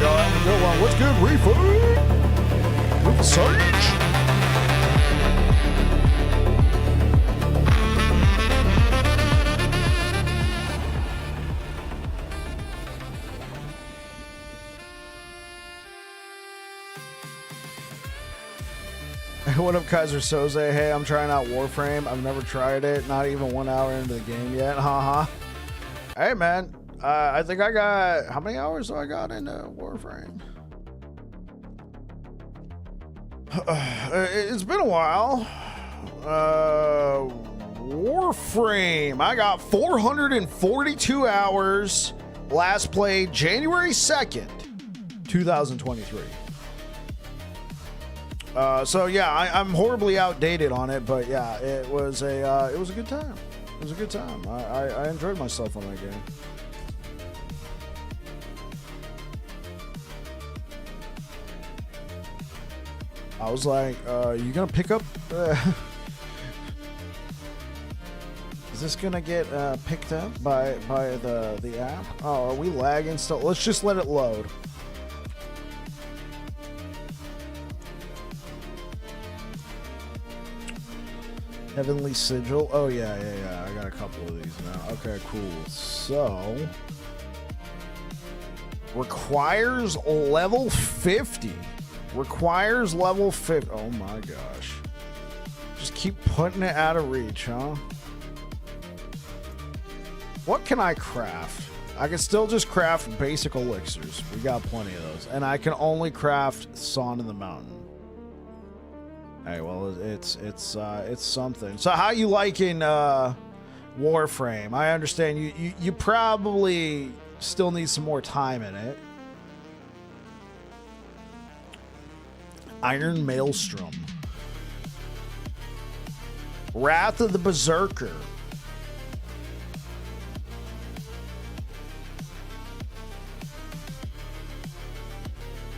Y'all have a good one. What's good, Reefer? With the Sage? What up, Kaiser Soze? Hey, I'm trying out Warframe. I've never tried it. Not even 1 hour into the game yet. Haha. Hey, man. I think I got... How many hours do I got into Warframe? It's been a while. Warframe. I got 442 hours. Last played January 2nd, 2023. So yeah, I'm horribly outdated on it, but yeah, it was a good time. It was a good time. I enjoyed myself on that game. I was like, you gonna pick up? Is this gonna get picked up by the app? Oh, are we lagging still? Let's just let it load. Heavenly Sigil. Oh yeah. I got a couple of these now. Okay, cool. So requires level 50. Requires level 50. Oh my gosh. Just keep putting it out of reach, huh? What can I craft? I can still just craft basic elixirs. We got plenty of those. And I can only craft Song in the Mountain. Hey, well, it's something. So how you liking Warframe? I understand you probably still need some more time in it. Iron Maelstrom. Wrath of the Berserker.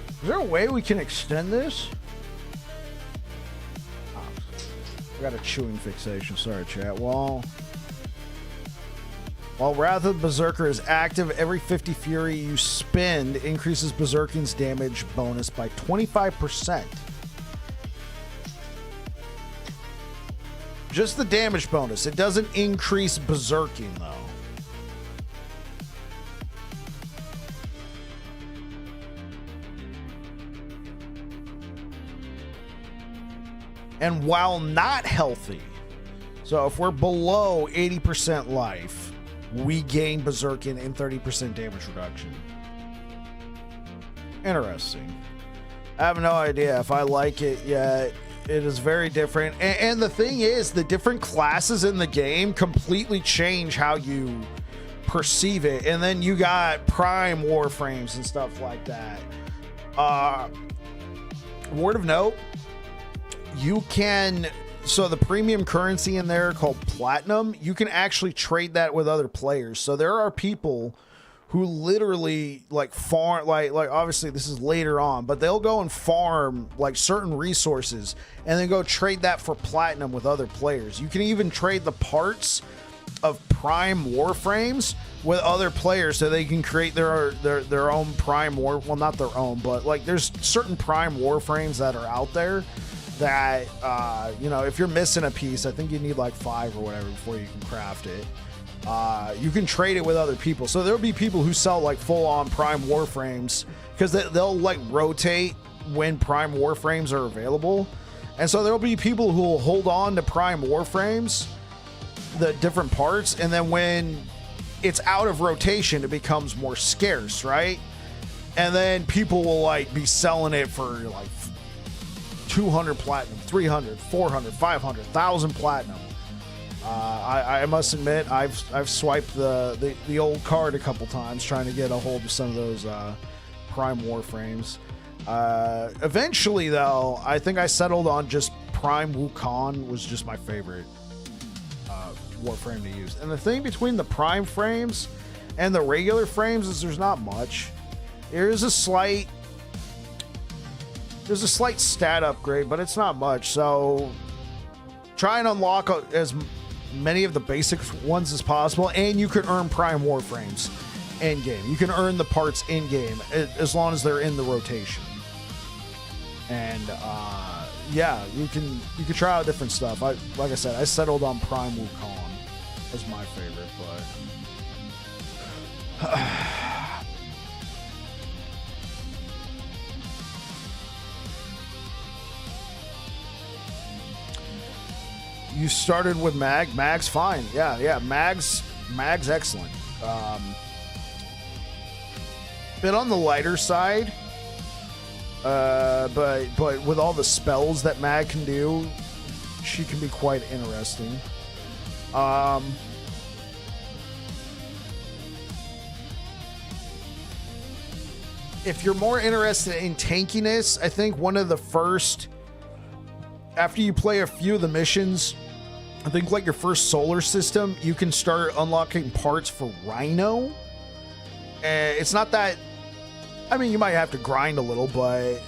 Is there a way we can extend this? I got a chewing fixation. Sorry, chat. While Wrath of the Berserker is active, every 50 fury you spend increases Berserking's damage bonus by 25%. Just the damage bonus. It doesn't increase Berserking, though. And while not healthy, so if we're below 80% life, we gain Berserking and 30% damage reduction. Interesting. I have no idea if I like it yet. It is very different. And the thing is, the different classes in the game completely change how you perceive it. And then you got Prime Warframes and stuff like that. Word of note. You can, so the premium currency in there called Platinum, you can actually trade that with other players. So there are people who literally like farm, like obviously this is later on, but they'll go and farm like certain resources and then go trade that for Platinum with other players. You can even trade the parts of Prime Warframes with other players so they can create their own Prime War, well, not their own, but like there's certain Prime Warframes that are out there that, you know, if you're missing a piece, I think you need like 5 or whatever before you can craft it. You can trade it with other people. So there'll be people who sell like full-on Prime Warframes because they'll like rotate when Prime Warframes are available. And so there'll be people who will hold on to Prime Warframes, the different parts, and then when it's out of rotation, it becomes more scarce, right? And then people will like be selling it for like 200 platinum, 300, 400, 500, 1,000 platinum. I must admit, I've swiped the old card a couple times trying to get a hold of some of those Prime Warframes. Eventually, though, I think I settled on just Prime Wukong was just my favorite Warframe to use. And the thing between the Prime frames and the regular frames is there's not much. There's a slight stat upgrade, but it's not much. So try and unlock as many of the basic ones as possible, and you can earn Prime Warframes. in game. You can earn the parts in game as long as they're in the rotation. And yeah, you can try out different stuff. Like I said, I settled on Prime Wukong as my favorite, but you started with Mag. Mag's fine. Yeah. Mag's excellent. Bit on the lighter side, but with all the spells that Mag can do, she can be quite interesting. If you're more interested in tankiness, I think one of the first, after you play a few of the missions, I think like your first solar system, you can start unlocking parts for Rhino. It's not that, I mean, you might have to grind a little, but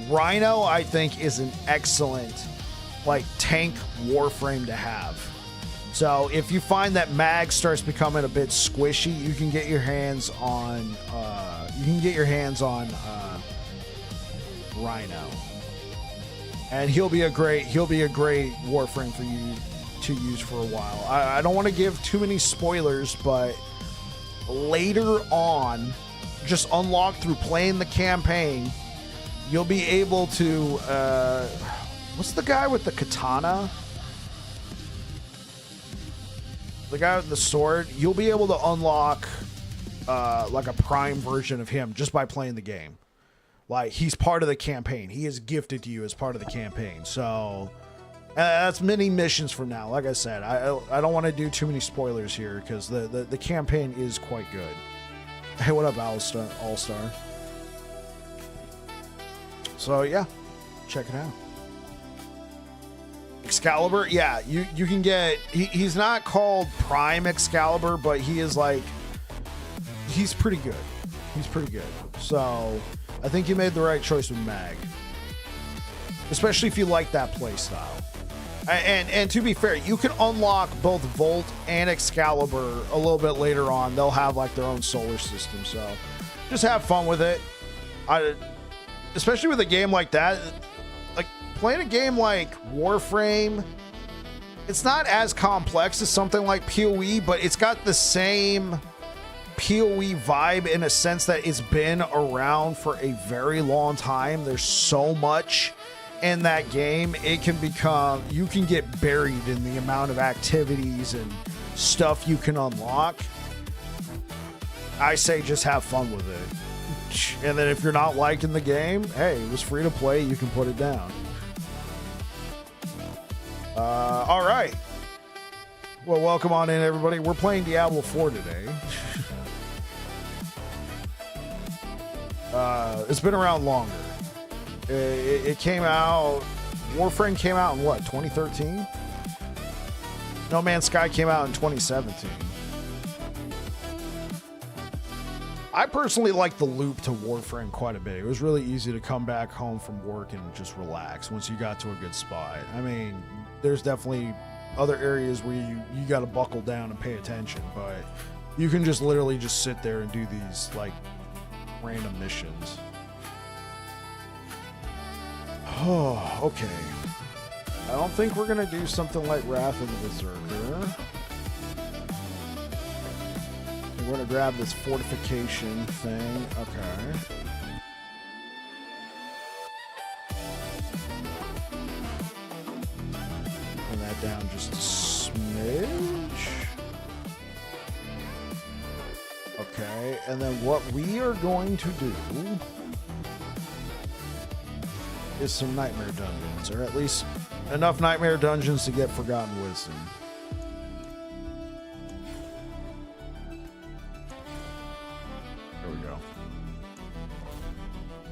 Rhino, I think, is an excellent like tank warframe to have. So if you find that Mag starts becoming a bit squishy, you can get your hands on Rhino. And he'll be a great warframe for you to use for a while. I don't want to give too many spoilers, but later on, just unlocked through playing the campaign, you'll be able to what's the guy with the katana? The guy with the sword, you'll be able to unlock like a prime version of him just by playing the game. Like, he's part of the campaign. He is gifted to you as part of the campaign. So that's many missions from now. Like I said, I don't want to do too many spoilers here because the campaign is quite good. Hey, what up, All-Star? So yeah, check it out. Excalibur, yeah, you can get. He's not called Prime Excalibur, but he is like, he's pretty good. He's pretty good. So I think you made the right choice with Mag, especially if you like that play style. And to be fair, you can unlock both Volt and Excalibur a little bit later on. They'll have like their own solar system, so just have fun with it. Especially with a game like that, like playing a game like Warframe, it's not as complex as something like PoE, but it's got the same PoE vibe in a sense that it's been around for a very long time. There's so much in that game, it can become, you can get buried in the amount of activities and stuff you can unlock. I say just have fun with it. And then if you're not liking the game, hey, it was free to play, you can put it down. All right. Well, welcome on in, everybody. We're playing Diablo 4 today. It's been around longer. It came out, Warframe came out in what, 2013? No Man's Sky came out in 2017. I personally like the loop to Warframe quite a bit. It was really easy to come back home from work and just relax once you got to a good spot. I mean, there's definitely other areas where you got to buckle down and pay attention, but you can just literally just sit there and do these like random missions. Oh, okay. I don't think we're gonna do something like Wrath of the Berserker. We're gonna grab this fortification thing. Okay. Bring that down just a smidge. Okay, and then what we are going to do is some nightmare dungeons, or at least enough nightmare dungeons to get Forgotten Wisdom. There we go.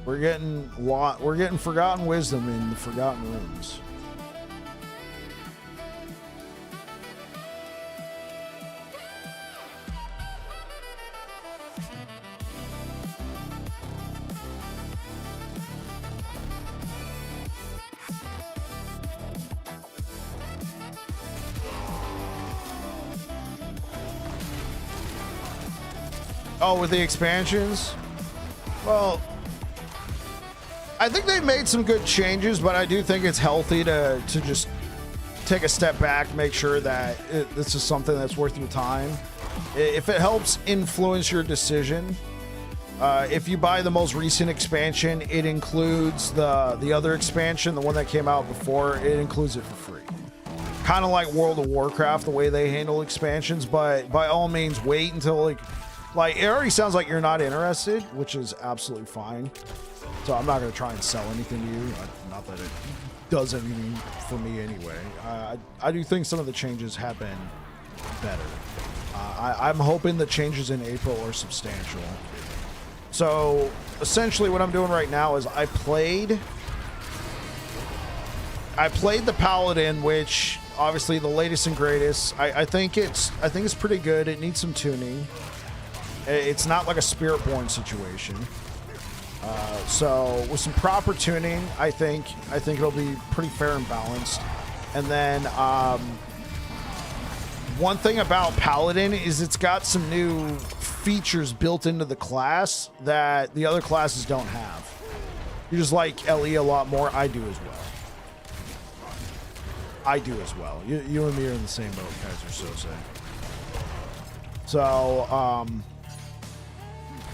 We're getting Forgotten Wisdom in the Forgotten Rooms. Oh, with the expansions? Well, I think they made some good changes, but I do think it's healthy to just take a step back, make sure that this is something that's worth your time. If it helps influence your decision, if you buy the most recent expansion, it includes the other expansion, the one that came out before, it includes it for free. Kind of like World of Warcraft, the way they handle expansions, but by all means, wait until like it already sounds like you're not interested, which is absolutely fine. So I'm not going to try and sell anything to you. Not that it does anything for me anyway. I do think some of the changes have been better. I'm hoping the changes in April are substantial. So essentially what I'm doing right now is I played the Paladin, which obviously the latest and greatest. I think it's pretty good. It needs some tuning. It's not like a Spiritborn situation. So with some proper tuning, I think it'll be pretty fair and balanced. And then one thing about Paladin is it's got some new features built into the class that the other classes don't have. You just like LE a lot more. I do as well. You and me are in the same boat, Kaiser Sose. So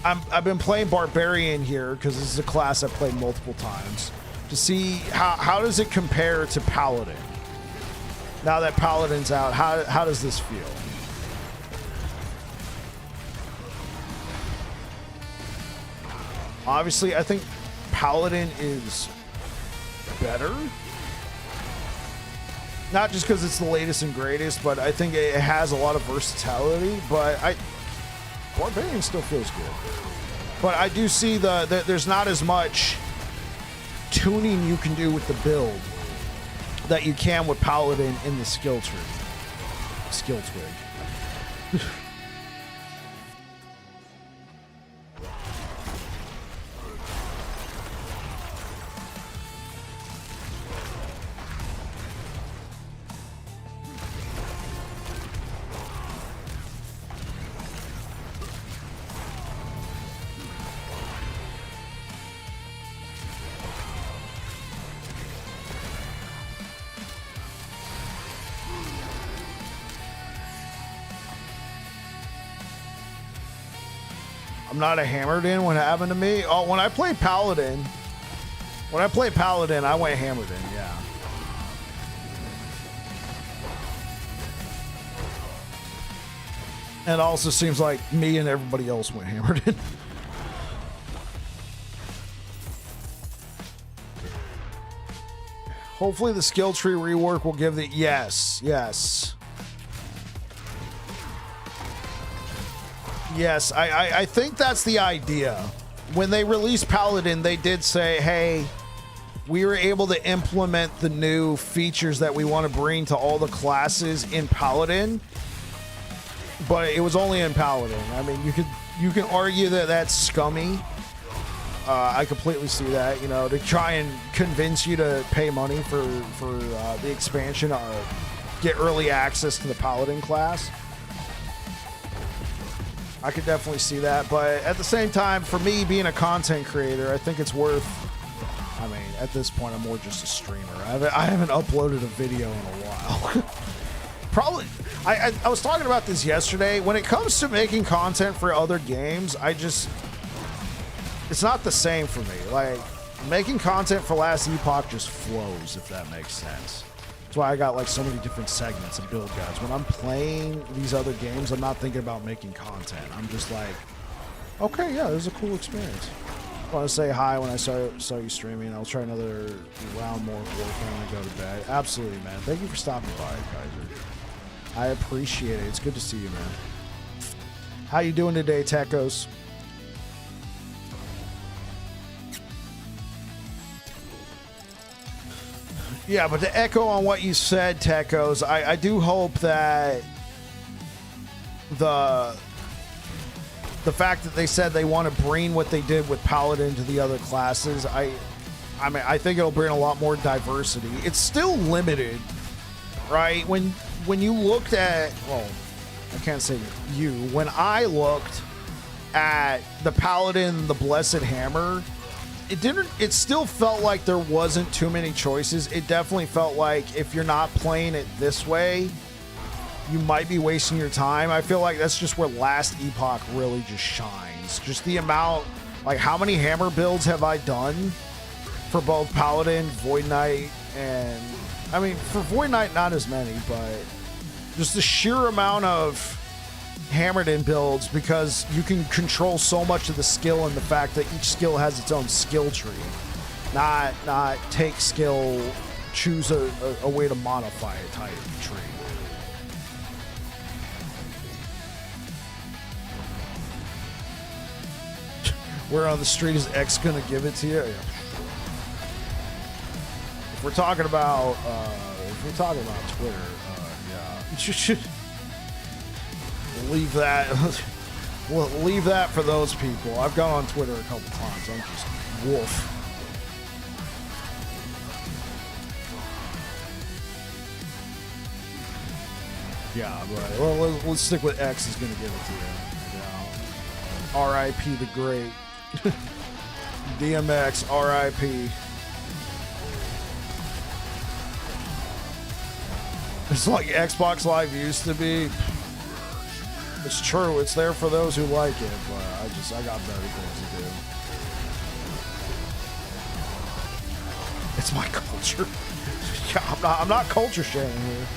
I've been playing Barbarian here because this is a class I've played multiple times to see how does it compare to Paladin. Now that Paladin's out, how does this feel? Obviously, I think Paladin is better. Not just because it's the latest and greatest, but I think it has a lot of versatility. But Barbarian still feels good. But I do see there's not as much tuning you can do with the build that you can with Paladin in the skill tree. Skill twig. I'm not a hammered in. What happened to me? Oh, when I played Paladin, I went hammered in, yeah. And it also seems like me and everybody else went hammered in. Hopefully the skill tree rework will give the... Yes. Yes, I think that's the idea. When they released Paladin, they did say, hey, we were able to implement the new features that we want to bring to all the classes in Paladin, but it was only in Paladin. I mean, you can argue that that's scummy. I completely see that, to try and convince you to pay money for the expansion or get early access to the Paladin class. I could definitely see that, but at the same time, for me being a content creator, I think it's worth. I mean, at this point, I'm more just a streamer. I haven't uploaded a video in a while. Probably, I was talking about this yesterday. When it comes to making content for other games, it's not the same for me. Like, making content for Last Epoch just flows, if that makes sense. That's why I got like so many different segments and build guides. When I'm playing these other games, I'm not thinking about making content. I'm just like, okay, yeah, it was a cool experience. I want to say hi when I saw you streaming. I'll try another round more of Warframe and go to bed. Absolutely, man. Thank you for stopping by, Kaiser. I appreciate it. It's good to see you, man. How you doing today, Techos? Yeah, but to echo on what you said, Techos, I do hope that the fact that they said they want to bring what they did with Paladin to the other classes, I mean, I think it'll bring a lot more diversity. It's still limited, right? When you looked at, well, I can't say you. When I looked at the Paladin, the Blessed Hammer, it still felt like there wasn't too many choices. It definitely felt like if you're not playing it this way, you might be wasting your time. I feel like that's just where Last Epoch really just shines. Just the amount, like how many hammer builds have I done for both Paladin, Void Knight, and I mean, for Void Knight, not as many, but just the sheer amount of hammered in builds, because you can control so much of the skill and the fact that each skill has its own skill tree. Not take skill, choose a way to modify a type tree. Where on the street is X gonna give it to you? Yeah. If we're talking about Twitter, yeah, you should leave that. Well, leave that for those people. I've gone on Twitter a couple times. I'm just wolf. Yeah, right. Well, let's stick with X is gonna give it to you. Yeah. R.I.P. the Great. DMX, R.I.P. It's like Xbox Live used to be. It's true. It's there for those who like it, but I got better things to do. It's my culture. Yeah, I'm not culture shaming here.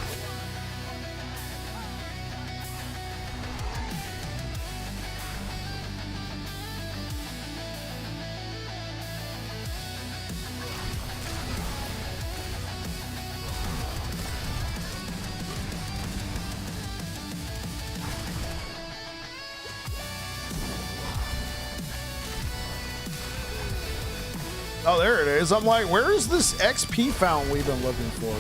Oh, there it is. I'm like, where is this XP fountain we've been looking for?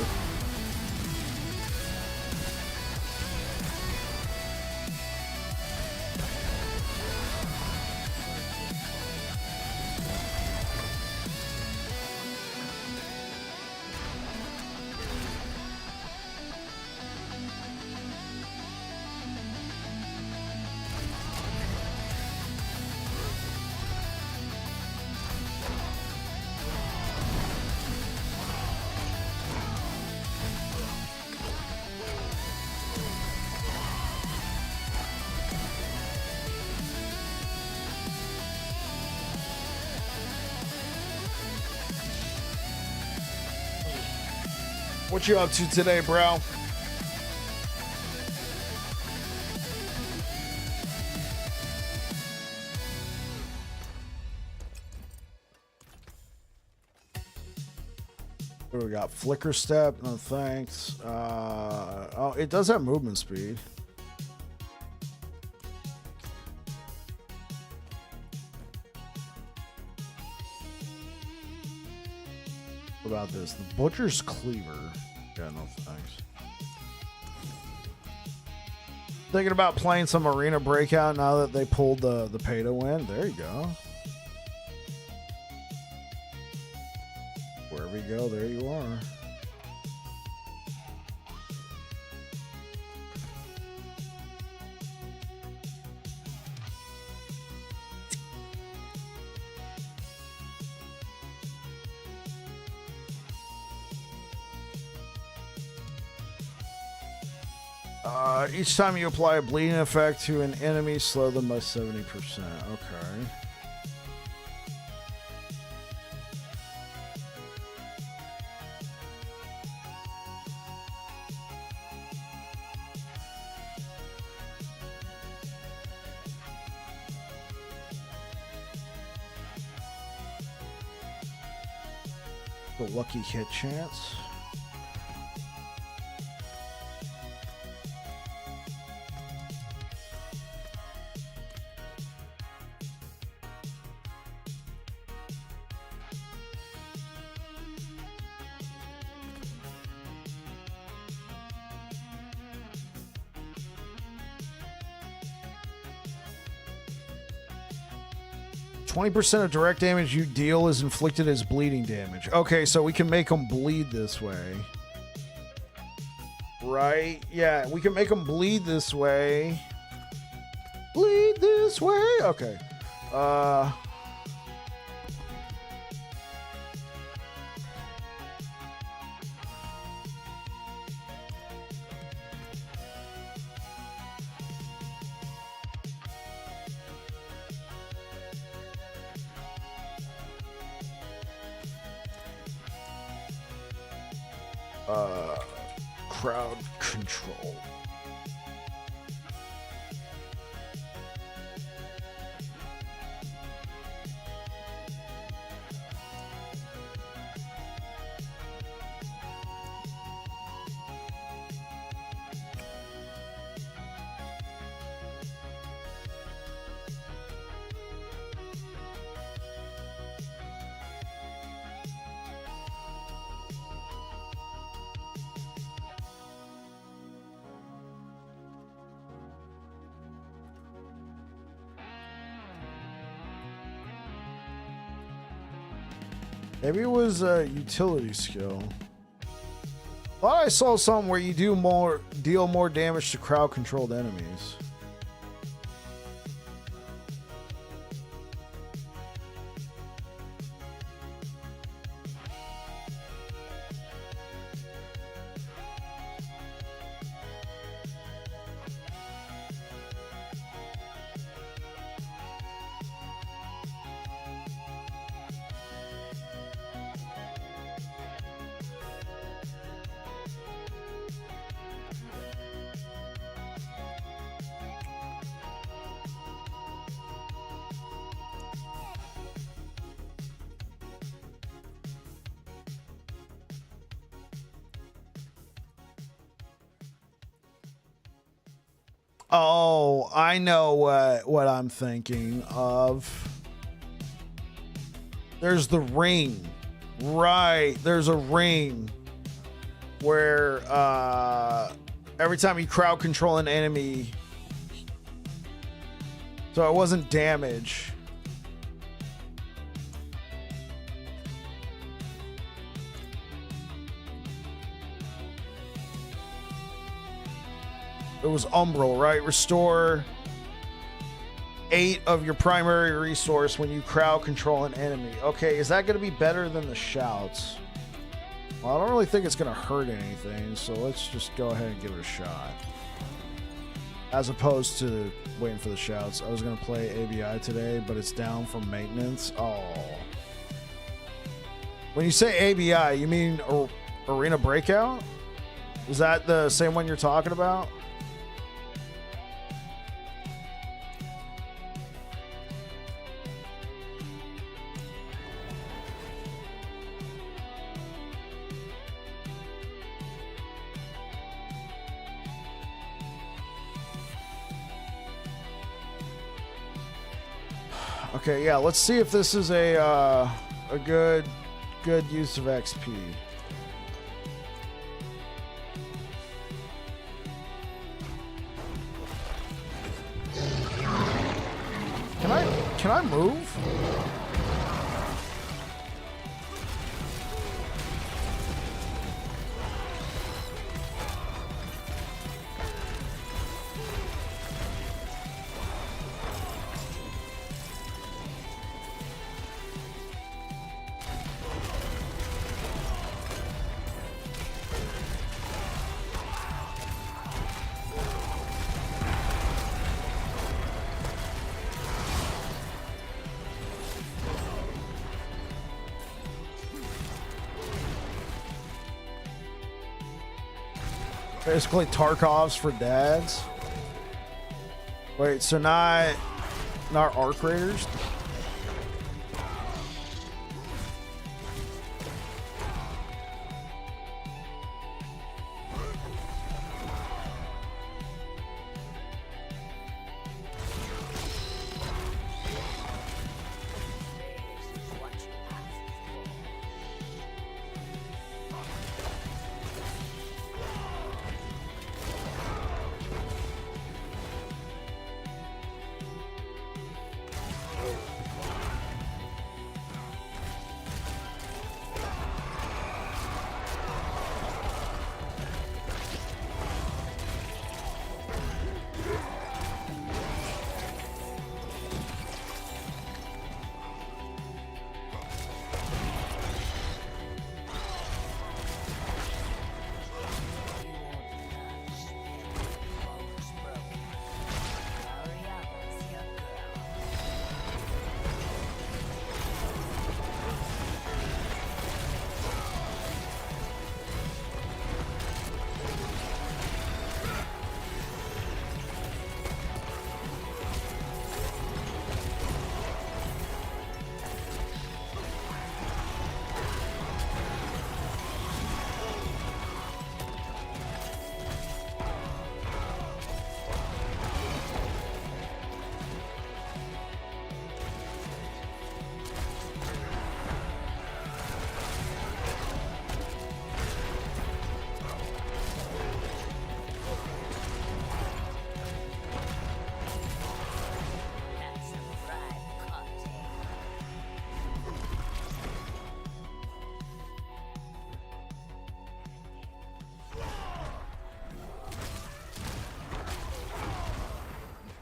What you up to today, bro? What do we got? Flicker step? No thanks. Oh, it does have movement speed. What about this? The Butcher's Cleaver. Yeah, no thanks. Thinking about playing some Arena Breakout now that they pulled the pay to win. There you go. Wherever you go, there you are. Each time you apply a bleeding effect to an enemy, slow them by 70%. Okay. The lucky hit chance. %, of direct damage you deal is inflicted as bleeding damage. Okay, so we can make them bleed this way. Right? Yeah, we can make them bleed this way. Lead this way. Okay. Crowd control. Maybe it was a utility skill. Thought I saw something where you deal more damage to crowd controlled enemies. Oh, I know what I'm thinking of. There's the ring. Right. There's a ring where every time you crowd control an enemy. So it wasn't damage. It was Umbral, right? Restore 8 of your primary resource when you crowd control an enemy. Okay, is that going to be better than the shouts? Well, I don't really think it's going to hurt anything, so let's just go ahead and give it a shot. As opposed to waiting for the shouts. I was going to play ABI today, but it's down from maintenance. Oh. When you say ABI, you mean Arena Breakout? Is that the same one you're talking about? Okay, yeah, let's see if this is a good use of XP. Can I move? Basically Tarkovs for dads. Wait, so not Arc Raiders?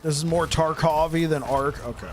This is more Tarkov-y than Ark. Okay.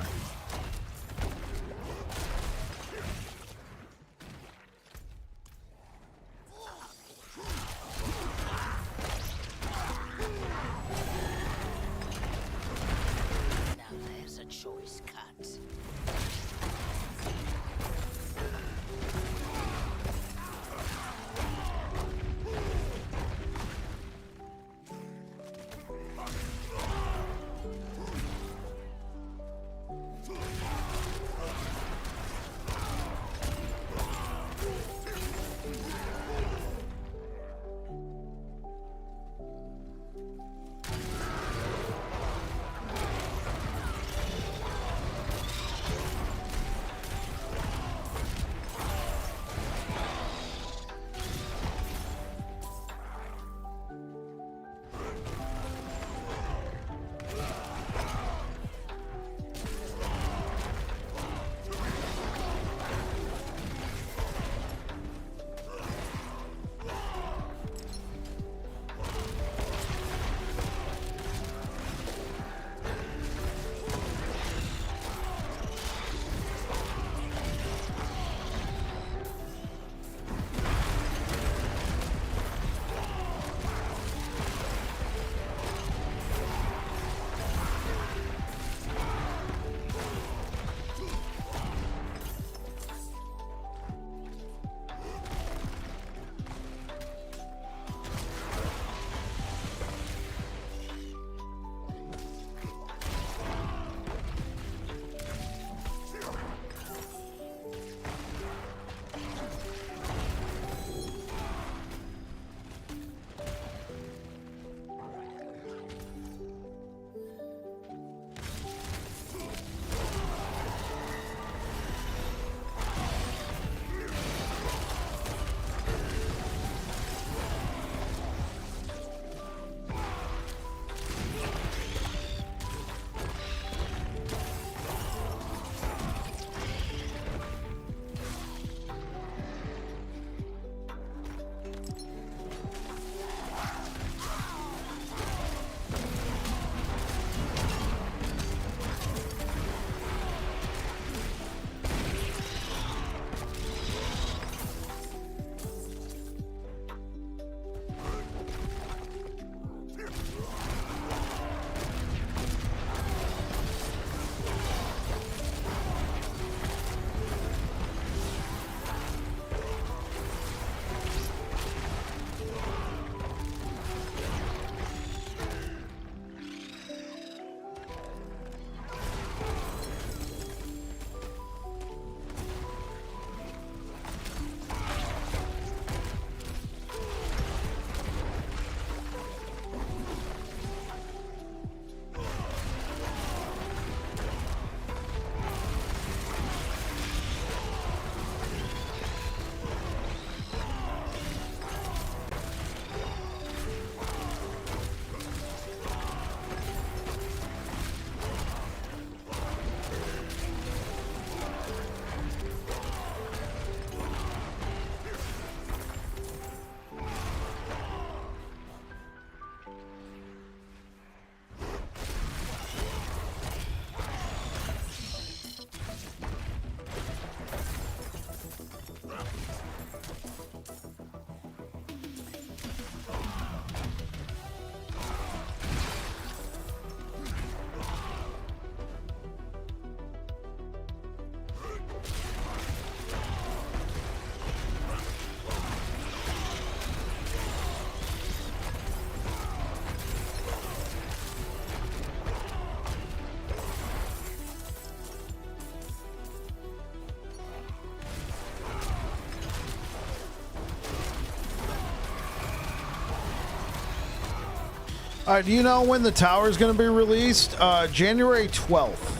All right, do you know when the tower is going to be released? January 12th.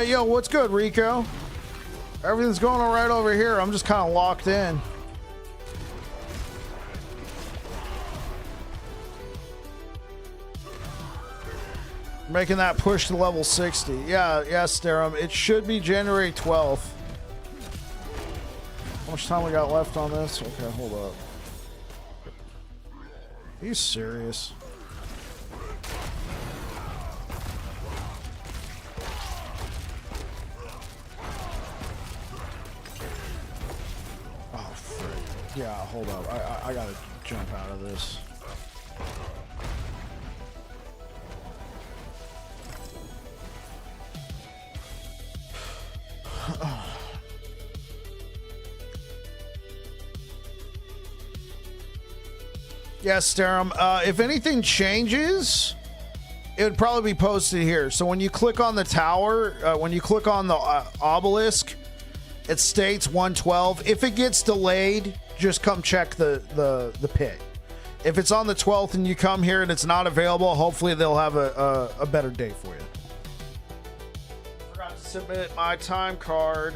Yo, what's good, Rico? Everything's going all right over here. I'm just kind of locked in. Making that push to level 60. Yeah, Sterum. It should be January 12th. much time we got left on this? Okay, hold up. Are you serious? Oh, frick. Yeah, hold up. I gotta jump out of this. Yes, Starum. If anything changes, it would probably be posted here. So when you click on the tower, when you click on the obelisk, it states 112. If it gets delayed, just come check the pit. If it's on the 12th and you come here and it's not available, hopefully they'll have a better day for you. Forgot to submit my time card.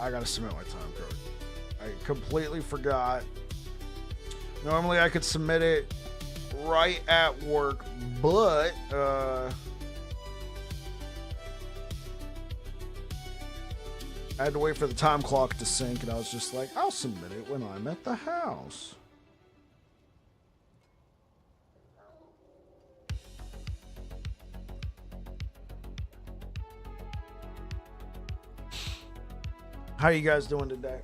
I gotta submit my time card. I completely forgot. Normally I could submit it right at work, but I had to wait for the time clock to sync, and I was just like, I'll submit it when I'm at the house. How you guys doing today?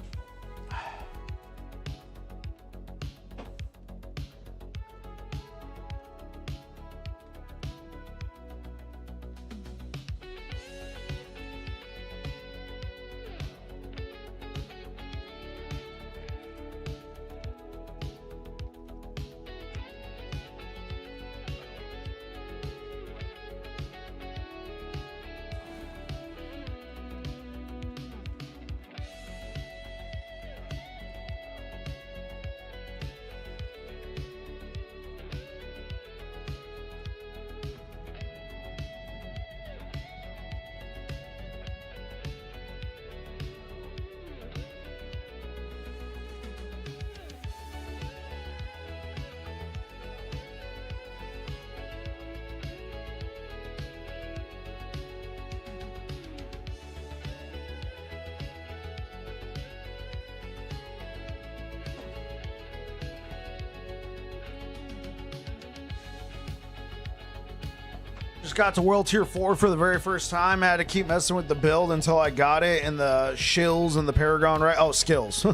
Just got to World Tier 4 for the very first time. I had to keep messing with the build until I got it, and the shills and the Paragon, right? Oh, skills.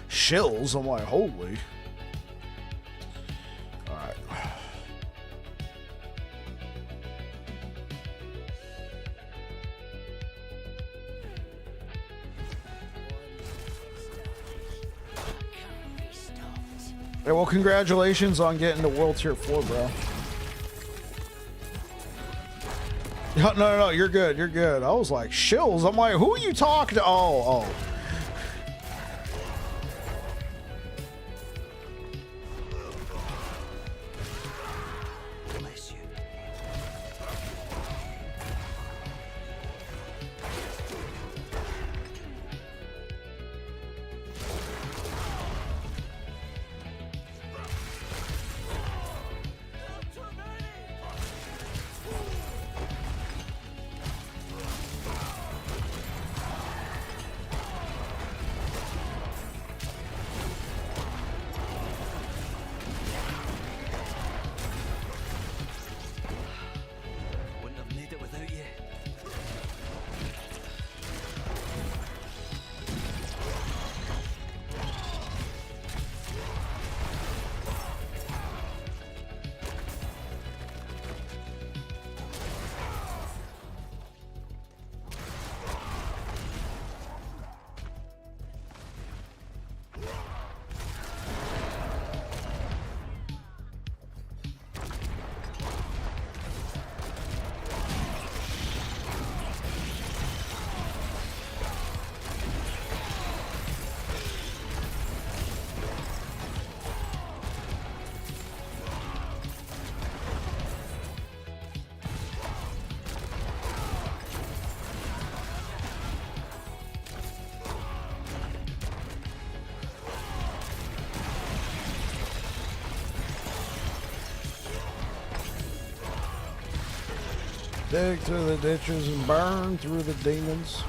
Shills? I'm like, holy. Alright. Hey, well, congratulations on getting to World Tier 4, bro. No, you're good. You're good. I was like, shills. I'm like, who are you talking to? Oh. Dig through the ditches and burn through the demons.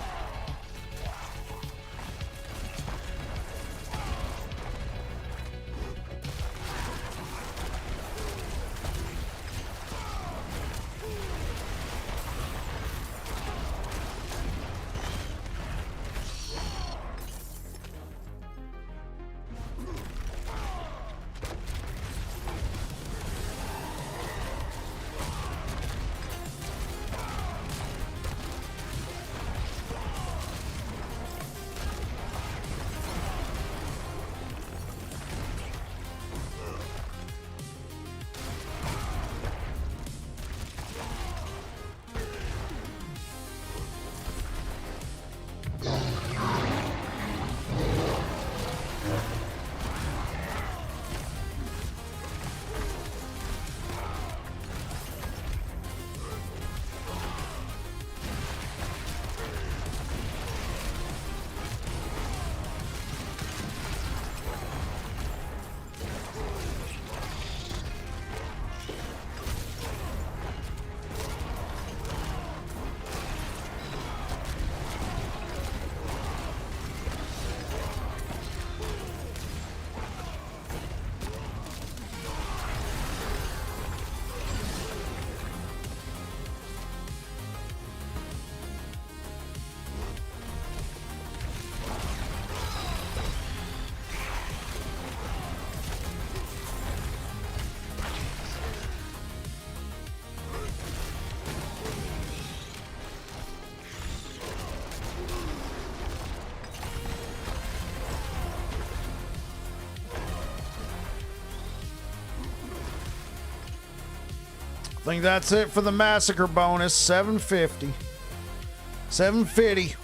I think that's it for the massacre bonus. 750. 750.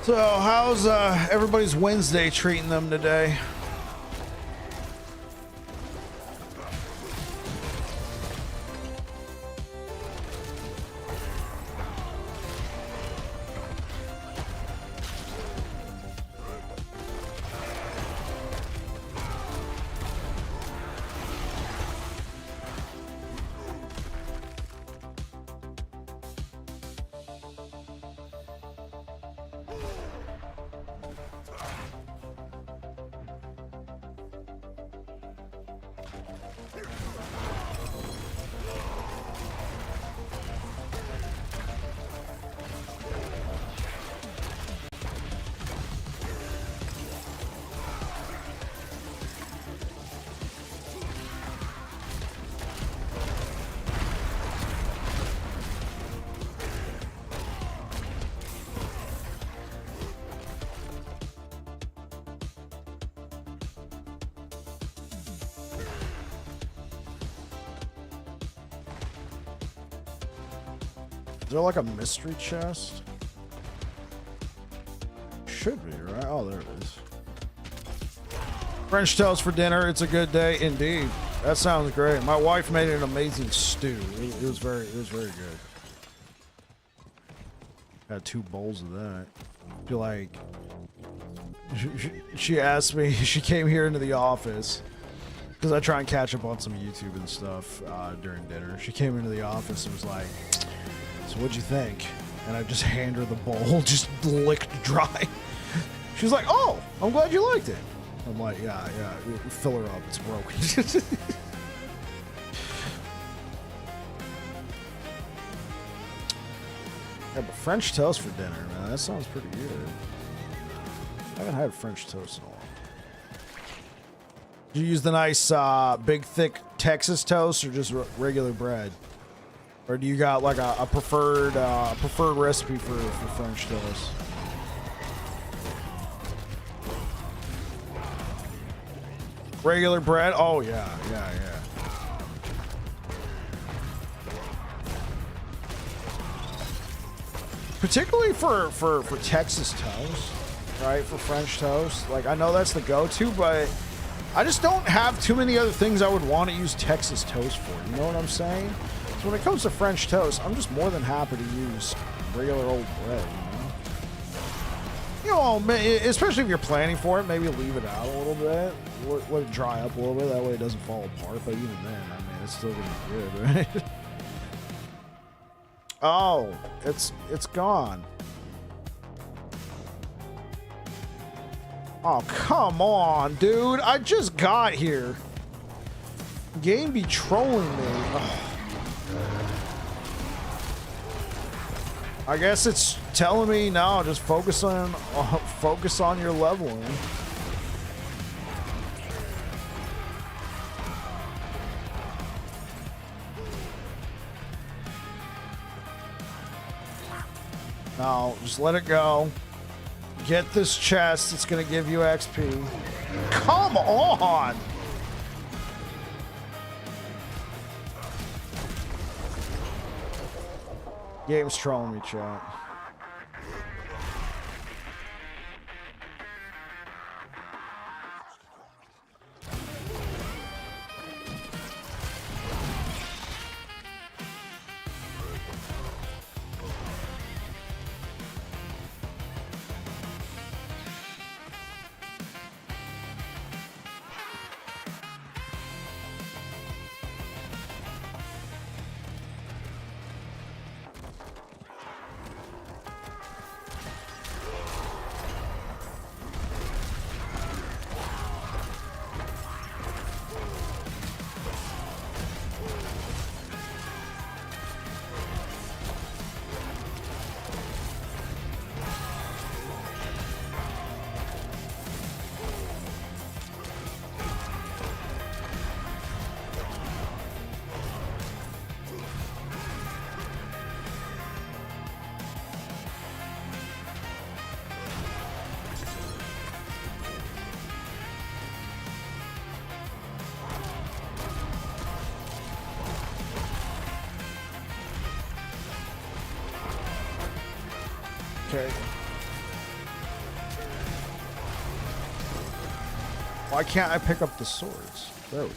So, how's everybody's Wednesday treating them today? Is there like a mystery chest? Should be, right? Oh, there it is. French toast for dinner. It's a good day indeed. That sounds great. My wife made an amazing stew. It was very good. Got 2 bowls of that. I feel like she asked me. She came here into the office because I try and catch up on some YouTube and stuff during dinner. She came into the office and was like, "So what'd you think?" And I just hand her the bowl, just licked dry. She was like, "Oh, I'm glad you liked it." I'm like, yeah, fill her up, it's broken. Yeah, but French toast for dinner, man, that sounds pretty good. I haven't had French toast in a while. Did you use the nice, big, thick Texas toast or just regular bread? Or do you got like a preferred recipe for French toast? Regular bread? Oh yeah. Particularly for Texas toast, right? For French toast. Like, I know that's the go-to, but I just don't have too many other things I would want to use Texas toast for. You know what I'm saying? So when it comes to French toast, I'm just more than happy to use regular old bread, you know, especially if you're planning for it, maybe leave it out a little bit, let it dry up a little bit, that way it doesn't fall apart, but even then, I mean, it's still gonna be good, right? Oh, it's gone. Oh, come on, dude, I just got here. Game be trolling me. Ugh. I guess it's telling me no, just focus on your leveling. No, just let it go. Get this chest, it's gonna give you XP. Come on! Game's trolling me, chat. Okay. Why can't I pick up the swords? There we go.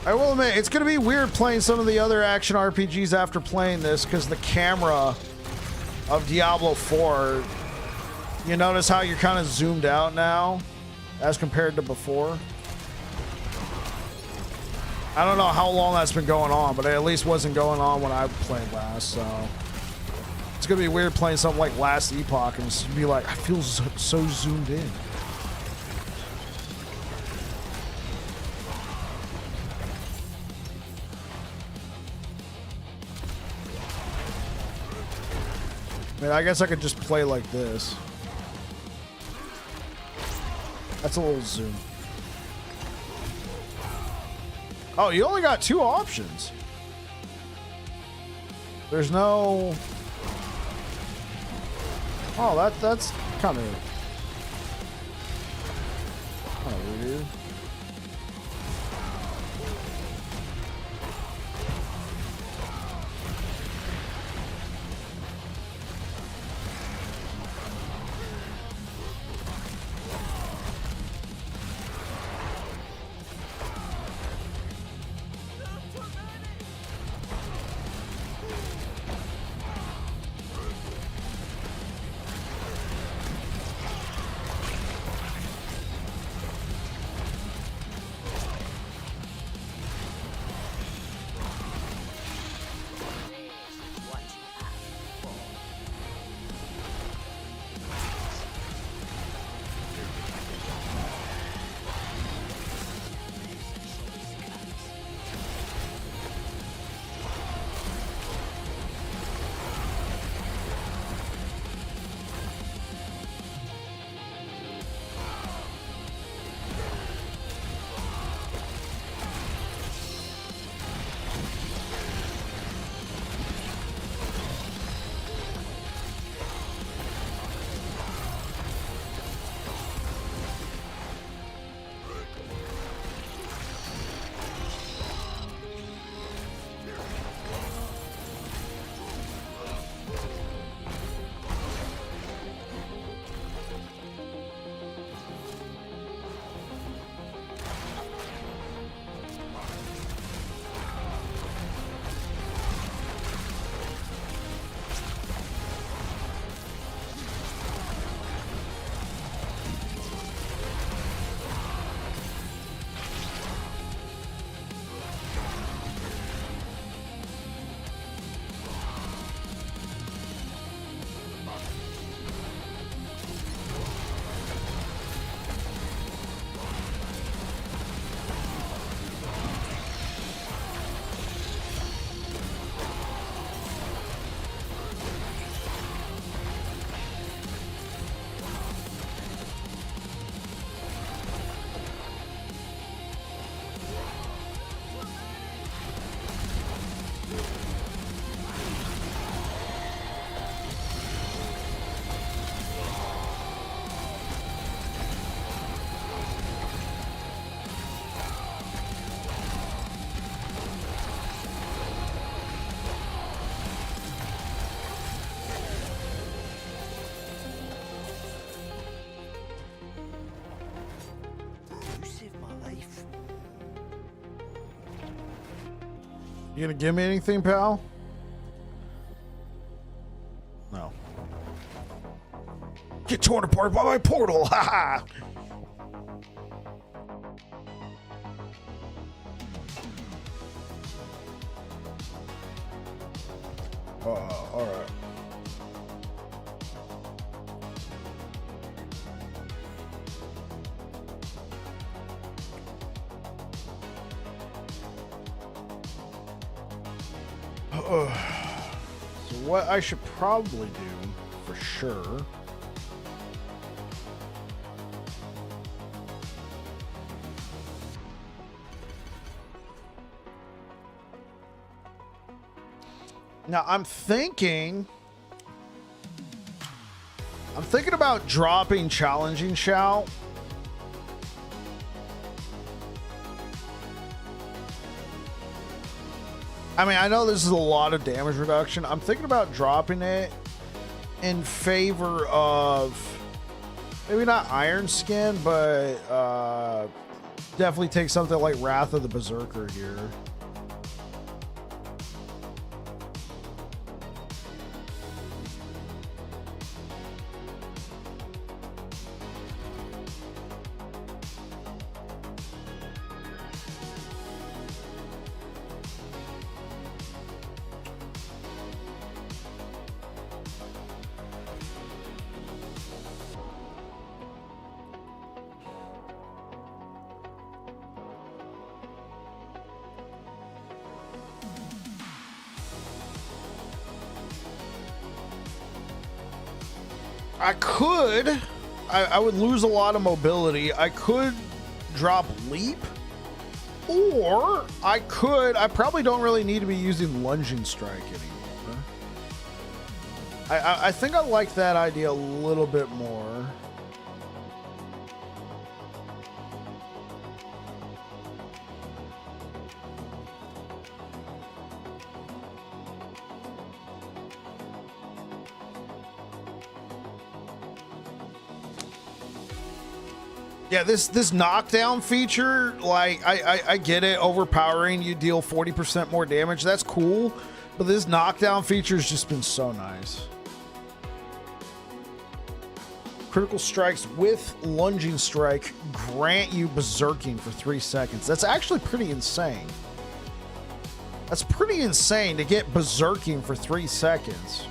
I will admit, it's going to be weird playing some of the other action RPGs after playing this, because the camera of Diablo 4, you notice how you're kind of zoomed out now as compared to before? I don't know how long that's been going on, but it at least wasn't going on when I played last, so it's going to be weird playing something like Last Epoch and just be like, I feel so zoomed in. I mean, I guess I could just play like this. That's a little zoom. Oh, you only got 2 options. There's no... Oh, that's kind of weird. You gonna give me anything, pal? No. Get torn apart by my portal! Ha ha! Alright. So what I should probably do, for sure, now I'm thinking about dropping challenging shout. I mean, I know this is a lot of damage reduction. I'm thinking about dropping it in favor of maybe not Iron Skin, but definitely take something like Wrath of the Berserker here. I could. I would lose a lot of mobility. I could drop Leap. Or I probably don't really need to be using Lunging Strike anymore. I think I like that idea a little bit more. Yeah, this knockdown feature, like, I get it, overpowering, you deal 40% more damage, that's cool, but this knockdown feature has just been so nice. Critical strikes with Lunging Strike grant you Berserking for 3 seconds. That's actually pretty insane. That's pretty insane to get Berserking for 3 seconds.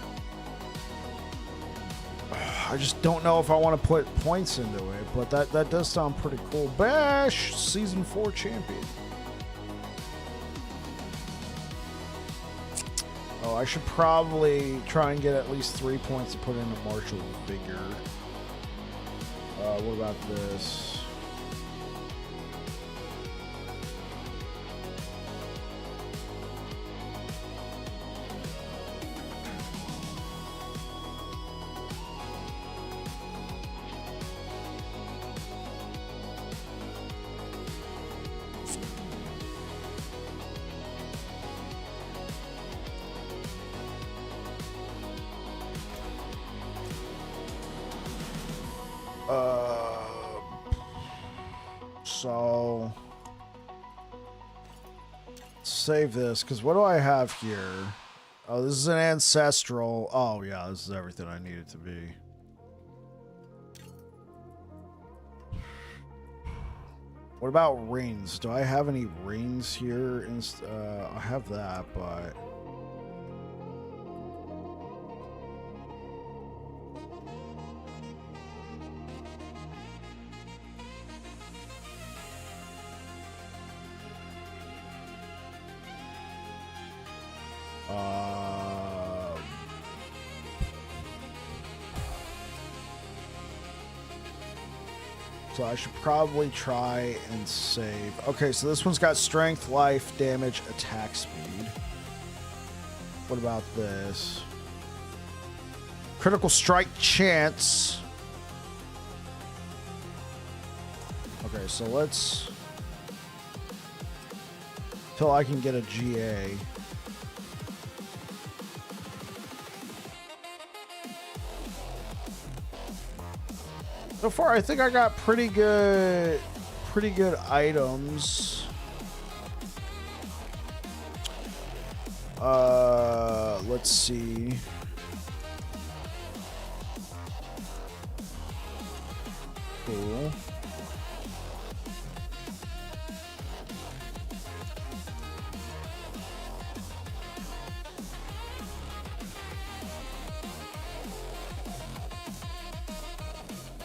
I just don't know if I want to put points into it, but that does sound pretty cool. Bash, Season 4 champion. Oh, I should probably try and get at least 3 points to put into Martial Vigor. What about this? So save this, because what do I have here? Oh, this is an ancestral. Oh yeah, this is everything I need it to be. What about rings? Do I have any rings here? I have that, but so I should probably try and save. Okay, so this one's got strength, life, damage, attack speed. What about this? Critical strike chance. Okay, so let's... till I can get a GA. So far, I think I got pretty good items. Let's see. Cool.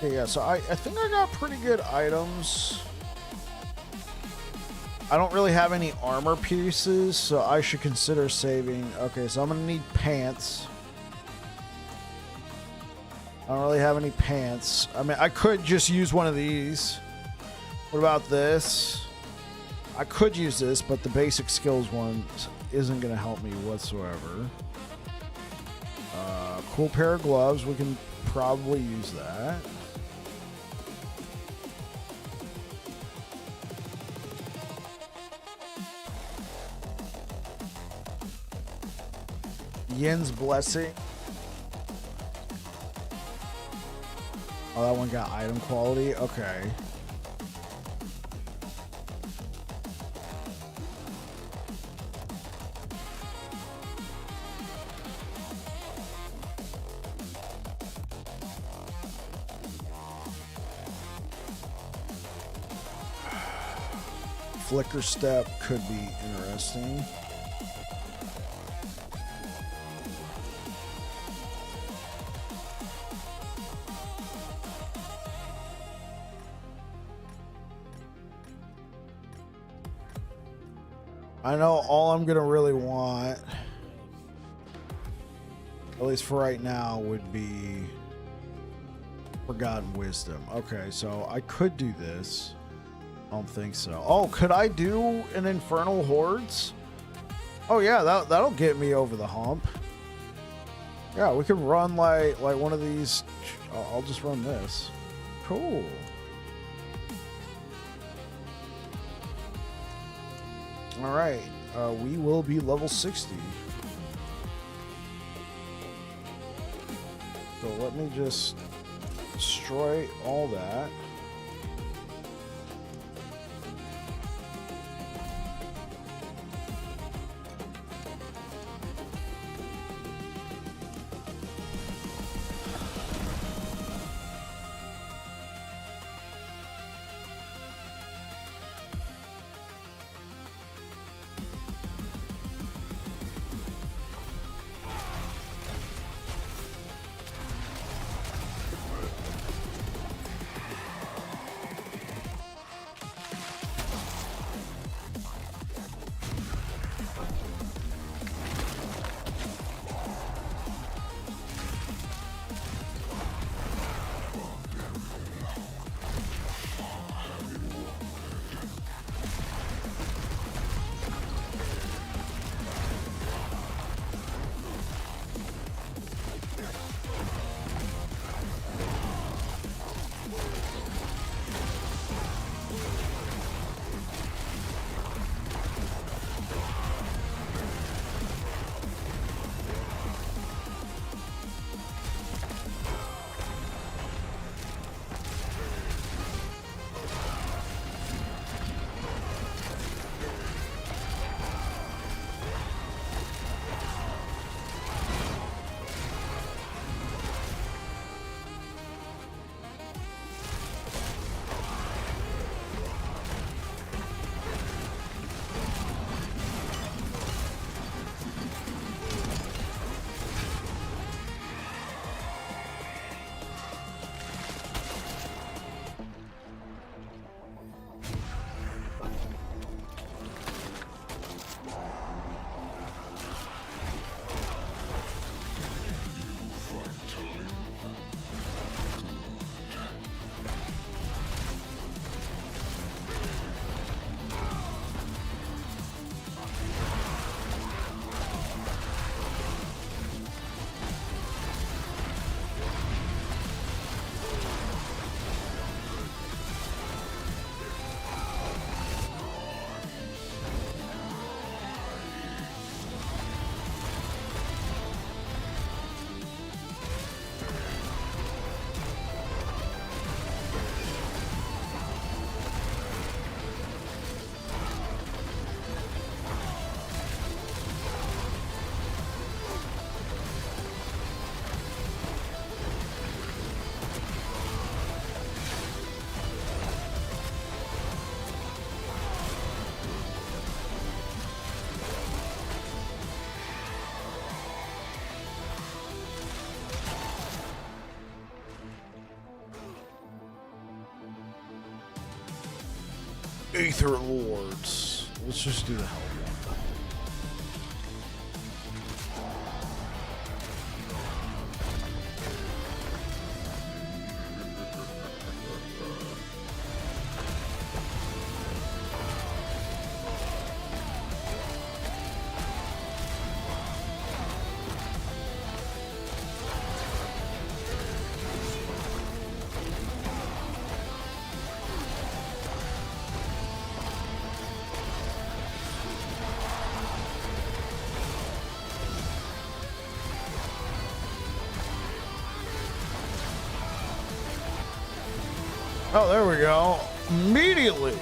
Yeah, so I think I got pretty good items. I don't really have any armor pieces, so I should consider saving. Okay, so I'm gonna need pants. I don't really have any pants. I mean, I could just use one of these. What about this? I could use this, but the basic skills one isn't gonna help me whatsoever. Cool pair of gloves. We can probably use that. Yin's Blessing. Oh, that one got item quality? Okay. Flicker Step could be interesting. I know all I'm gonna really want, at least for right now, would be Forgotten Wisdom. Okay, so I could do this. I don't think so. Oh, could I do an Infernal Hordes? Oh yeah, that'll get me over the hump. Yeah, we could run like one of these. I'll just run this. Cool. All right, we will be level 60. So let me just destroy all that. Aether Lords. Let's just do the hell one. Oh, there we go. Immediately.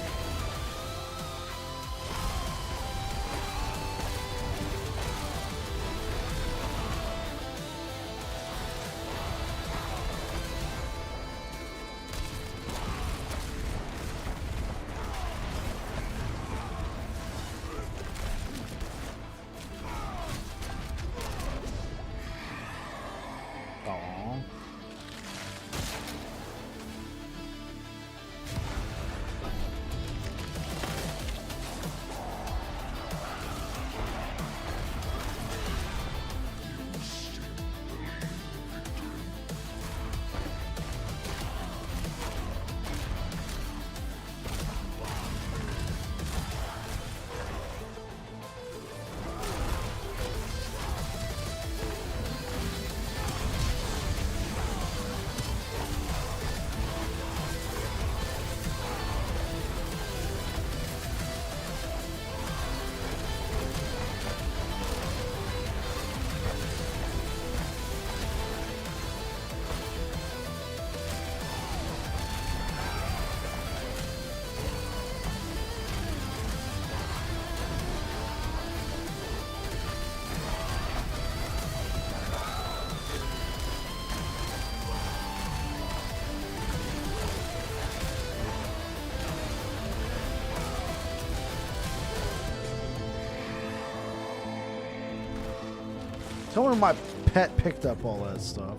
Tell me my pet picked up all that stuff.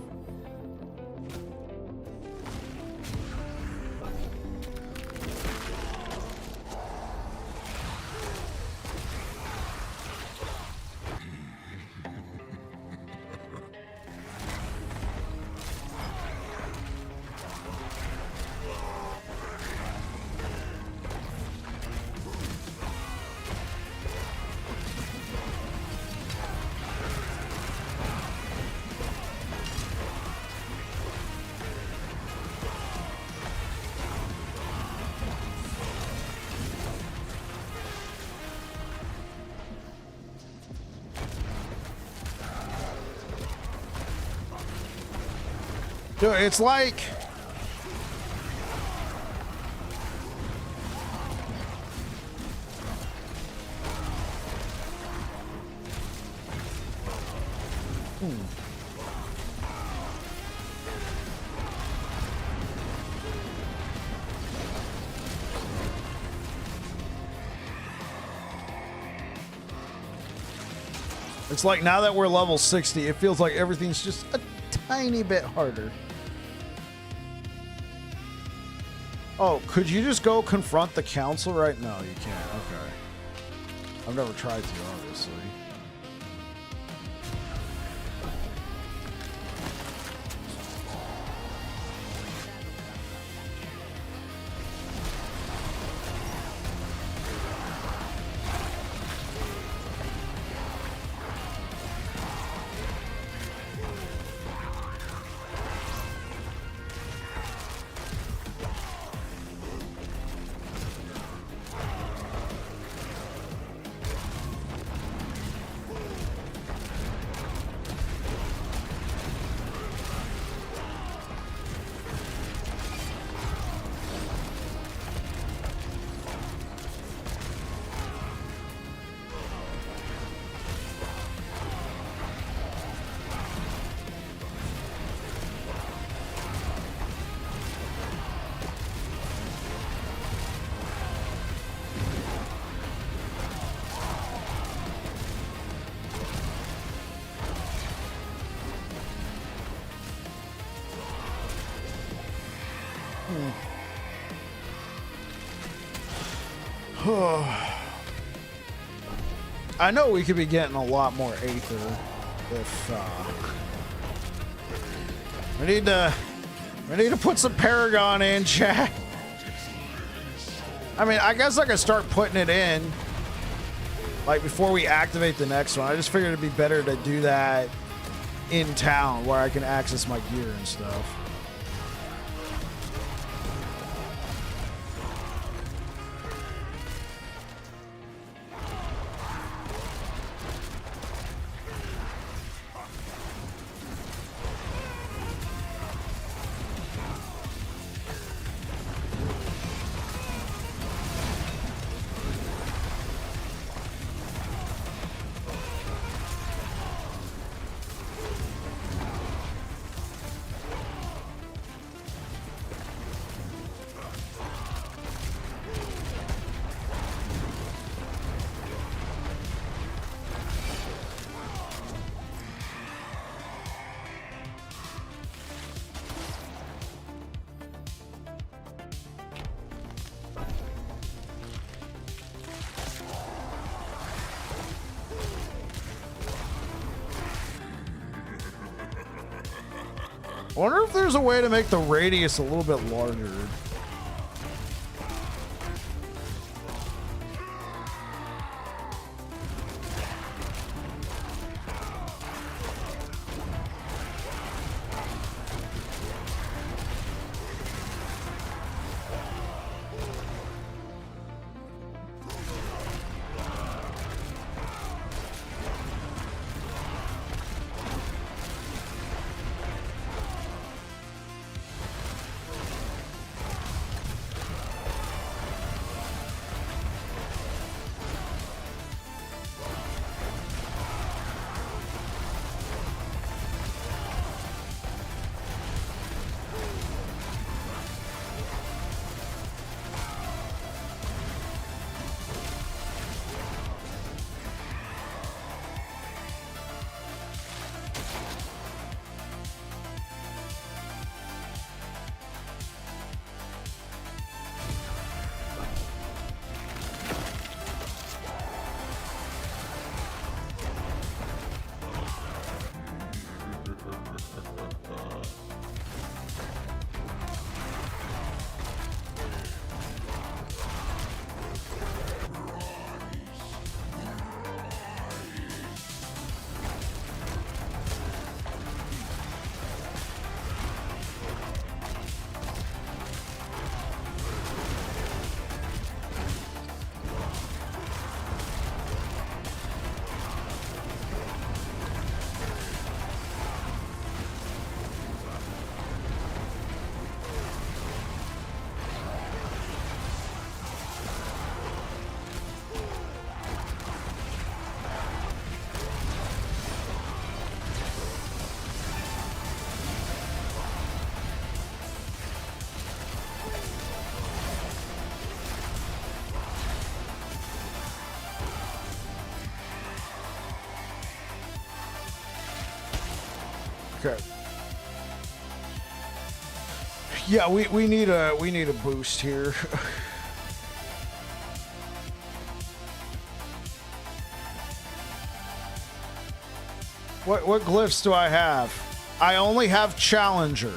Dude, it's like... It's like now that we're level 60, it feels like everything's just a tiny bit harder. Oh, could you just go confront the council right now? You can't. Okay. I've never tried to, obviously. I know we could be getting a lot more Aether if we need to put some Paragon in, chat. I mean, I guess I could start putting it in like before we activate the next one. I just figured it'd be better to do that in town where I can access my gear and stuff. I wonder if there's a way to make the radius a little bit larger. Okay. Yeah, we need a boost here. What glyphs do I have? I only have Challenger.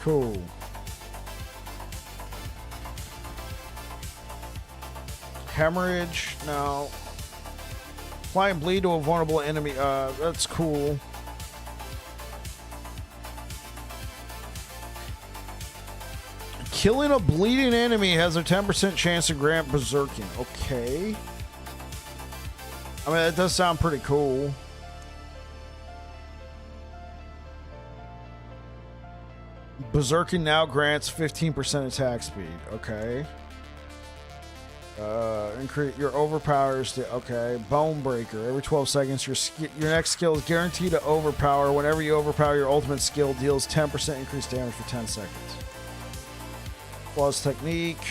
Cool. Hemorrhage, no. Applying bleed to a vulnerable enemy, that's cool. Killing a bleeding enemy has a 10% chance to grant Berserking. Okay. I mean, that does sound pretty cool. Berserking now grants 15% attack speed. Okay. Increase your overpowers to Bone Breaker. Every 12 seconds, your next skill is guaranteed to overpower. Whenever you overpower, your ultimate skill deals 10% increased damage for 10 seconds. Flawless technique.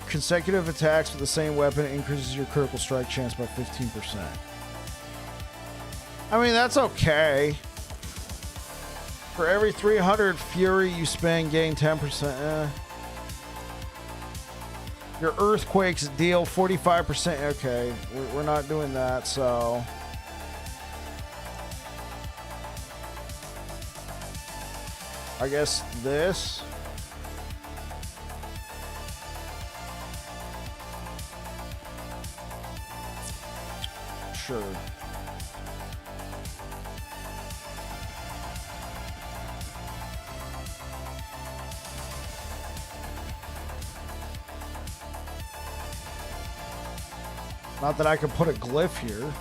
Consecutive attacks with the same weapon increases your critical strike chance by 15%. I mean, that's okay. For every 300 fury you spend, gain 10%. Your earthquakes deal 45%. Okay, we're not doing that, so. I guess this. Sure. Not that I could put a glyph here.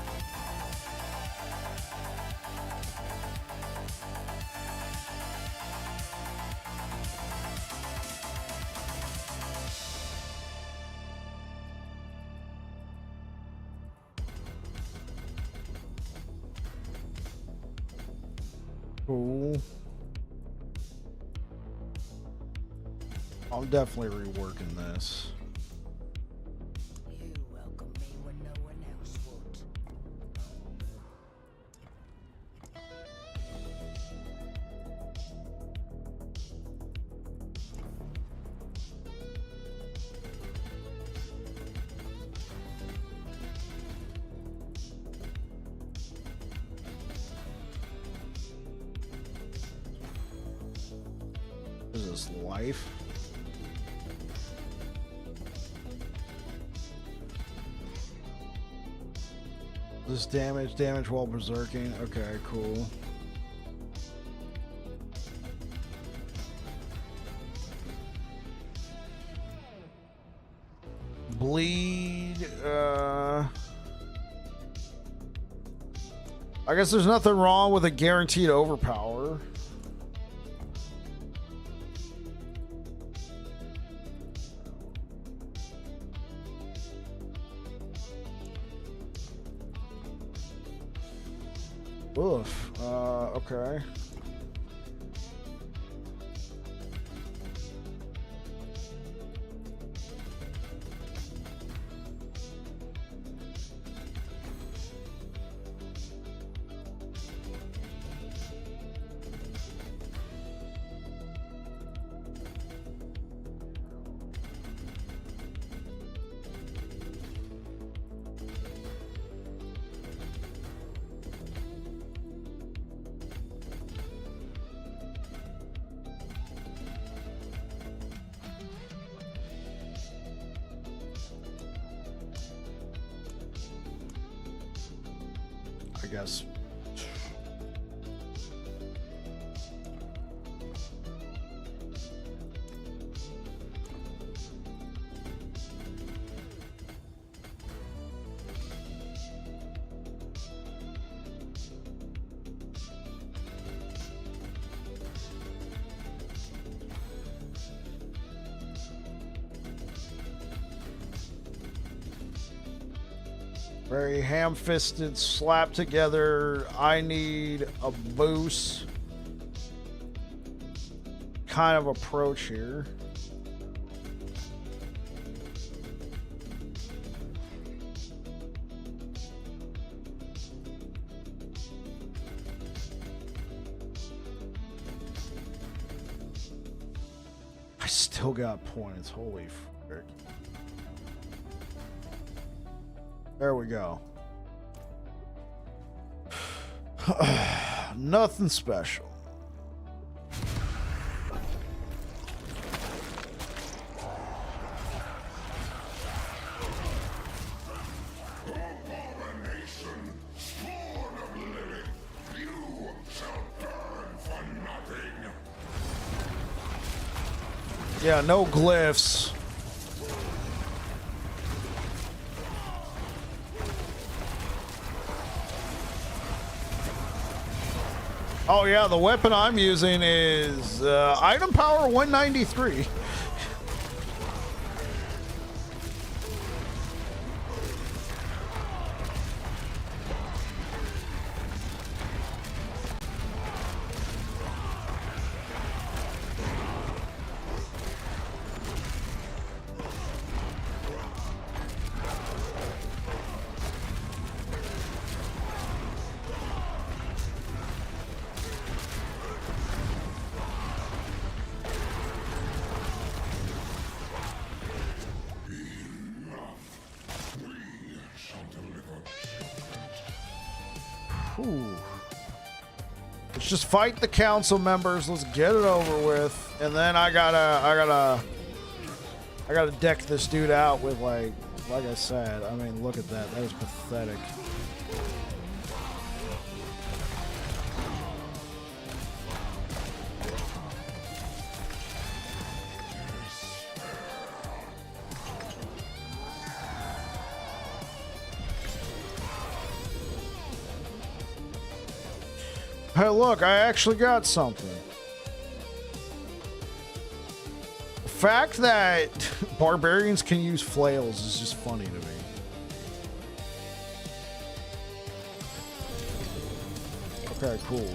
Cool. I'm definitely reworking this. What is this, life? This damage while berserking. Okay, cool. Bleed. I guess there's nothing wrong with a guaranteed overpower. Oof. Okay. I guess. Very ham-fisted, slap together. I need a boost kind of approach here. I still got points. Holy frick. There we go. Nothing special. Yeah, no glyphs. Oh yeah, the weapon I'm using is item power 193. Ooh. Let's just fight the council members. Let's get it over with, and then I gotta deck this dude out with like I said. I mean, look at that. That is pathetic. Hey, look, I actually got something. The fact that barbarians can use flails is just funny to me. Okay, cool.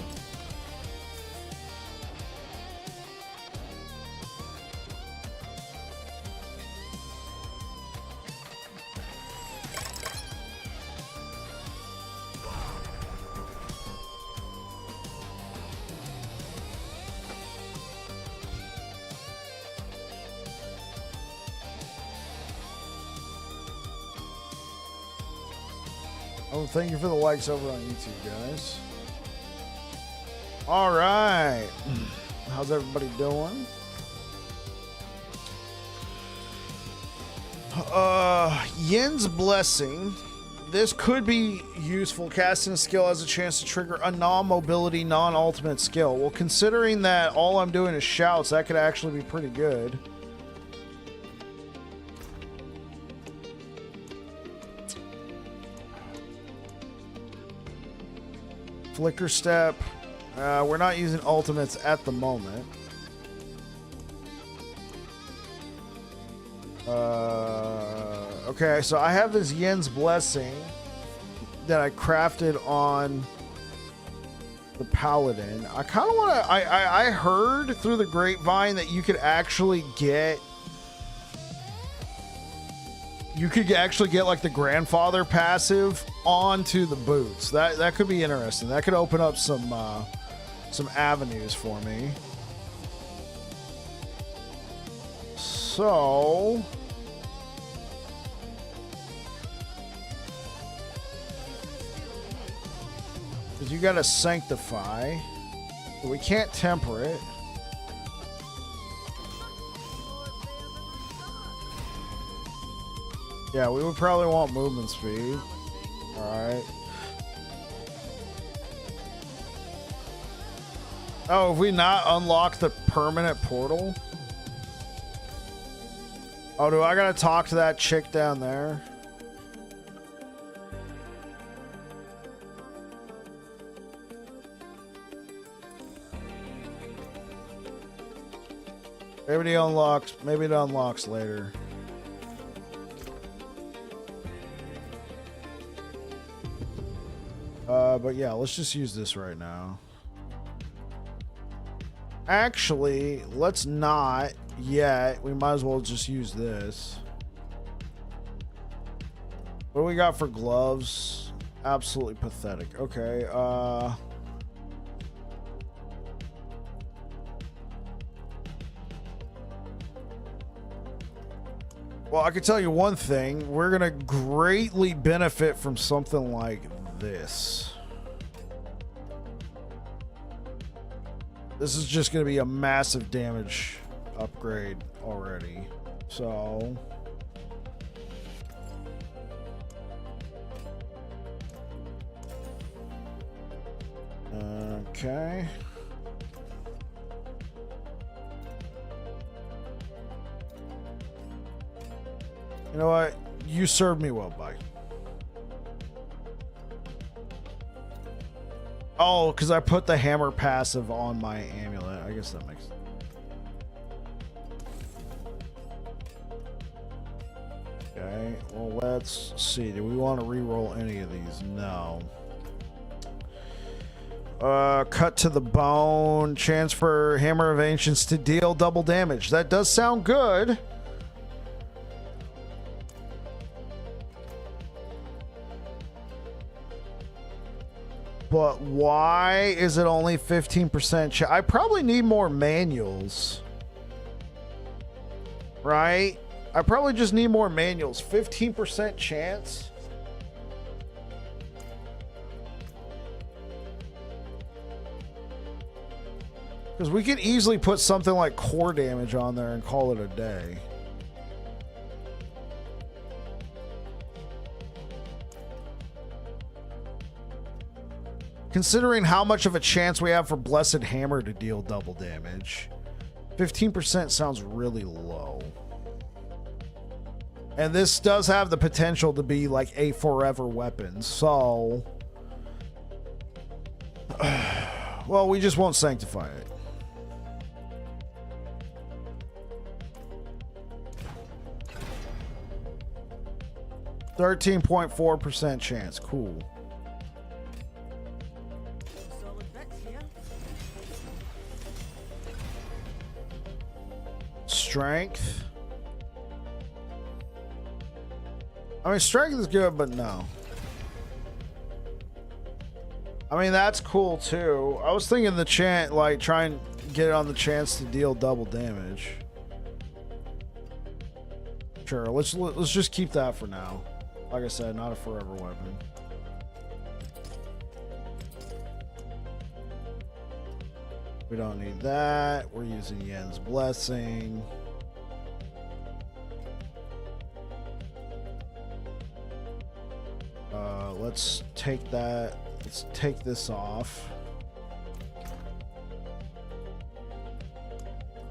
Oh, thank you for the likes over on YouTube, guys. All right. How's everybody doing? Yin's Blessing. This could be useful. Casting a skill has a chance to trigger a non-mobility, non-ultimate skill. Well, considering that all I'm doing is shouts, that could actually be pretty good. Flicker Step. We're not using ultimates at the moment. Okay, so I have this Yin's Blessing that I crafted on the Paladin. I kind of want to... I heard through the grapevine that you could actually get... You could actually get like the grandfather passive onto the boots. That could be interesting. That could open up some avenues for me. So... you gotta sanctify. But we can't temper it. Yeah, we would probably want movement speed. Alright. Oh, have we not unlocked the permanent portal? Oh, do I gotta talk to that chick down there? Maybe it unlocks later. But yeah, let's just use this right now. Actually, let's not yet. We might as well just use this. What do we got for gloves? Absolutely pathetic. Okay, well, I can tell you one thing. We're going to greatly benefit from something like this. This is just going to be a massive damage upgrade already. So... okay. You know what? You served me well, bye. Oh, because I put the hammer passive on my amulet. I guess that makes sense. Okay, well, let's see. Do we want to re-roll any of these? No. Cut to the bone. Chance for Hammer of Ancients to deal double damage. That does sound good. But why is it only 15%? I probably need more manuals. Right? I probably just need more manuals. 15% chance? Because we could easily put something like core damage on there and call it a day. Considering how much of a chance we have for Blessed Hammer to deal double damage, 15% sounds really low. And this does have the potential to be like a forever weapon, so... well, we just won't sanctify it. %13.4% chance. Cool. Strength. I mean, strength is good, but no. I mean, that's cool too. I was thinking the chant, like, try and get it on the chance to deal double damage. Sure, let's just keep that for now. Like I said, not a forever weapon. We don't need that. We're using Yen's Blessing. let's take that. Let's take this off.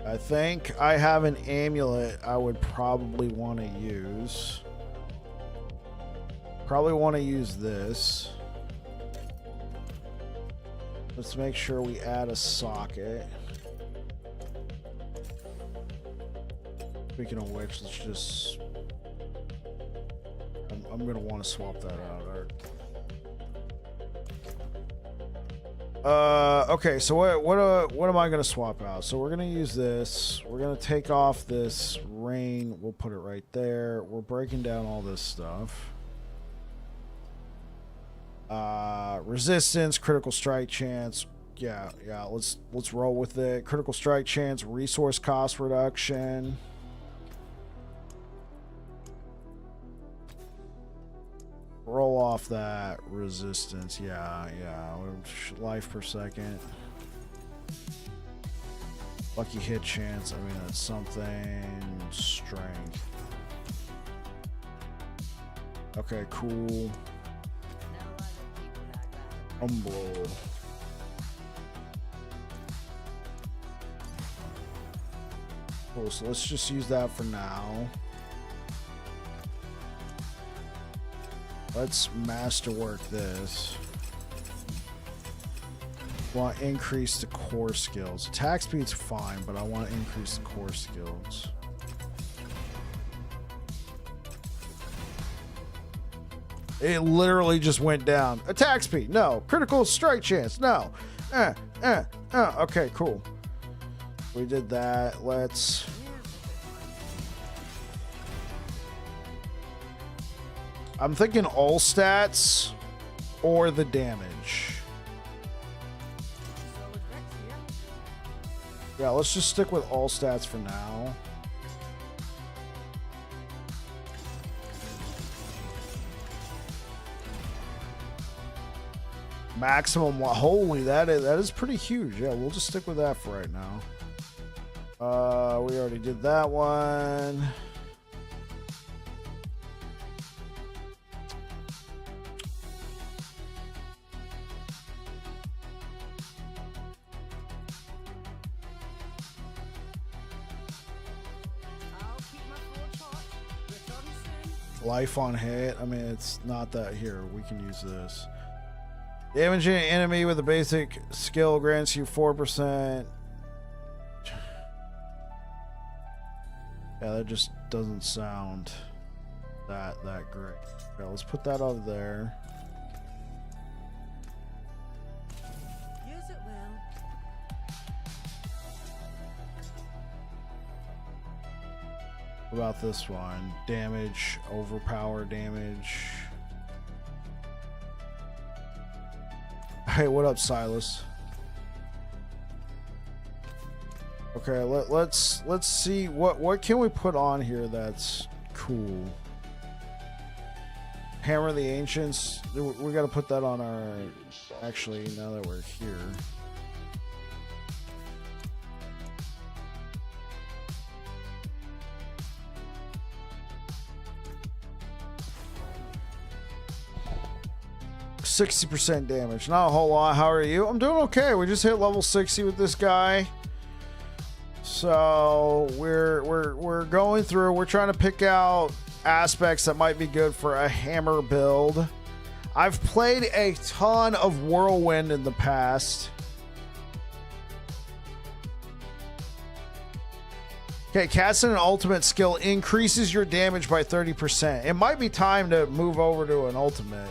I think I have an amulet I would probably want to use. Probably want to use this. Let's make sure we add a socket. Speaking of which, let's just... I'm going to want to swap that out. Okay, so what am I going to swap out? So we're going to use this. We're going to take off this rain. We'll put it right there. We're breaking down all this stuff. Resistance, critical strike chance. Yeah, let's roll with it. Critical strike chance, resource cost reduction. Roll off that resistance. Yeah. Life per second. Lucky hit chance. I mean, that's something. Strength. Okay, cool. Humble. Cool, so let's just use that for now. Let's masterwork this. Want to increase the core skills. Attack speed's fine, but I want to increase the core skills. It literally just went down. Attack speed, no. Critical strike chance, no. Okay, cool. We did that. Let's... I'm thinking all stats or the damage. Yeah, let's just stick with all stats for now. Maximum, holy, that is pretty huge. Yeah, we'll just stick with that for right now. We already did that one. Life on hit. I mean, it's not that here. We can use this. Damaging an enemy with a basic skill grants you 4%. Yeah, that just doesn't sound that great. Okay, let's put that over there. Use it well. What about this one? Damage, overpower damage. Hey, what up, Silas? Okay, let's see what can we put on here that's cool. Hammer of the Ancients. We got to put that on our. Actually, now that we're here. %60 damage. Not a whole lot. How are you? I'm doing okay. We just hit level 60 with this guy. So we're going through. We're trying to pick out aspects that might be good for a hammer build. I've played a ton of Whirlwind in the past. Okay, casting an ultimate skill increases your damage by 30%. It might be time to move over to an ultimate.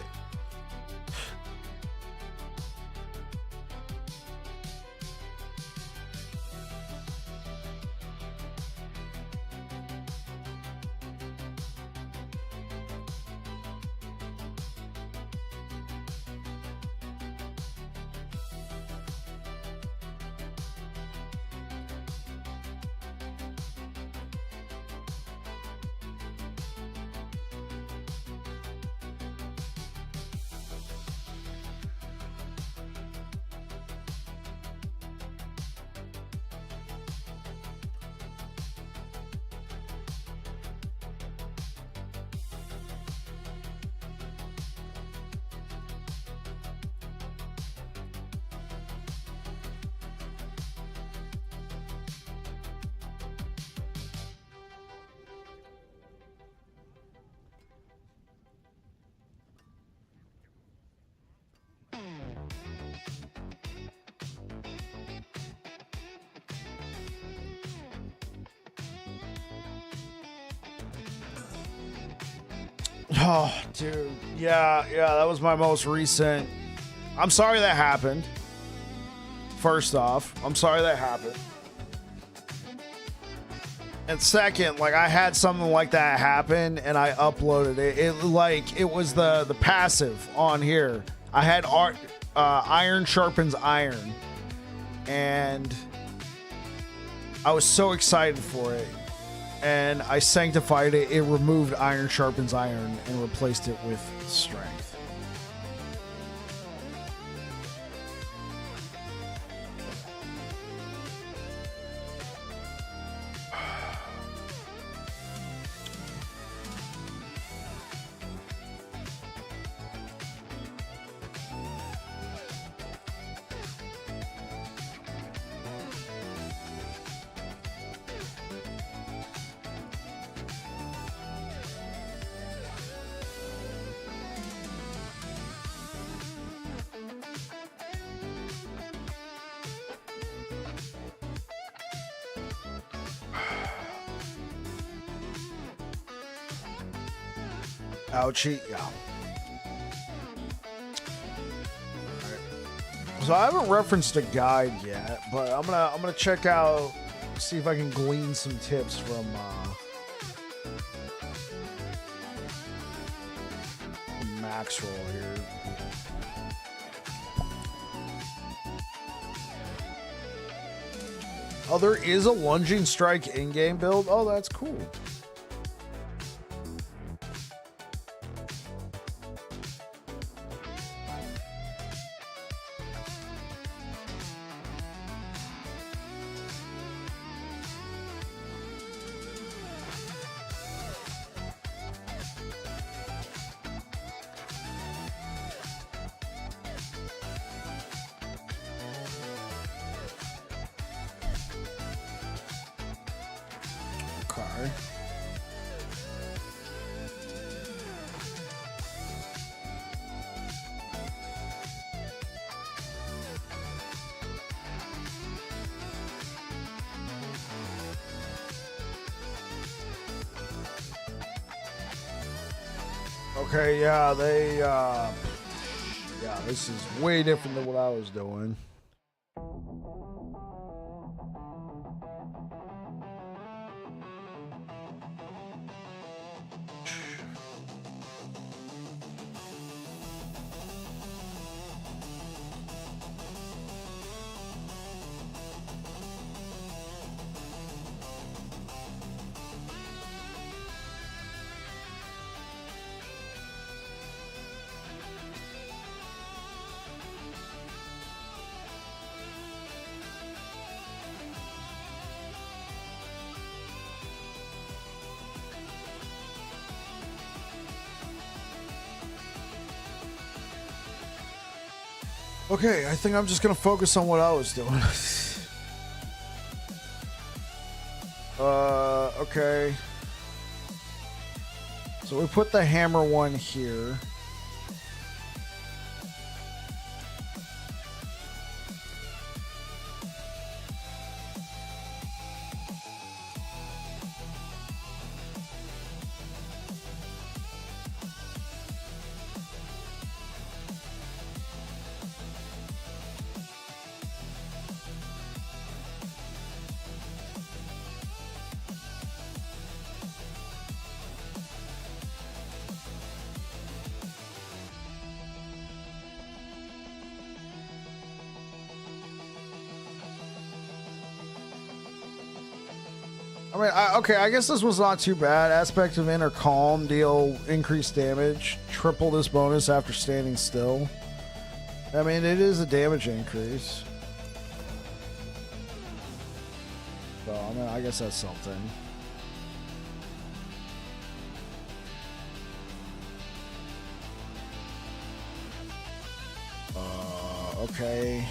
Oh, dude. Yeah, that was my most recent. I'm sorry that happened. First off, I'm sorry that happened. And second, like I had something like that happen and I uploaded it. It was the passive on here. I had iron sharpens iron. And I was so excited for it. And I sanctified it. It removed iron sharpens iron and replaced it with strength. Ouchie, yeah. Right. So I haven't referenced a guide yet, but I'm gonna check out, see if I can glean some tips from Maxwell here. Oh, there is a lunging strike in-game build. Oh, that's cool. Okay, yeah, this is way different than what I was doing. Okay, I think I'm just gonna focus on what I was doing. Okay. So we put the hammer one here. I mean, okay, I guess this was not too bad. Aspect of Inner Calm, deal increased damage, triple this bonus after standing still. I mean, it is a damage increase. So, I mean, I guess that's something. Okay.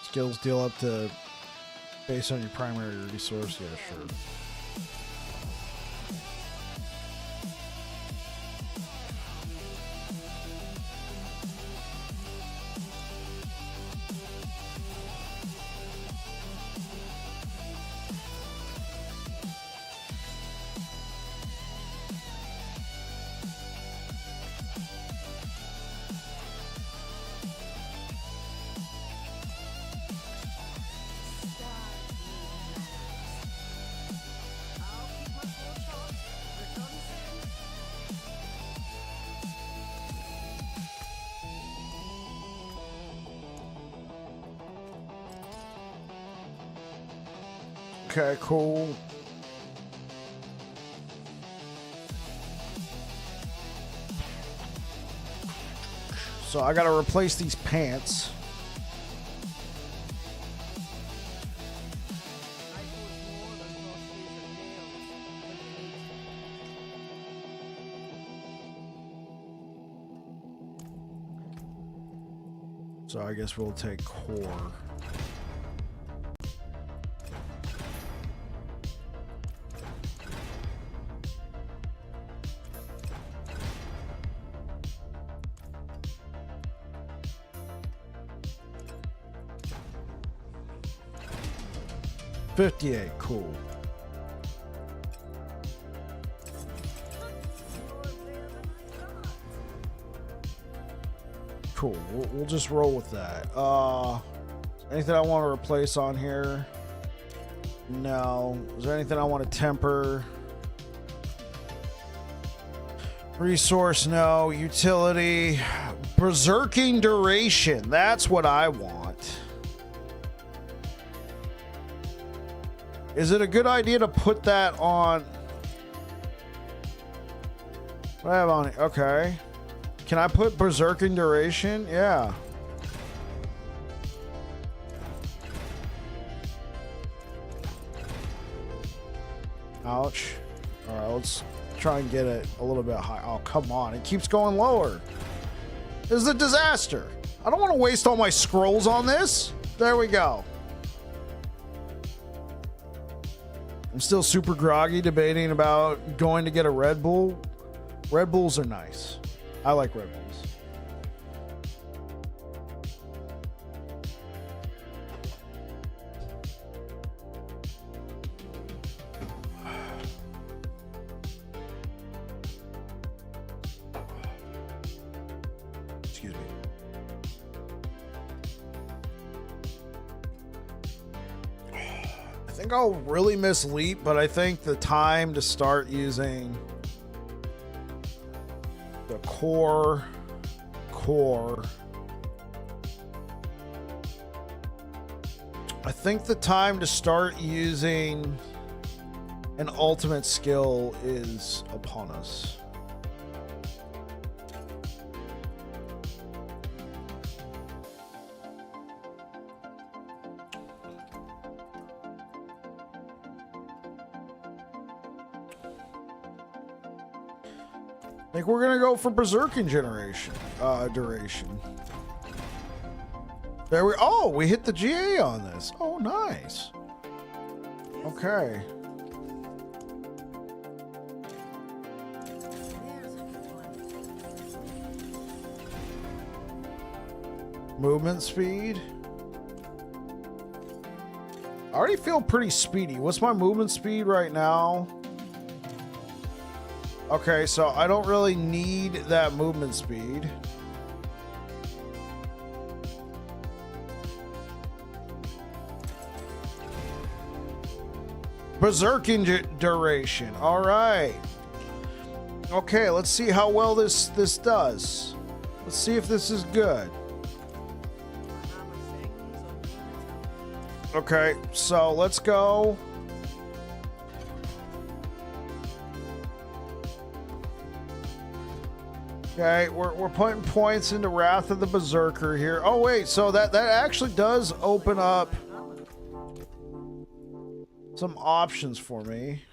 Skills deal up to Based on your primary resource, yeah, sure. I'll keep my full charge. Return soon. Okay, cool. So I gotta replace these pants. So I guess we'll take core. $58, cool. Cool. We'll just roll with that. Anything I want to replace on here? No. Is there anything I want to temper? Resource, no. Utility. Berserking duration. That's what I want. Is it a good idea to put that on? What do I have on it? Okay. Can I put berserking duration? Yeah. Ouch. All right, let's try and get it a little bit high. Oh, come on. It keeps going lower. This is a disaster. I don't want to waste all my scrolls on this. There we go. I'm still super groggy debating about going to get a Red Bull. Red Bulls are nice. I like Red Bulls. Excuse me. I think I'll really miss Leap, but I think the time to start using the core. I think the time to start using an ultimate skill is upon us. I think we're gonna go for berserking duration. There we hit the GA on this. Oh, nice. Okay. There's a good one. Movement speed. I already feel pretty speedy. What's my movement speed right now? Okay, so I don't really need that movement speed. Berserking duration. All right. Okay, let's see how well this does. Let's see if this is good. Okay, so let's go. Okay, we're putting points into Wrath of the Berserker here. Oh wait, so that actually does open up some options for me.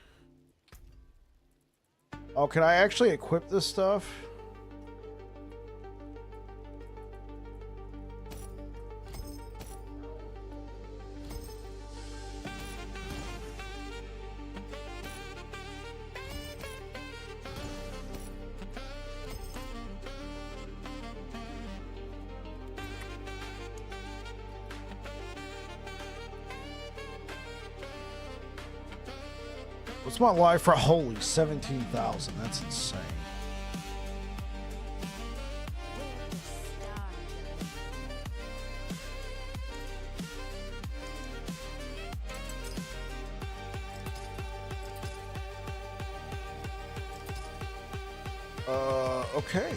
Oh, can I actually equip this stuff? What's my life for? Holy 17,000. That's insane. Okay.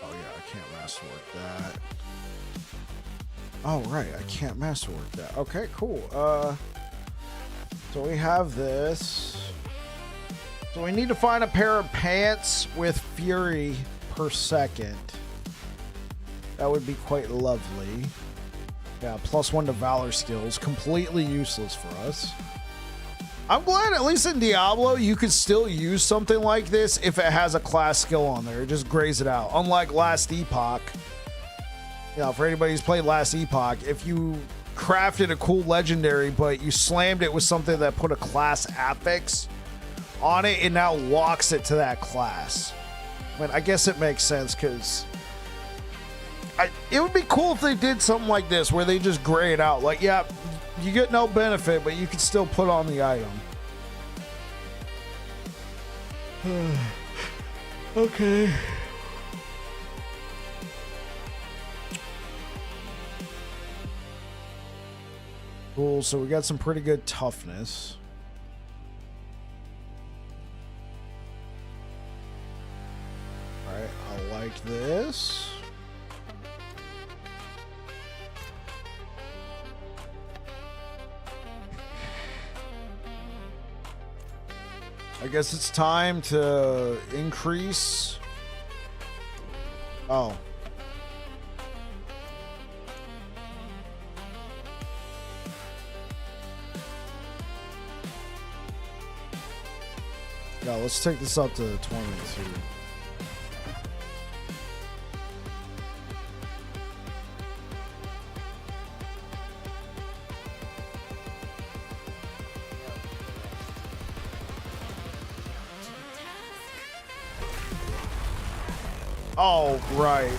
Oh yeah, I can't masterwork that. Oh right, I can't masterwork that. Okay, cool. So we have this. So we need to find a pair of pants with fury per second. That would be quite lovely. Yeah, +1 to valor skills. Completely useless for us. I'm glad at least in Diablo you could still use something like this if it has a class skill on there. Just graze it out. Unlike Last Epoch. You know, for anybody who's played Last Epoch, if you crafted a cool legendary but you slammed it with something that put a class affix on it, it now locks it to that class. I mean, I guess it makes sense because it would be cool if they did something like this where they just gray it out. Like, yeah, you get no benefit, but you can still put on the item. Okay. Cool, so we got some pretty good toughness. Alright, I like this. I guess it's time to increase. Oh. Yeah, let's take this up to 22. Oh, right.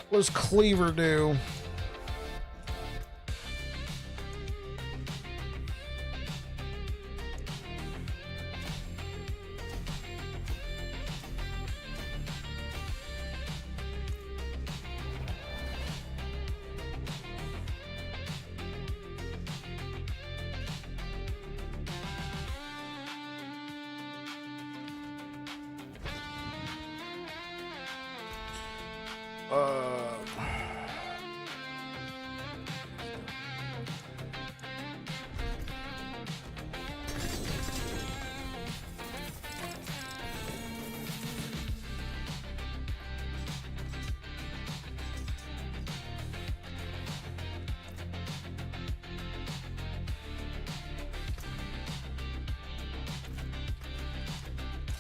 What does Cleaver do?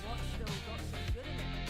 What's still got some good in it?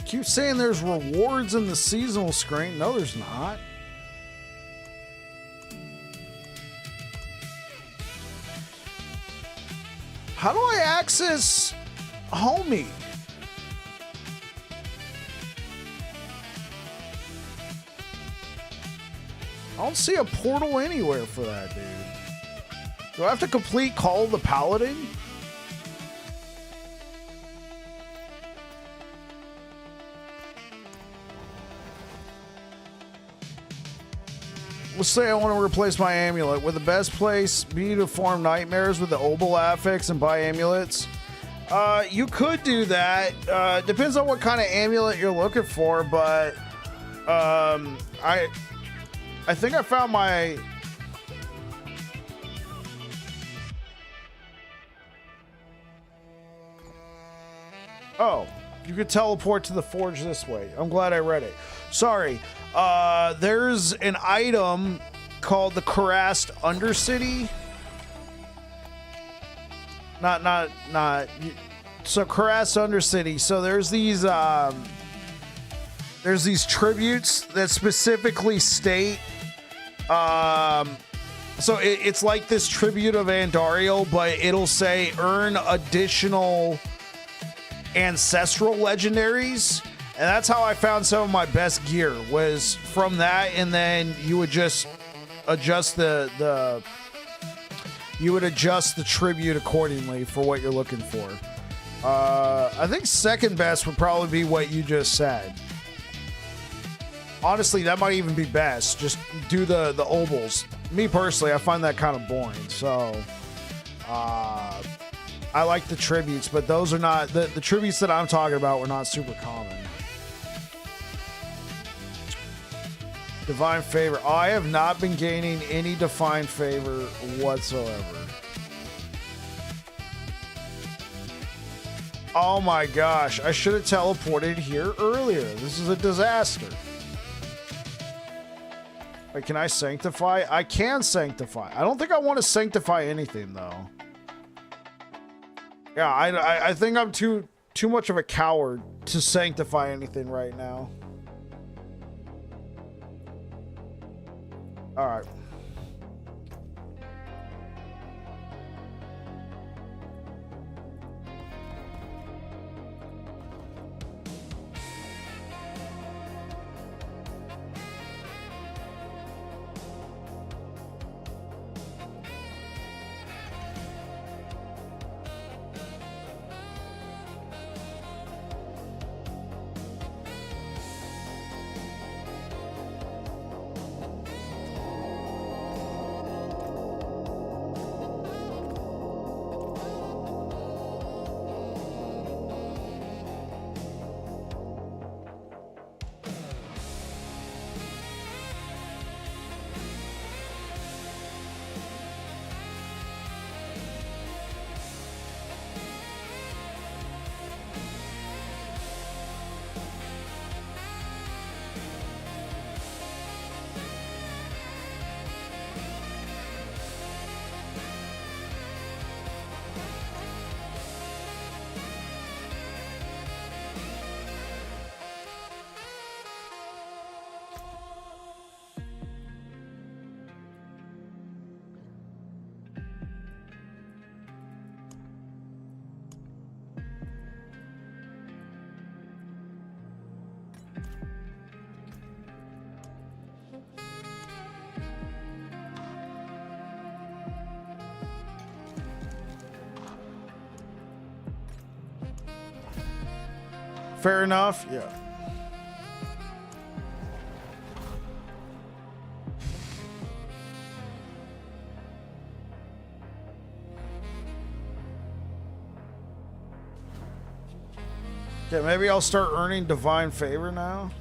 Keep saying there's rewards in the seasonal screen. No, there's not. How do I access Homie? I don't see a portal anywhere for that, dude. Do I have to complete Call of the Paladin? Let's say I want to replace my amulet. Would the best place be to farm nightmares with the obol affix and buy amulets? You could do that. Depends on what kind of amulet you're looking for, but I think I found my... Oh, you could teleport to the forge this way. I'm glad I read it. Sorry. There's an item called the Karast Undercity. Not. So Karast Undercity. So there's these tributes that specifically state. So it's like this tribute of Andariel, but it'll say earn additional ancestral legendaries. And that's how I found some of my best gear, was from that, and then you would just adjust the tribute accordingly for what you're looking for. I think second best would probably be what you just said. Honestly, that might even be best. Just do the obols. Me personally, I find that kind of boring. So I like the tributes, but those are not the tributes that I'm talking about were not super common. Divine favor. Oh, I have not been gaining any divine favor whatsoever. Oh my gosh, I should have teleported here earlier. This is a disaster. Wait, can I sanctify? I can sanctify. I don't think I want to sanctify anything though. Yeah, I think I'm too much of a coward to sanctify anything right now. All right. Fair enough. Yeah. Okay, maybe I'll start earning divine favor now.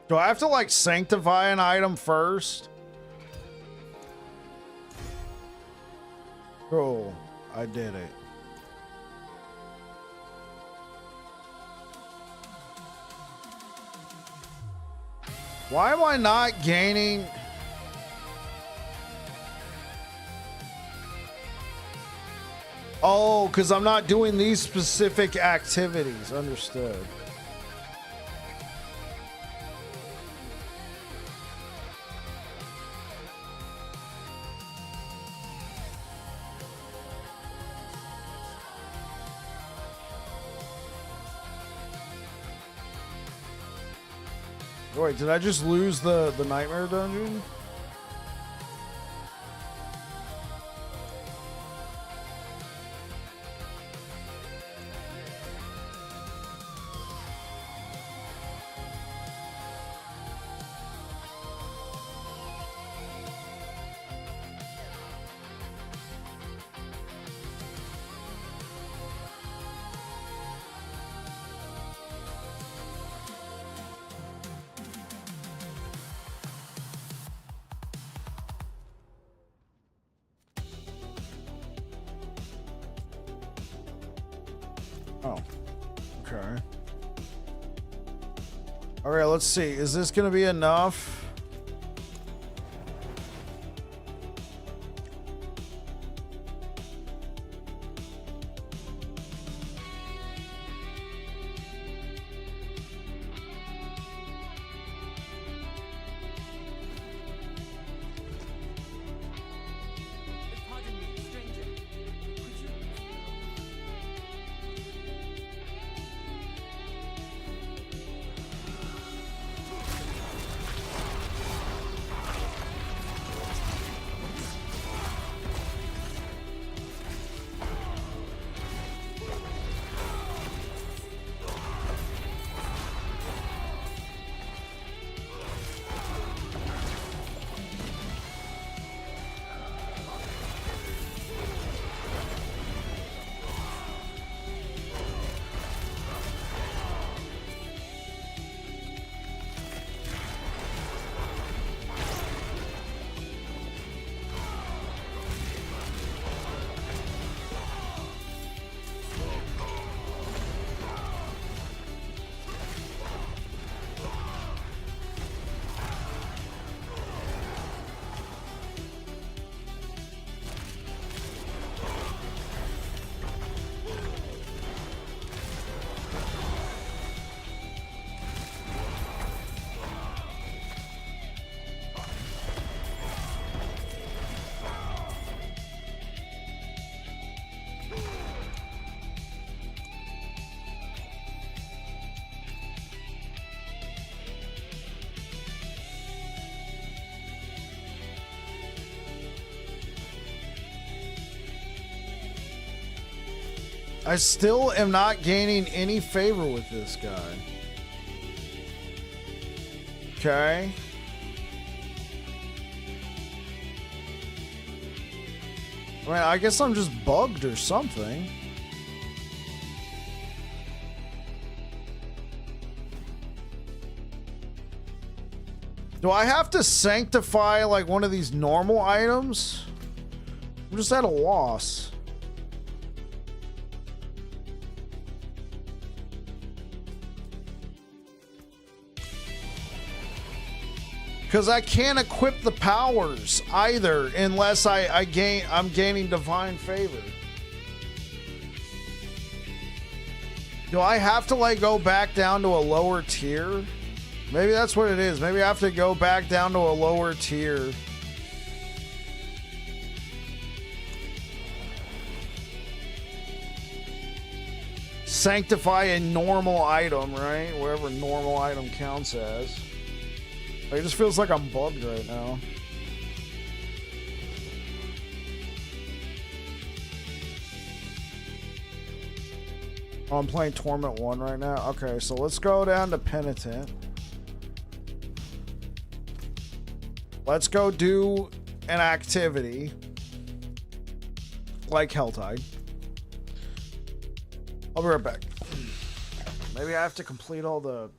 Do I have to like sanctify an item first? Oh, I did it. Why am I not gaining? Oh, because I'm not doing these specific activities. Understood. Wait, did I just lose the nightmare dungeon? Oh, okay. All right, let's see. Is this going to be enough? Pardon me, stranger. Could you... I still am not gaining any favor with this guy. Okay. I mean, I guess I'm just bugged or something. Do I have to sanctify like one of these normal items? I'm just at a loss. Because I can't equip the powers either unless I'm gaining divine favor. Do I have to like go back down to a lower tier? Maybe that's what it is. Maybe I have to go back down to a lower tier. Sanctify a normal item, right? Whatever normal item counts as. It just feels like I'm bugged right now. Oh, I'm playing Torment 1 right now. Okay, so let's go down to Penitent. Let's go do an activity like Helltide. I'll be right back. Maybe I have to complete all the...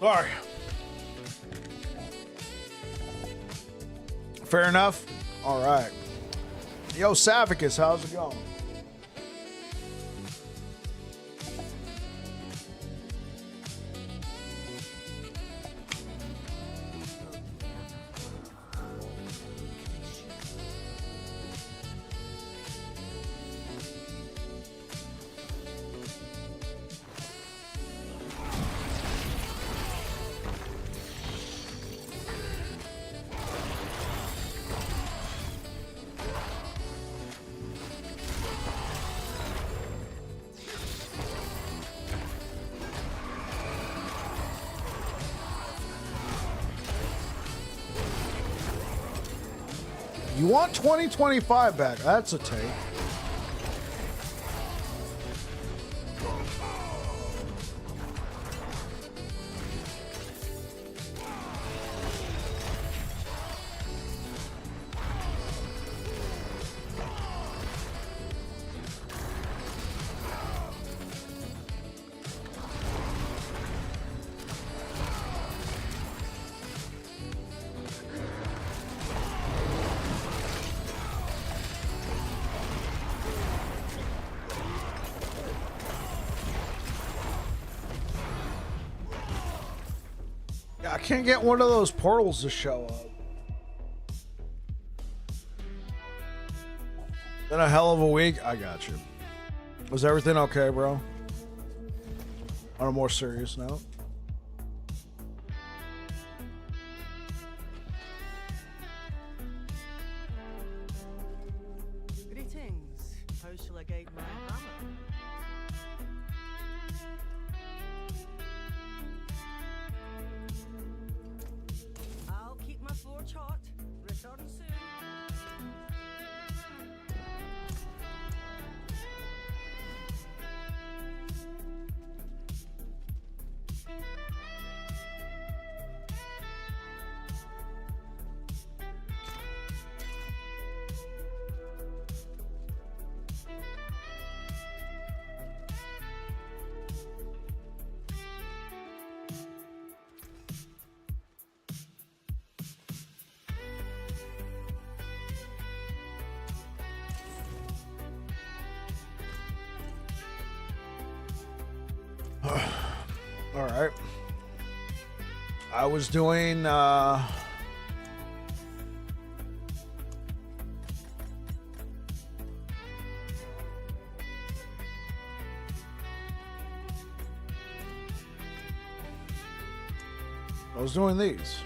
All right. Fair enough. All right. Yo, Savicus, how's it going? You want 2025 back? That's a take. I can't get one of those portals to show up. Been a hell of a week. I got you. Was everything okay, bro? On a more serious note. Greetings. How shall I guide my hammer? I'll keep my forge hot. Return soon. All right. I was doing these.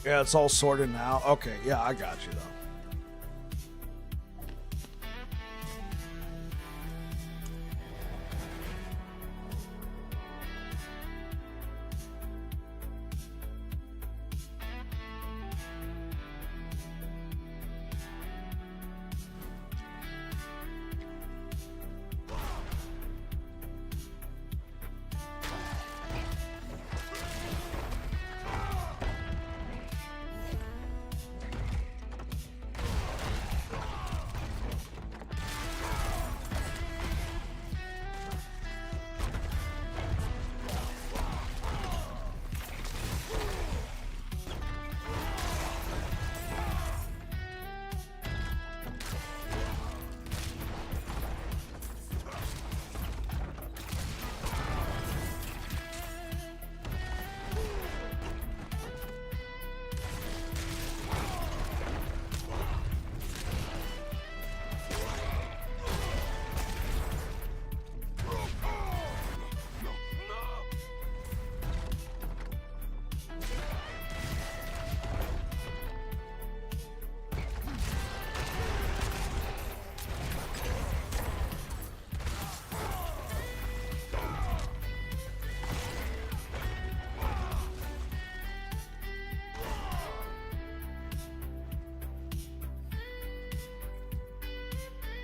Yeah, it's all sorted now. Okay, yeah, I got you though.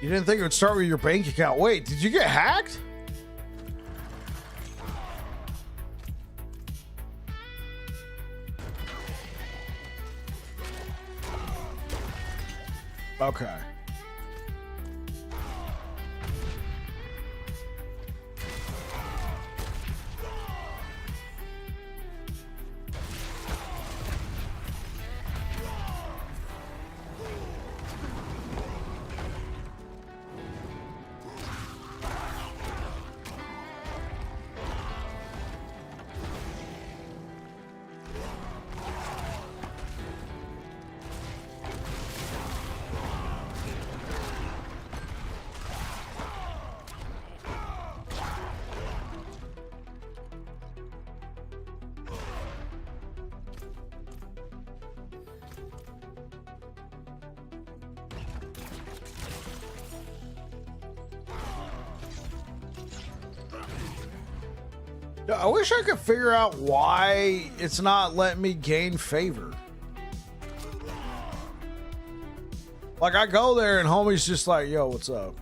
You didn't think it would start with your bank account. Wait, did you get hacked? Okay. I wish I could figure out why it's not letting me gain favor. Like, I go there and homie's just like, yo, what's up?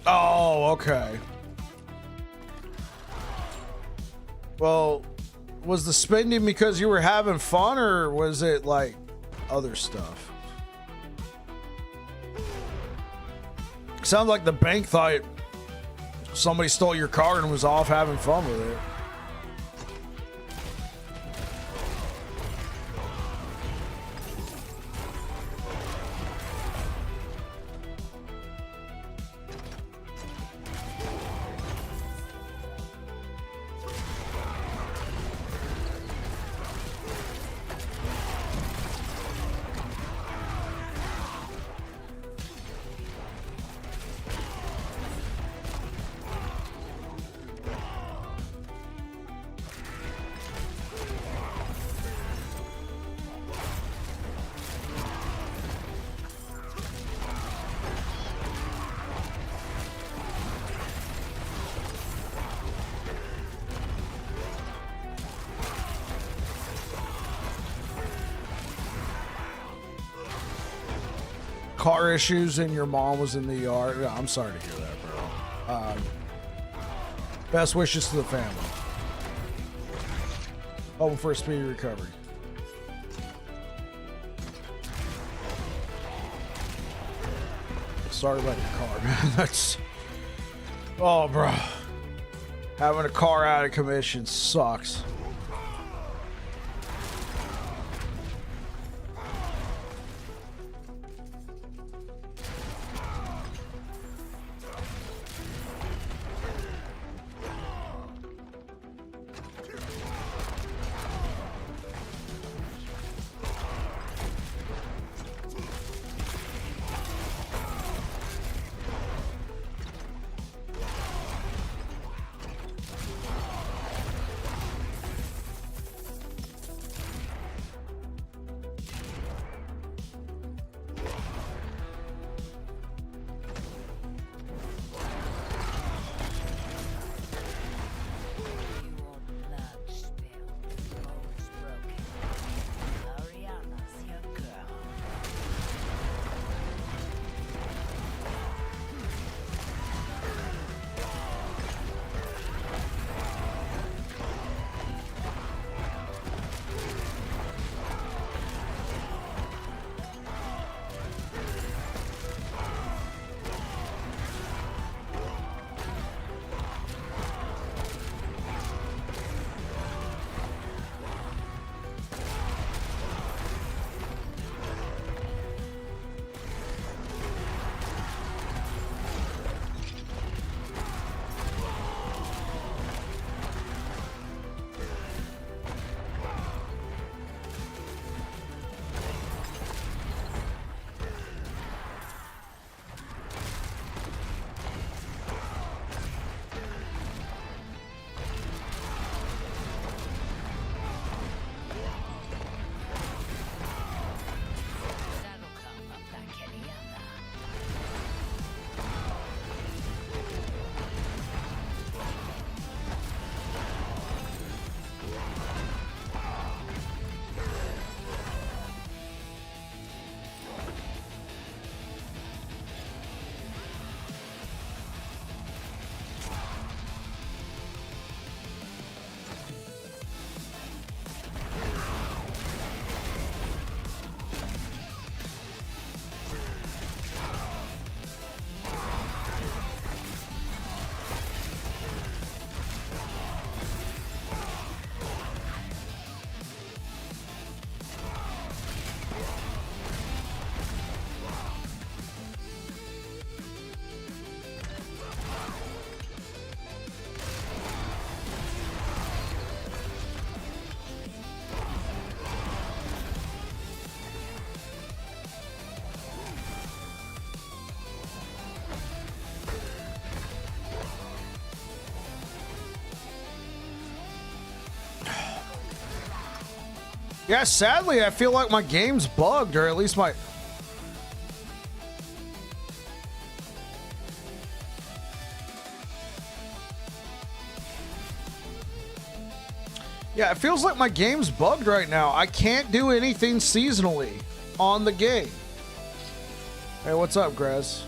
Oh, okay. Well, was the spending because you were having fun, or was it like other stuff? Sounds like the bank thought somebody stole your car and was off having fun with it. Car issues and your mom was in the yard. I'm sorry to hear that, bro. Best wishes to the family. Hoping for a speedy recovery. Sorry about your car, man. That's... Oh, bro. Having a car out of commission sucks. Yeah, sadly, I feel like my game's bugged, or at least my... Yeah, it feels like my game's bugged right now. I can't do anything seasonally on the game. Hey, what's up, Grez?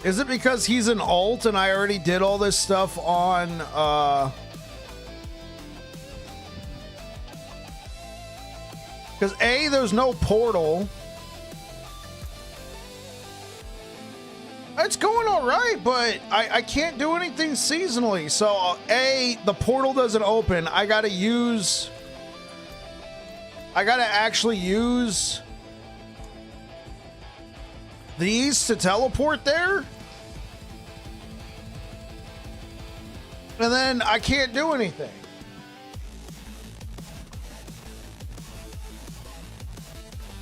Is it because he's an alt and I already did all this stuff on because A, there's no portal. It's going all right, but I can't do anything seasonally. So A, the portal doesn't open. I gotta actually use these to teleport there. And then I can't do anything.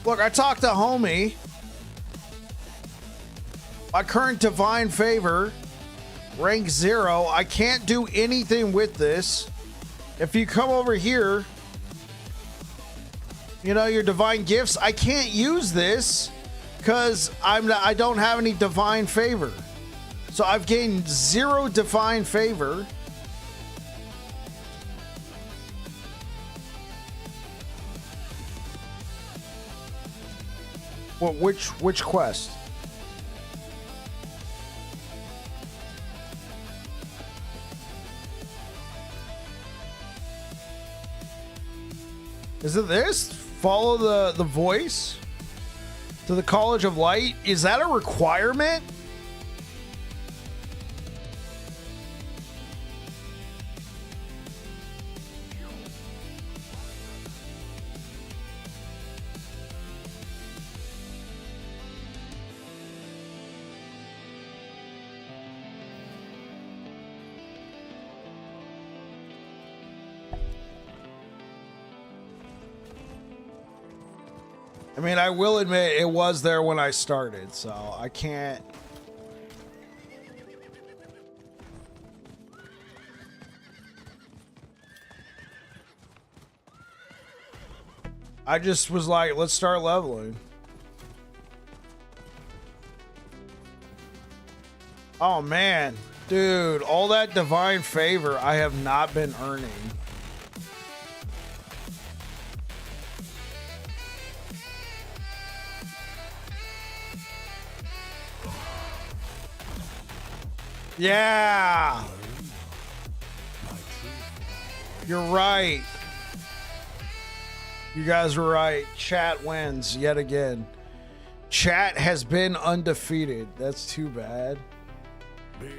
Look, I talked to homie. My current divine favor, rank 0. I can't do anything with this. If you come over here, you know, your divine gifts, I can't use this because I don't have any divine favor. So I've gained 0 divine favor. Well, which quest? Is it this? Follow the voice to the College of Light? Is that a requirement? I mean, I will admit it was there when I started, so I can't. I just was like, let's start leveling. Oh man, dude, all that divine favor I have not been earning. Yeah. You're right. You guys were right. Chat wins yet again. Chat has been undefeated. That's too bad. Behold,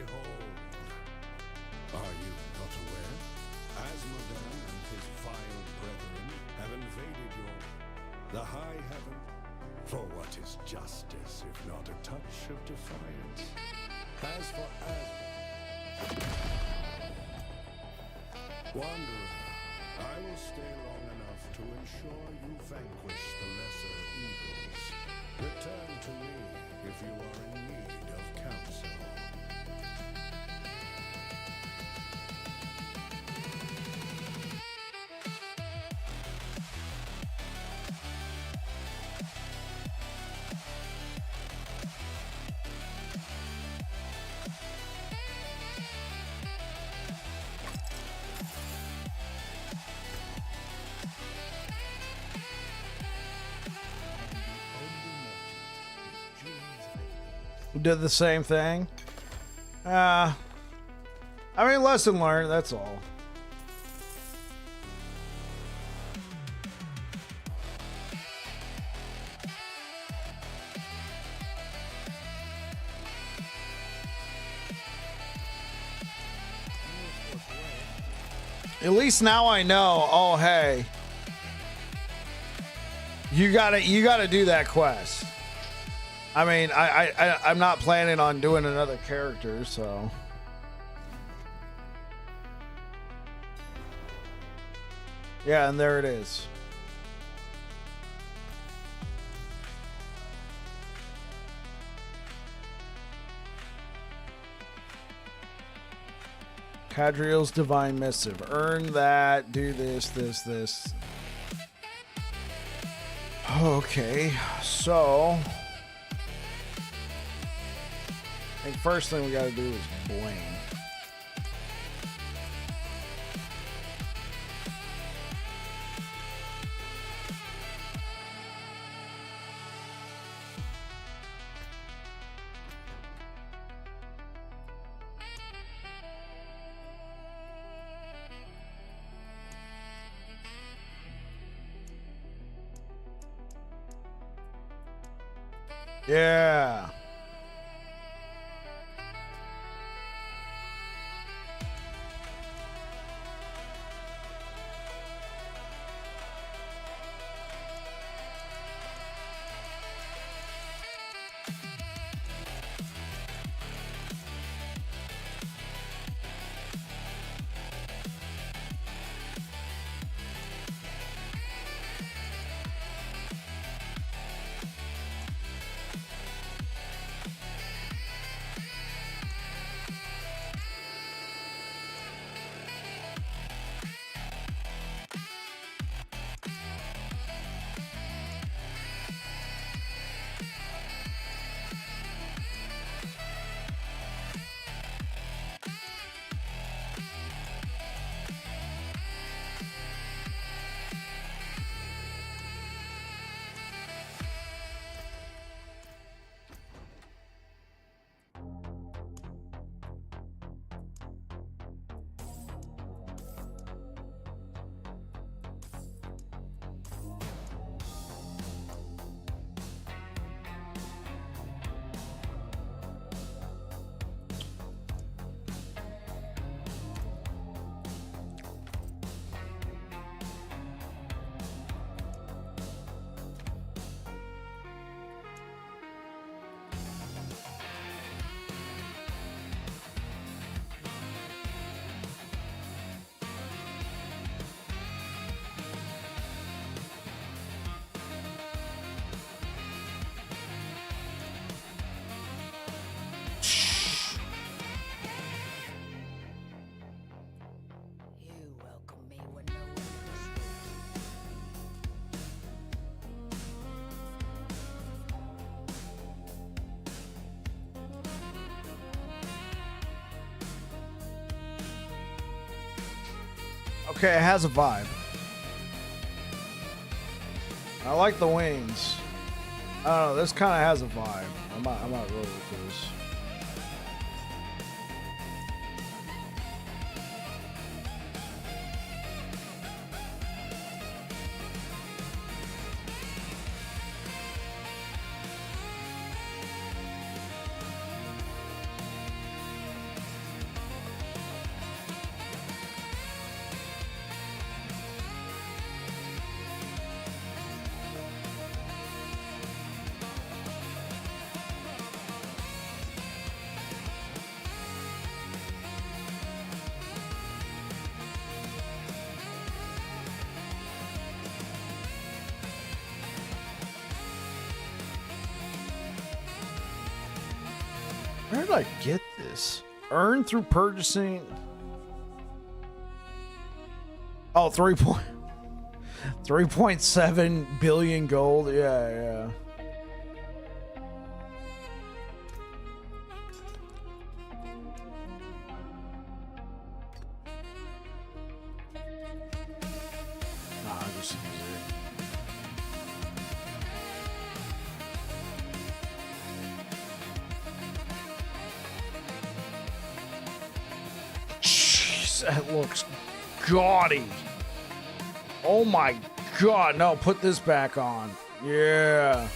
are you not aware? Asmodan and his vile brethren have invaded the high heaven. For what is justice if not a touch of defiance? As for Wanderer, I will stay long enough to ensure you vanquish the lesser evils. Return to me if you are in need of counsel. Did the same thing. I mean, lesson learned, that's all. At least now I know, oh hey, you gotta do that quest. I mean, I'm not planning on doing another character, so. Yeah, and there it is. Cadriel's Divine Missive. Earn that. Do this, this, this. Okay, so I think first thing we gotta do is blame. Yeah. You welcome me when no one else Okay, it has a vibe. I like the wings. I don't know, this kind of has a vibe. I might roll with this. Where did I get this? Earn through purchasing. Oh, 3.7 billion gold. Yeah, yeah. Nah, I'll just use it. Jeez, that looks gaudy. Oh my god, no, put this back on. Yeah.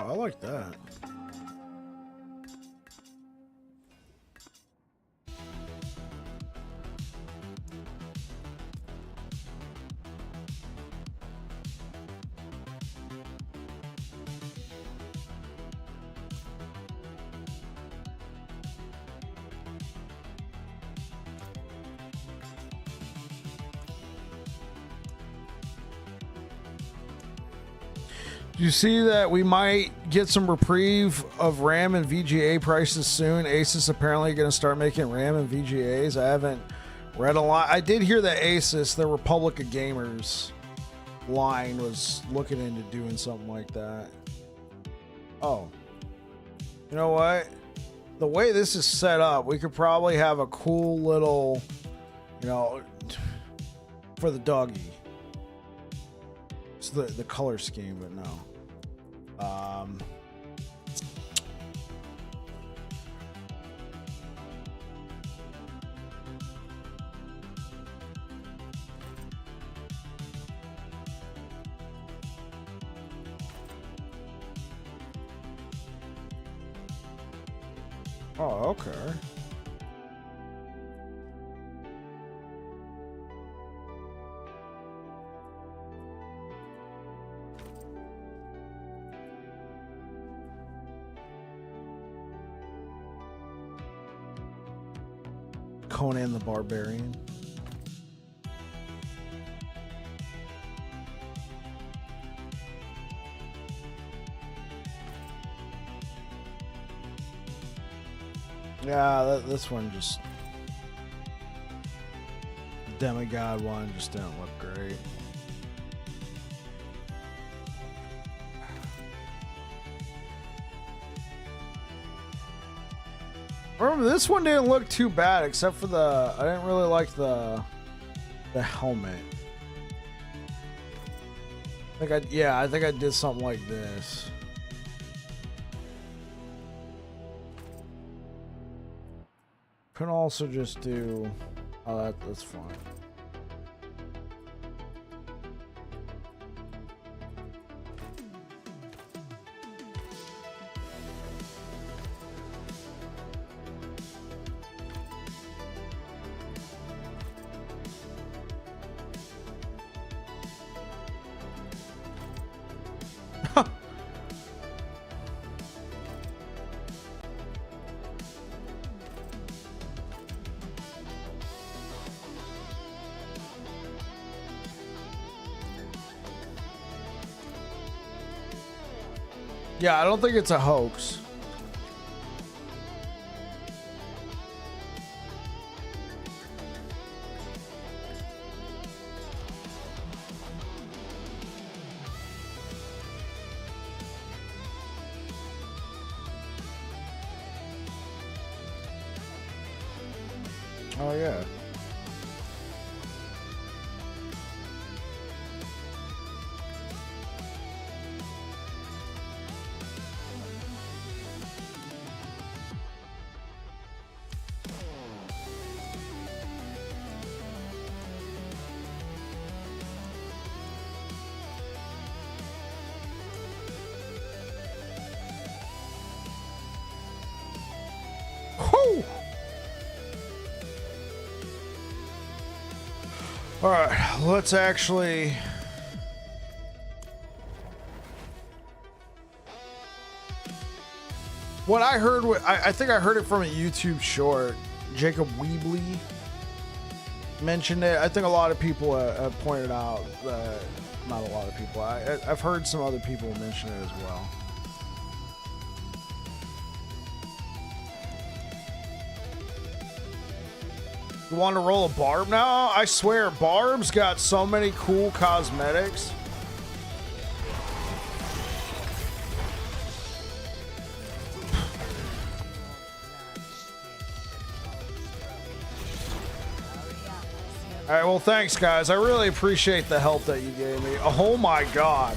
Oh, I like that. You see that we might get some reprieve of RAM and VGA prices soon. Asus apparently going to start making RAM and VGAs. I haven't read a lot. I did hear that Asus, the Republic of Gamers line, was looking into doing something like that. Oh, you know what? The way this is set up, we could probably have a cool little, you know, for the doggy. It's the color scheme, but no. Oh, okay. Conan the Barbarian. Yeah, this one just... Demigod one just didn't look great. Remember, this one didn't look too bad, except for the... I didn't really like the helmet. I think I did something like this. Can also just do... Oh, that's fine. Yeah, I don't think it's a hoax. Oh, yeah. All right, let's actually... What I heard, I think I heard it from a YouTube short. Jacob Weebly mentioned it. I think a lot of people have pointed out that... Not a lot of people. I've heard some other people mention it as well. You want to roll a Barb now? I swear, Barb's got so many cool cosmetics. All right, well, thanks, guys. I really appreciate the help that you gave me. Oh, my God.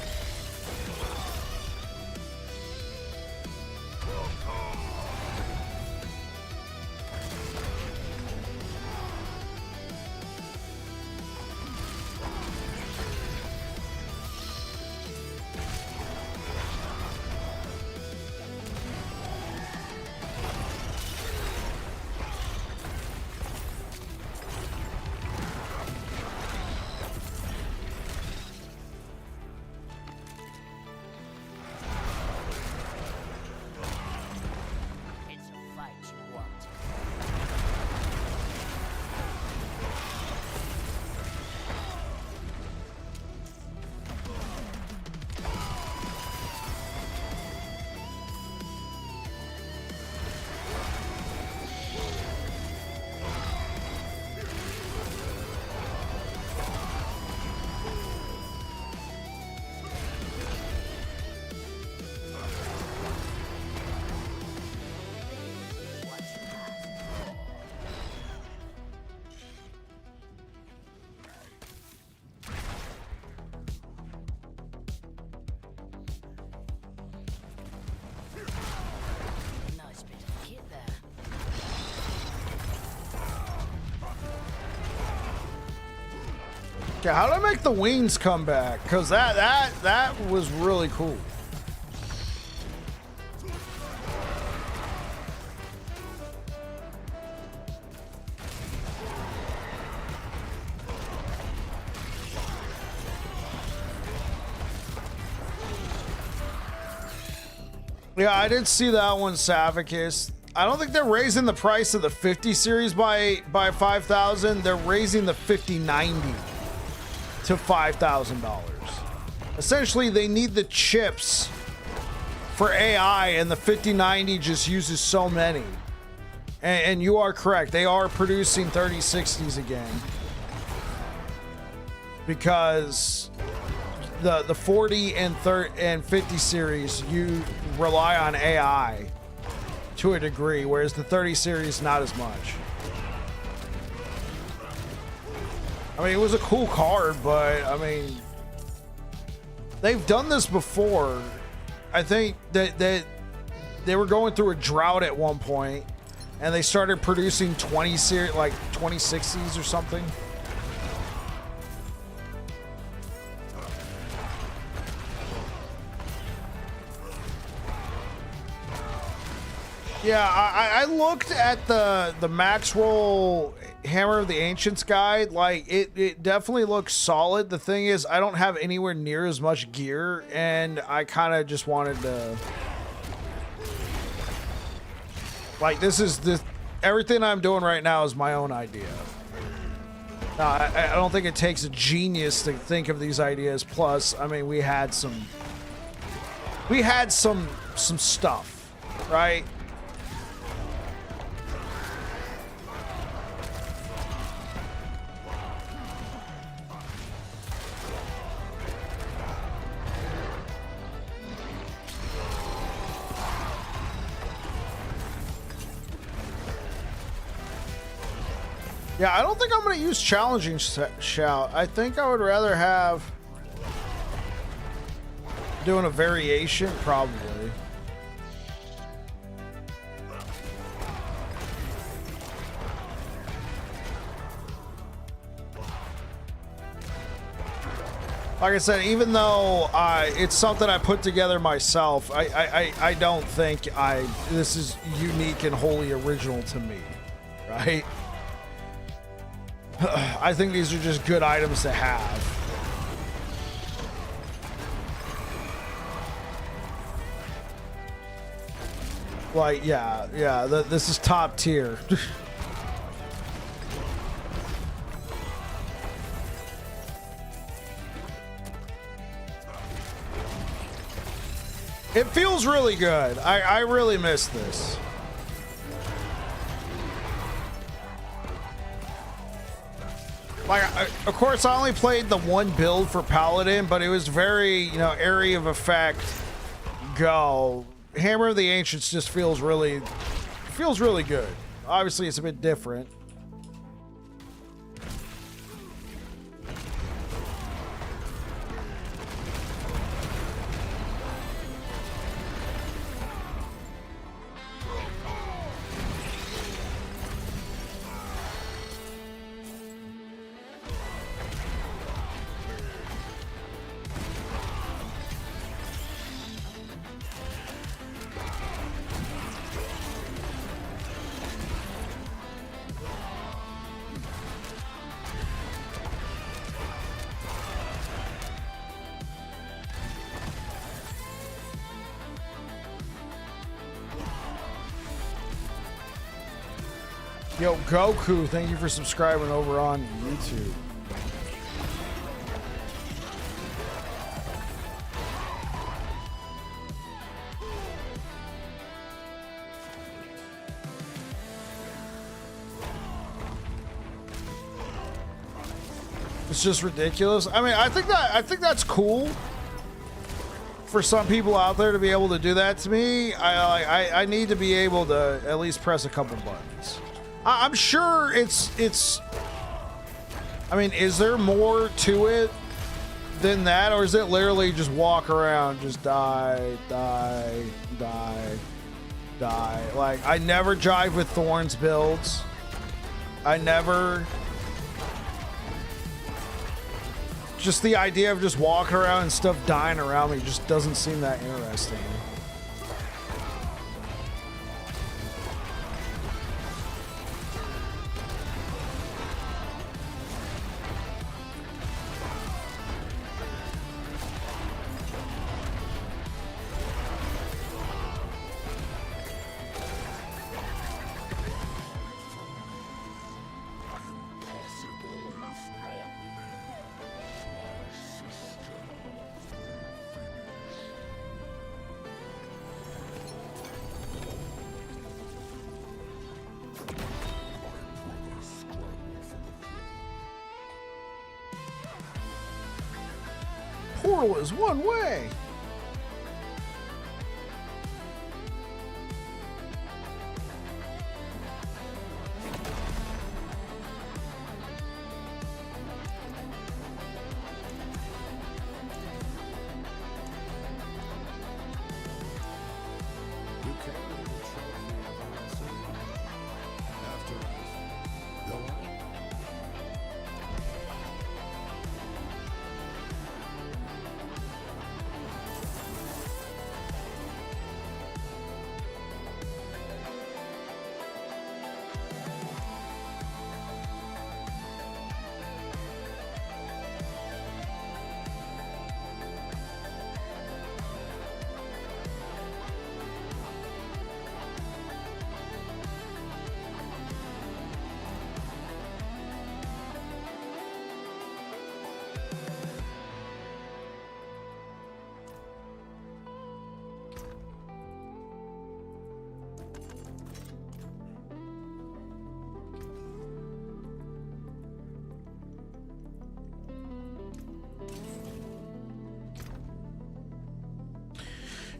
Okay, how did I make the wings come back? Because that was really cool. Yeah, I did see that one, Savicus. I don't think they're raising the price of the 50 series by 5,000. They're raising the 5090 to $5,000. Essentially, they need the chips for AI, and the 5090 just uses so many. And you are correct. They are producing 3060s again. Because the 40 and 50 series, you rely on AI to a degree, whereas the 30 series not as much. I mean, it was a cool card, but I mean, they've done this before. I think that they were going through a drought at one point, and they started producing 20 series, like 2060s or something. Yeah, I looked at the max roll Hammer of the Ancients guide. Like, it definitely looks solid. The thing is, I don't have anywhere near as much gear, and I kind of just wanted to... Like, everything I'm doing right now is my own idea. I don't think it takes a genius to think of these ideas. Plus, I mean, we had some stuff, right? Yeah, I don't think I'm going to use challenging shout. I think I would rather have doing a variation, probably. Like I said, even though it's something I put together myself, I don't think this is unique and wholly original to me, right? I think these are just good items to have. Like, yeah, this is top tier. It feels really good. I really miss this. Like, of course, I only played the one build for Paladin, but it was very, area of effect. Go. Hammer of the Ancients just feels really good. Obviously, it's a bit different. Yo, Goku, thank you for subscribing over on YouTube. It's just ridiculous. I mean, I think that's cool for some people out there to be able to do that. To me, I need to be able to at least press a couple buttons. I'm sure it's. I mean, is there more to it than that, or is it literally just walk around, just die? Like, I never jive with Thorns builds. I never just the idea of just walking around and stuff dying around me just doesn't seem that interesting. Portal is one way. You carry the trophy of our sin. After us, go on.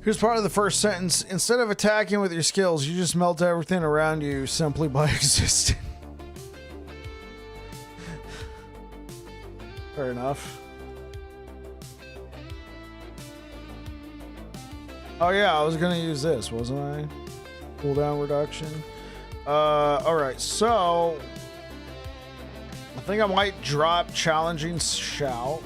Here's part of the first sentence. Instead of attacking with your skills, you just melt everything around you simply by existing. Fair enough. Oh yeah, I was gonna use this, wasn't I? Cooldown reduction. Alright, so I think I might drop Challenging Shout.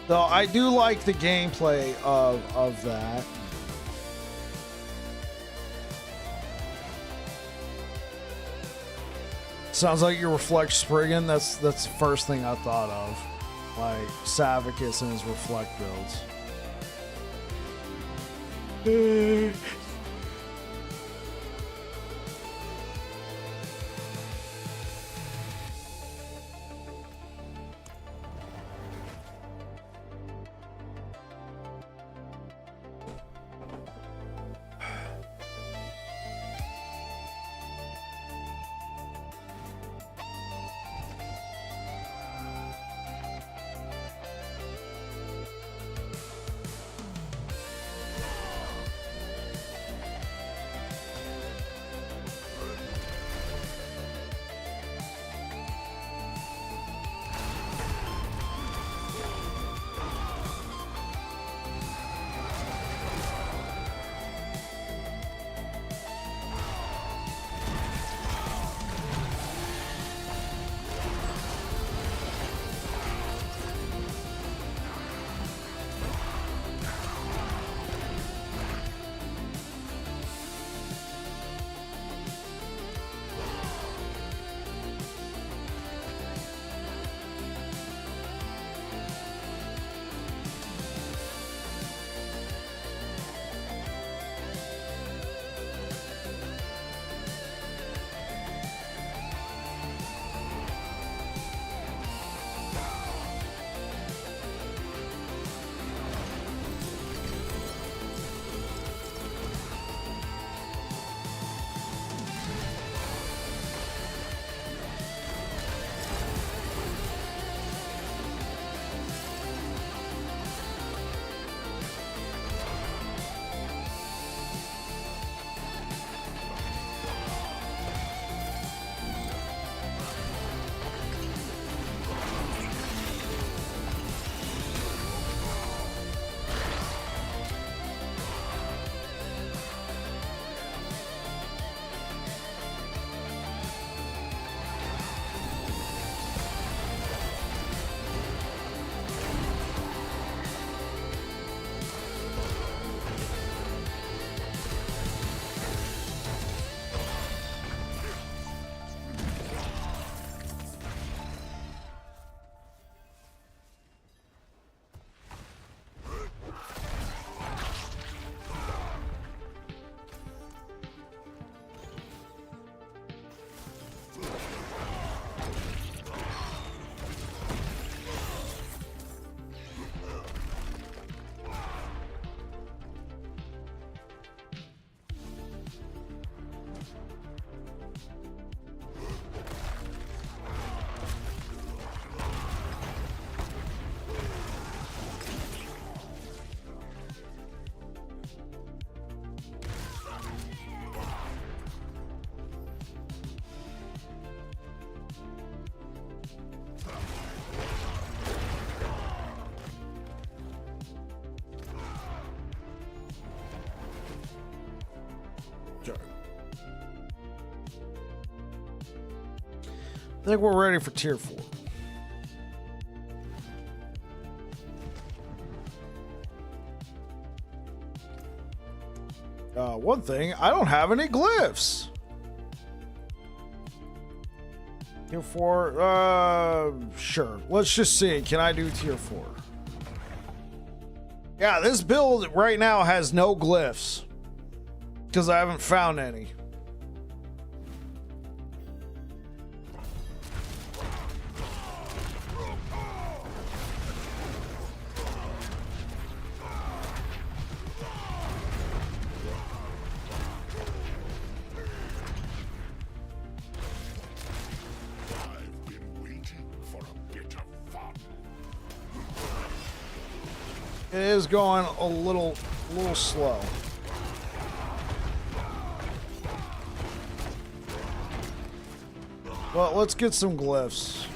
So I do like the gameplay of that. Sounds like you reflect Spriggan. That's the first thing I thought of. Like Savicus and his reflect builds. I think we're ready for tier 4. One thing, I don't have any glyphs. Tier 4, sure. Let's just see. Can I do tier 4? Yeah, this build right now has no glyphs because I haven't found any. It is going a little slow. Well, let's get some glyphs.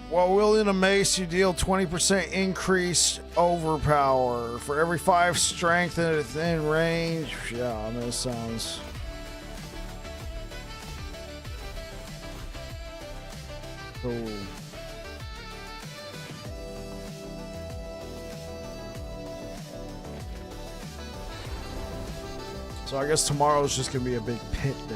While wielding a mace, you deal 20% increased overpower for every 5 strength and within range. Yeah, I mean, it sounds. Cool. So I guess tomorrow is just gonna be a big pit day.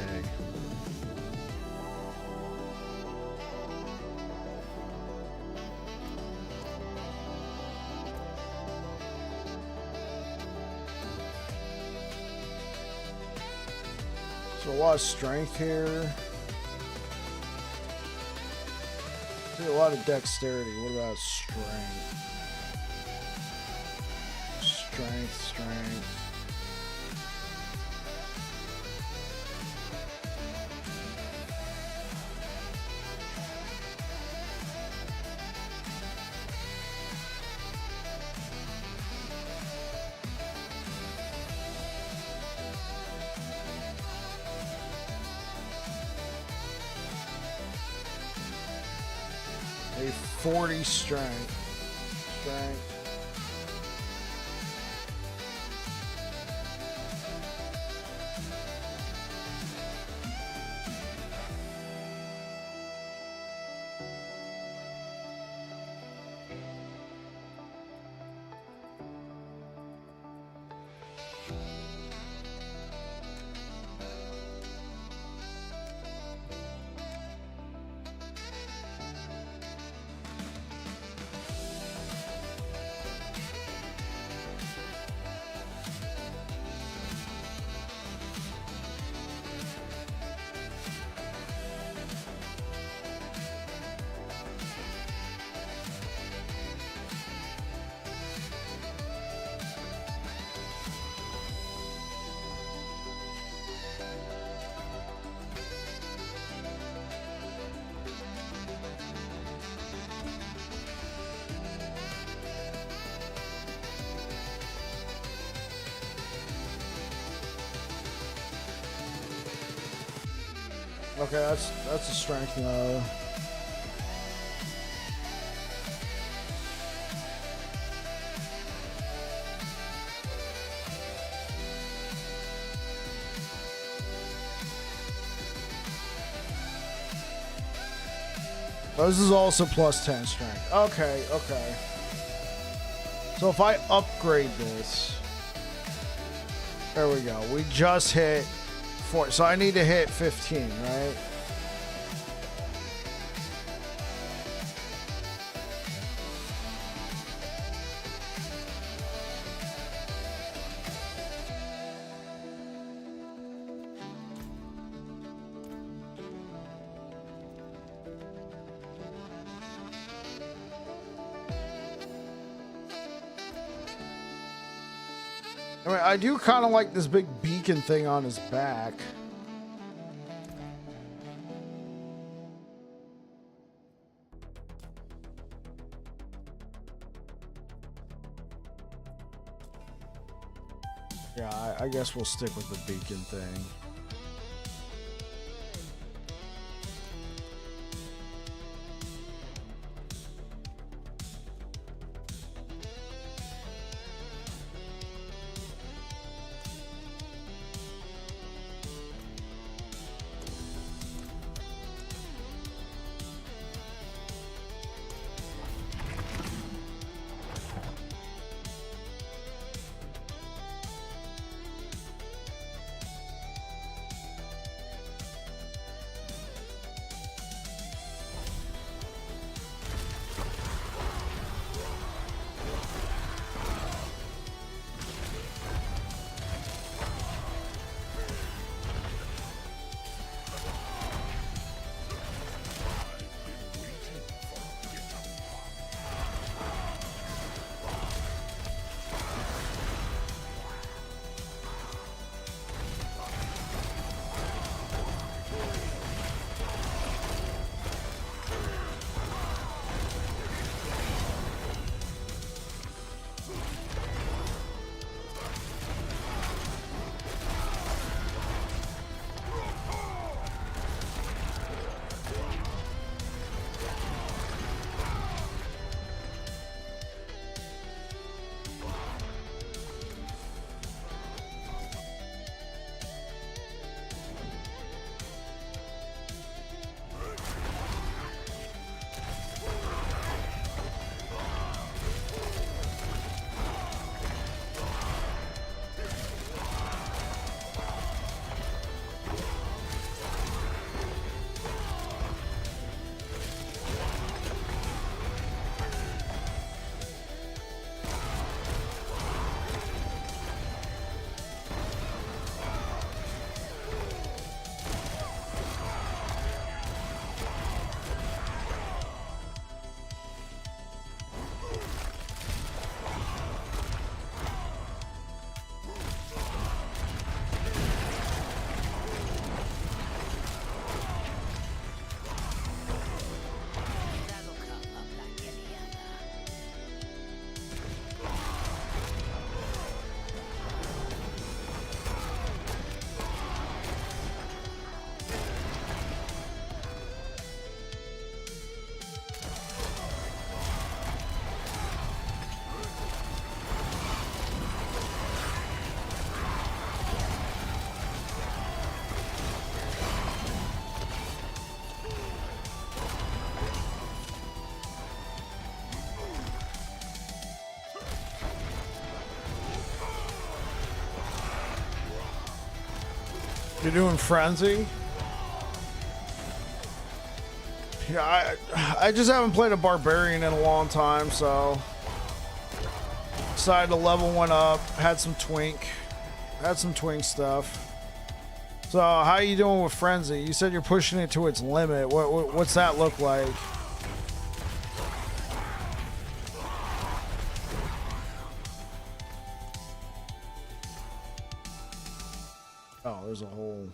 So a lot of strength here. See a lot of dexterity. What about strength? Strength. A 40 strength. Okay, that's a strength now. This is also plus 10 strength. Okay. So if I upgrade this, there we go. We just hit 4, so I need to hit 15, right? I mean, I do kind of like this big beacon thing on his back. Yeah, I guess we'll stick with the beacon thing. You're doing Frenzy? Yeah, I just haven't played a Barbarian in a long time, so decided to level one up. Had some twink stuff. So how you doing with Frenzy? You said you're pushing it to its limit. What's that look like? Oh, there's a whole...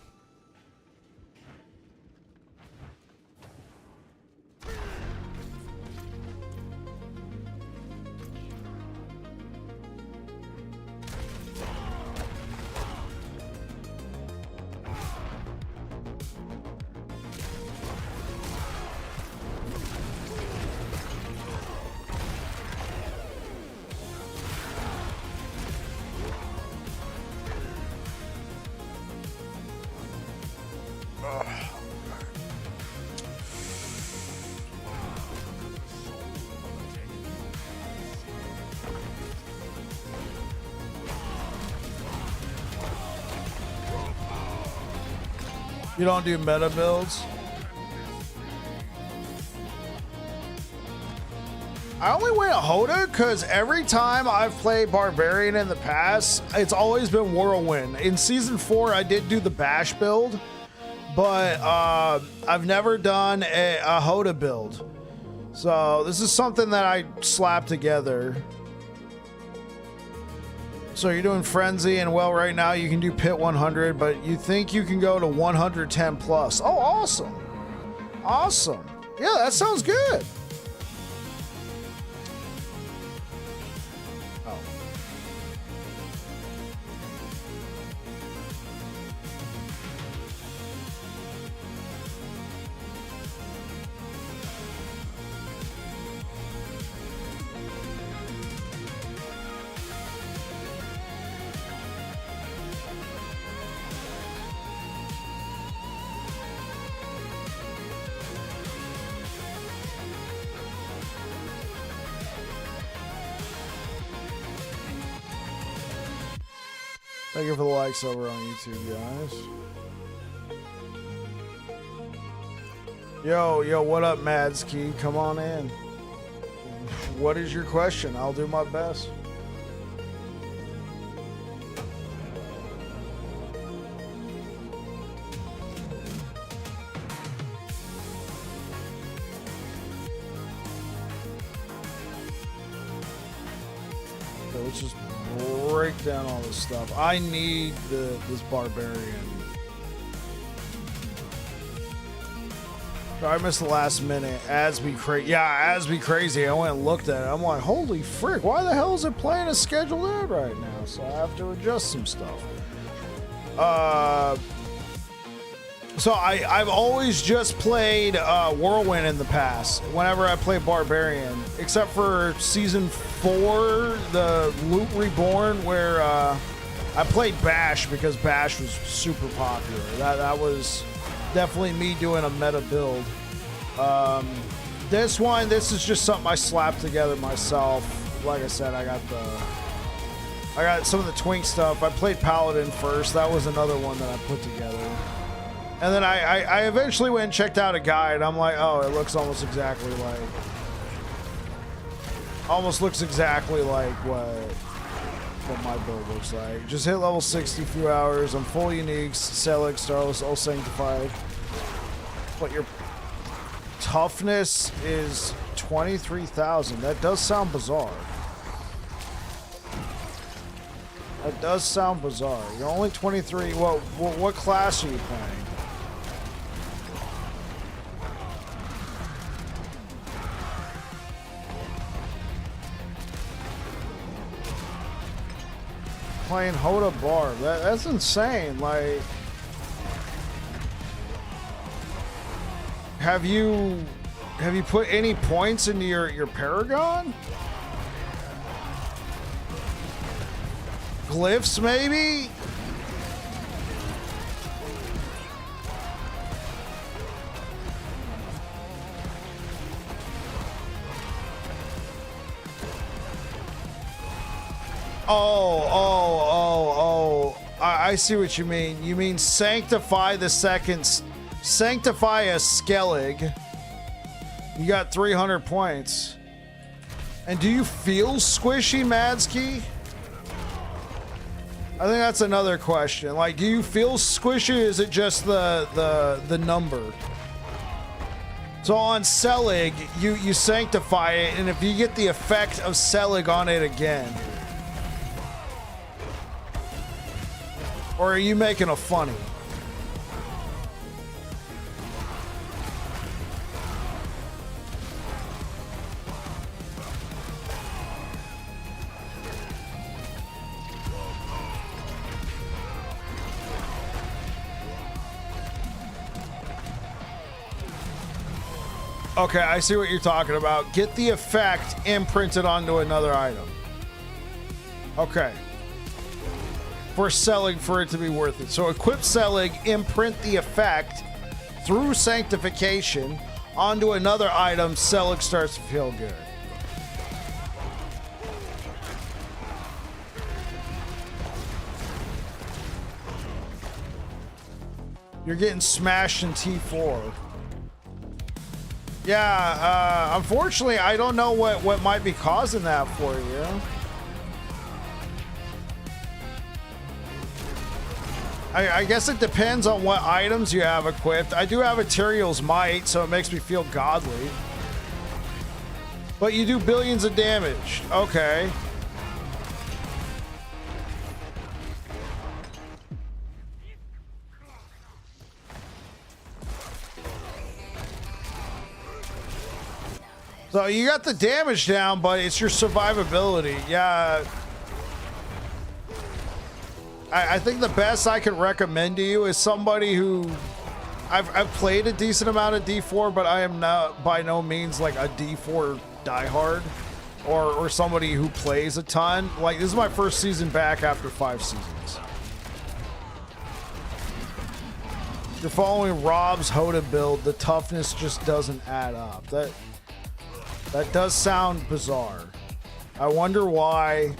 You don't do meta builds? I only went Hoda because every time I've played Barbarian in the past, it's always been Whirlwind. In Season 4, I did do the Bash build, but I've never done a Hoda build. So this is something that I slapped together. So you're doing Frenzy, and well, right now you can do Pit 100, but you think you can go to 110 plus. Oh, awesome. Awesome. Yeah, that sounds good. Oh. Thank you for the likes over on YouTube, guys. Yo, what up, Madskey? Come on in. What is your question? I'll do my best. Okay, let's just break down all this stuff. I need this Barbarian. I missed the last minute. Ads be crazy. Yeah, ads be crazy. I went and looked at it. I'm like, holy frick, why the hell is it playing a scheduled ad right now? So I have to adjust some stuff. So I've always just played Whirlwind in the past, whenever I play Barbarian, except for Season 4, the Loot Reborn, where I played Bash because Bash was super popular. That was definitely me doing a meta build. This is just something I slapped together myself. Like I said, I got some of the twink stuff. I played Paladin first. That was another one that I put together. And then I eventually went and checked out a guide. I'm like, oh, it looks almost exactly like what my build looks like. Just hit level 60 few hours. I'm full uniques, Celic, Starless, all sanctified. But your toughness is 23,000. That does sound bizarre. That does sound bizarre. You're only 23. What class are you playing? Playing Hoda Barb. That's insane. Like, have you put any points into your Paragon? Glyphs, maybe? Oh. I see what you mean. You mean sanctify the seconds. Sanctify a Skellig. You got 300 points. And do you feel squishy, Madsky? I think that's another question. Like, do you feel squishy, or is it just the number? So on Selig, you sanctify it, and if you get the effect of Selig on it again. Or are you making a funny? Okay, I see what you're talking about. Get the effect imprinted onto another item. Okay. For Selig, for it to be worth it. So equip Selig, imprint the effect through sanctification onto another item. Selig starts to feel good. You're getting smashed in T4. Yeah, unfortunately, I don't know what might be causing that for you. I guess it depends on what items you have equipped. I do have Ethereal's Might, so it makes me feel godly. But you do billions of damage. Okay. So you got the damage down, but it's your survivability. Yeah. I think the best I could recommend to you is somebody who I've played a decent amount of D4, but I am not by no means like a D4 diehard or somebody who plays a ton. Like, this is my first season back after 5 seasons. You're following Rob's Hoda build. The toughness just doesn't add up. That does sound bizarre. I wonder why.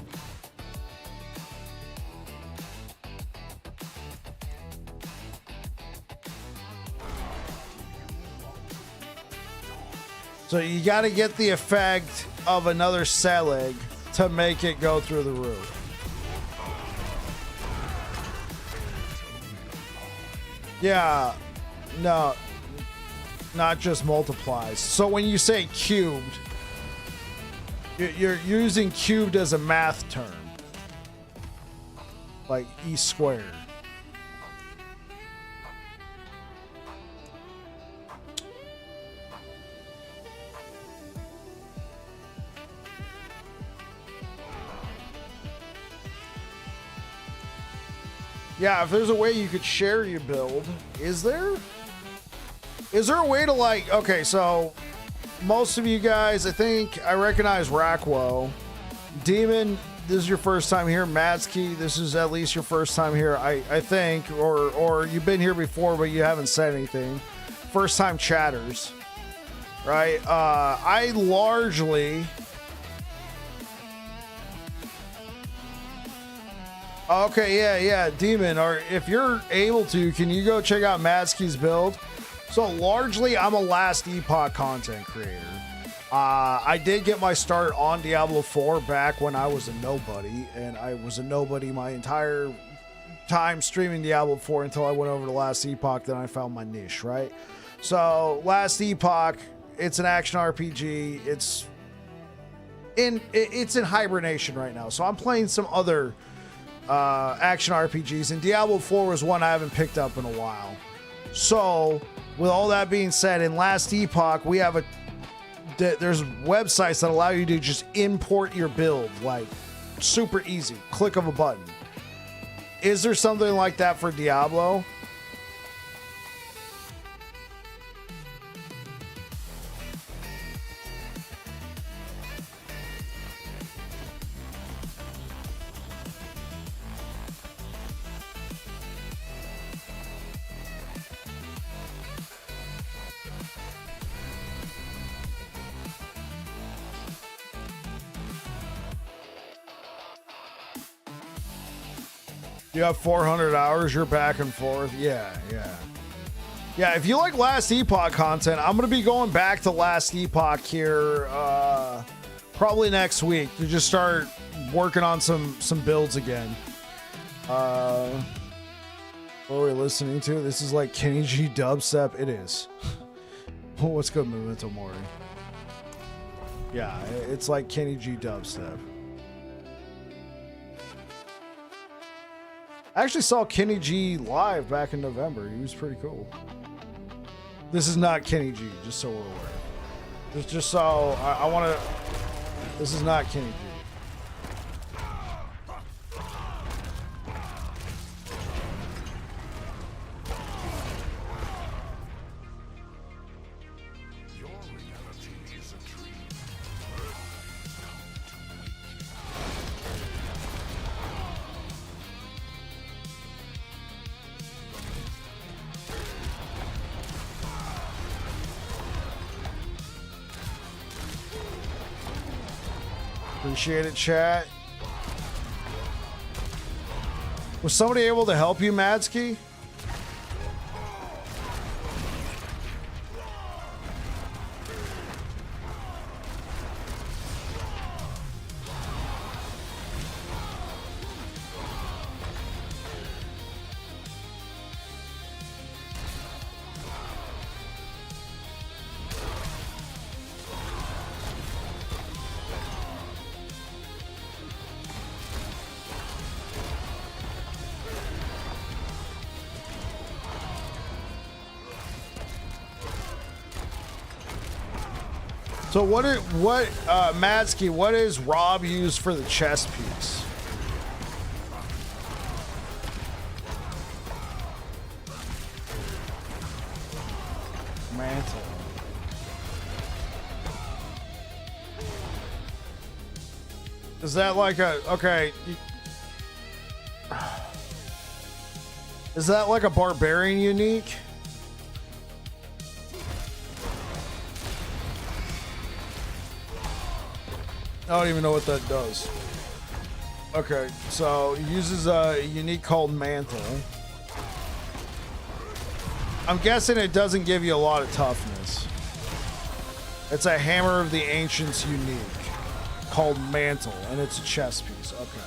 So you got to get the effect of another Selig to make it go through the roof. Yeah, no, not just multiplies. So when you say cubed, you're using cubed as a math term, like E squared. Yeah, if there's a way you could share your build, is there? Is there a way to, like, okay, so most of you guys, I think I recognize Rakwo. Demon, this is your first time here. Matsky, this is at least your first time here, I think, or you've been here before, but you haven't said anything. First time chatters, right? I largely... Okay, yeah, Demon, or if you're able to, can you go check out Madsky's build? So largely, I'm a last epoch content creator. I did get my start on Diablo 4 back when I was a nobody, and I was a nobody my entire time streaming Diablo 4 until I went over to last epoch, then I found my niche, right? So last epoch, it's an action RPG. It's in hibernation right now, so I'm playing some other action RPGs, and Diablo 4 was one I haven't picked up in a while. So with all that being said, in last epoch, we have there's websites that allow you to just import your build, like super easy, click of a button. Is there something like that for Diablo? You have 400 hours, you're back and forth. Yeah. Yeah, if you like Last Epoch content, I'm going to be going back to Last Epoch here probably next week to just start working on some builds again. What are we listening to? This is like Kenny G dubstep. It is. What's good, Memento Mori? Yeah, it's like Kenny G dubstep. I actually saw Kenny G live back in November. He was pretty cool. This is not Kenny G, just so we're aware. Just so I want to. This is not Kenny G. Appreciate it, chat. Was somebody able to help you, Madsky? So Madsky, what is Rob used for the chest piece? Mantle. Is that like a, okay. Is that like a Barbarian unique? I don't even know what that does. Okay, so it uses a unique called Mantle. I'm guessing it doesn't give you a lot of toughness. It's a Hammer of the Ancients unique called Mantle, and it's a chest piece. Okay.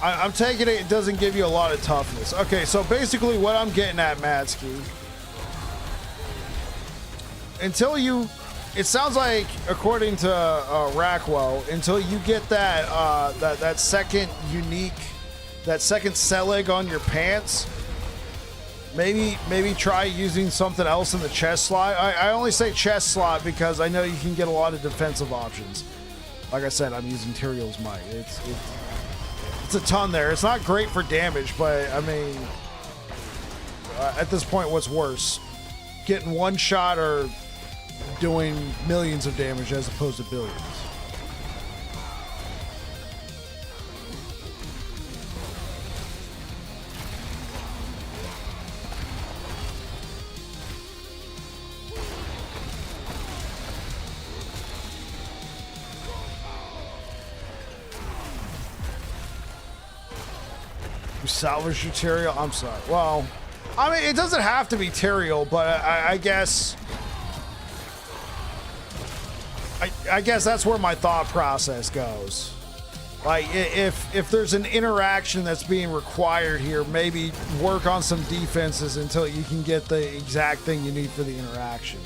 I'm taking it doesn't give you a lot of toughness. Okay, so basically what I'm getting at, Matsky, until you... It sounds like, according to Rackwell, until you get that second unique, that second Selig on your pants, maybe try using something else in the chest slot. I only say chest slot because I know you can get a lot of defensive options. Like I said, I'm using Tyrael's Might. It's a ton there. It's not great for damage, but I mean, at this point, what's worse? Getting one shot or doing millions of damage as opposed to billions. You salvage your Tyrael? I'm sorry. Well, I mean, it doesn't have to be Tyrael, but I guess... I guess that's where my thought process goes. Like, if there's an interaction that's being required here, maybe work on some defenses until you can get the exact thing you need for the interaction.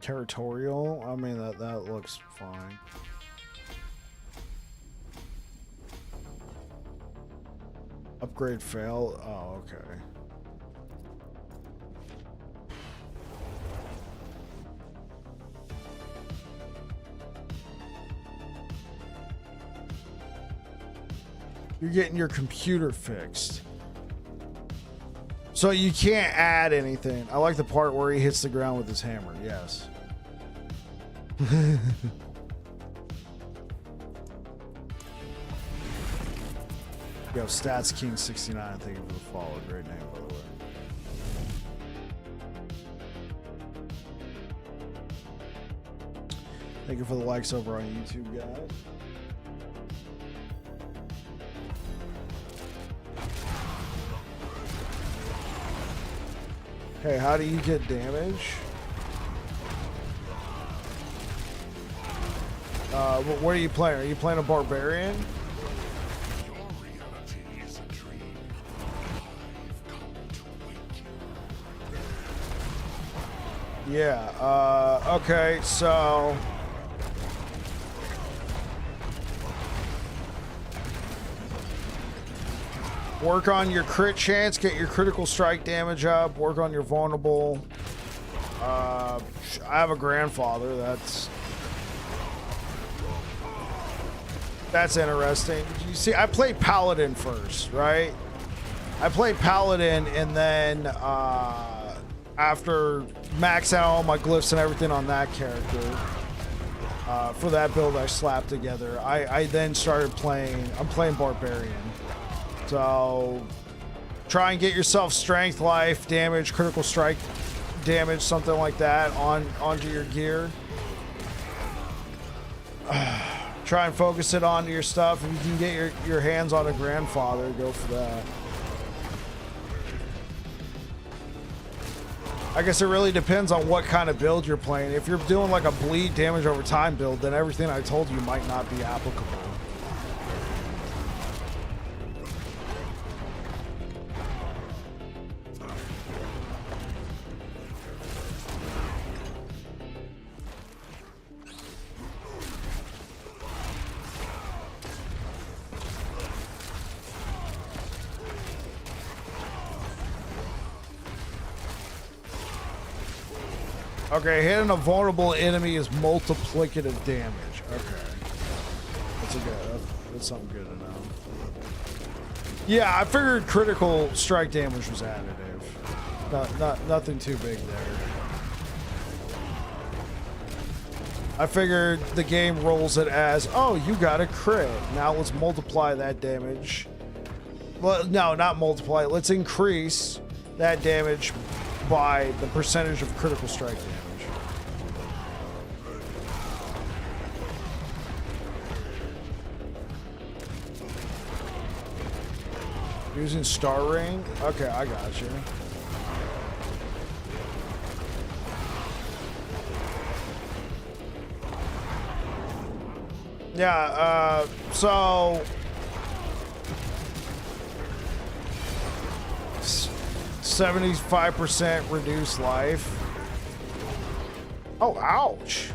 Territorial? I mean, that looks fine. Upgrade fail? Oh, okay. You're getting your computer fixed. So you can't add anything. I like the part where he hits the ground with his hammer. Yes. Yo, Stats King 69. Thank you for the follow. Great name, by the way. Thank you for the likes over on YouTube, guys. Hey, how do you get damage? What are you playing? Are you playing a Barbarian? Your reality is a dream. I've come to wake you. Yeah, okay, so... Work on your crit chance, get your critical strike damage up, work on your vulnerable. I have a grandfather, that's interesting. You see, I played Paladin first, right? I played Paladin, and then after maxing out all my glyphs and everything on that character, for that build I slapped together, I then started playing, I'm playing Barbarian. So try and get yourself strength, life, damage, critical strike damage, something like that onto your gear. Try and focus it onto your stuff. If you can get your hands on a grandfather, go for that. I guess it really depends on what kind of build you're playing. If you're doing like a bleed damage over time build, then everything I told you might not be applicable. Okay, hitting a vulnerable enemy is multiplicative damage. Okay. That's something good to know. Yeah, I figured critical strike damage was additive. Nothing too big there. I figured the game rolls it as, oh, you got a crit. Now let's multiply that damage. Well, no, not multiply. Let's increase that damage by the percentage of critical strike damage. Using Star Ring? Okay, I got you. Yeah, so 75% reduced life. Oh, ouch.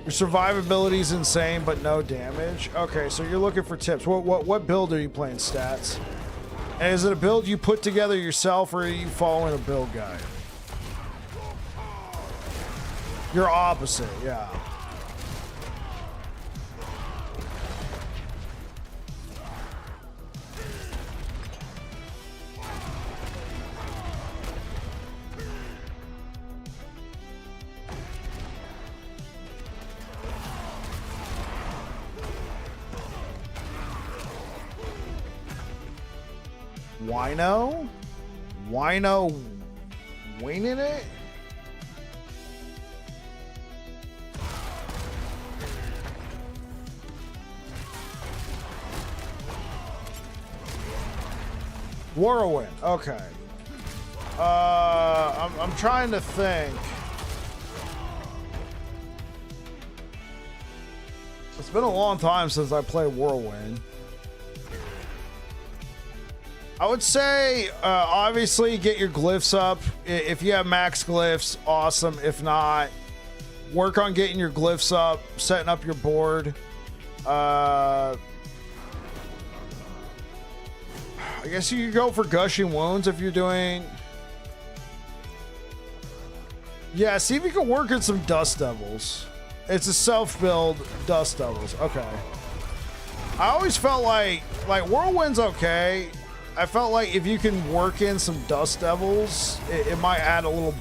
Your survivability is insane, but no damage. Okay, so you're looking for tips. What build are you playing, Stats? And is it a build you put together yourself, or are you following a build guide? You're opposite, yeah. Wino winning it? Whirlwind, okay. I'm trying to think. It's been a long time since I played Whirlwind. I would say, obviously, get your glyphs up. If you have max glyphs, awesome. If not, work on getting your glyphs up, setting up your board. I guess you could go for Gushing Wounds if you're doing... Yeah, see if you can work in some Dust Devils. It's a self-build Dust Devils. Okay. I always felt like Whirlwind's okay. I felt like if you can work in some Dust Devils, it might add a little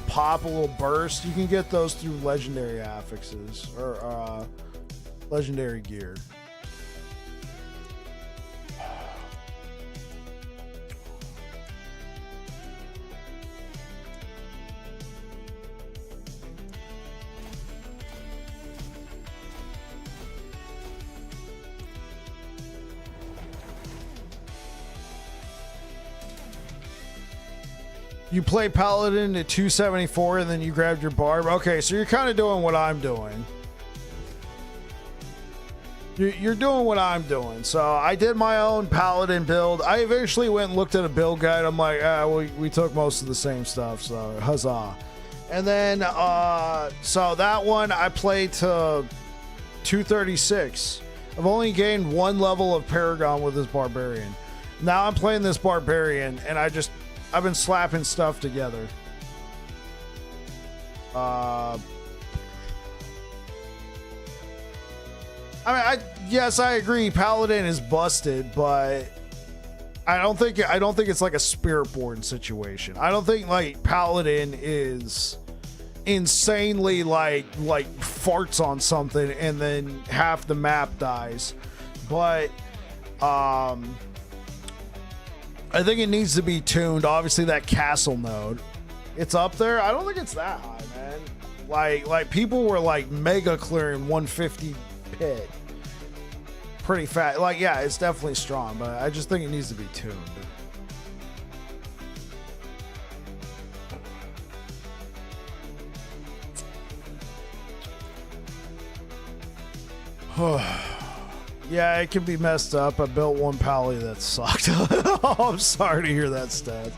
pop, a little burst. You can get those through legendary affixes or legendary gear. You play Paladin at 274 and then you grabbed your Barb. Okay, so you're kind of doing what I'm doing. You're doing what I'm doing. So I did my own Paladin build. I eventually went and looked at a build guide. I'm like, we took most of the same stuff, so huzzah. And then, so that one I played to 236. I've only gained one level of Paragon with this Barbarian. Now I'm playing this Barbarian, and I've been slapping stuff together. Yes, I agree. Paladin is busted, but I don't think it's like a Spiritborn situation. I don't think like Paladin is insanely like farts on something and then half the map dies. But I think it needs to be tuned. Obviously, that castle node, it's up there. I don't think it's that high, man. Like people were like mega clearing 150 pit pretty fast. Like, yeah, it's definitely strong, but I just think it needs to be tuned. Yeah, it can be messed up. I built one pally that sucked. Oh, I'm sorry to hear that stat.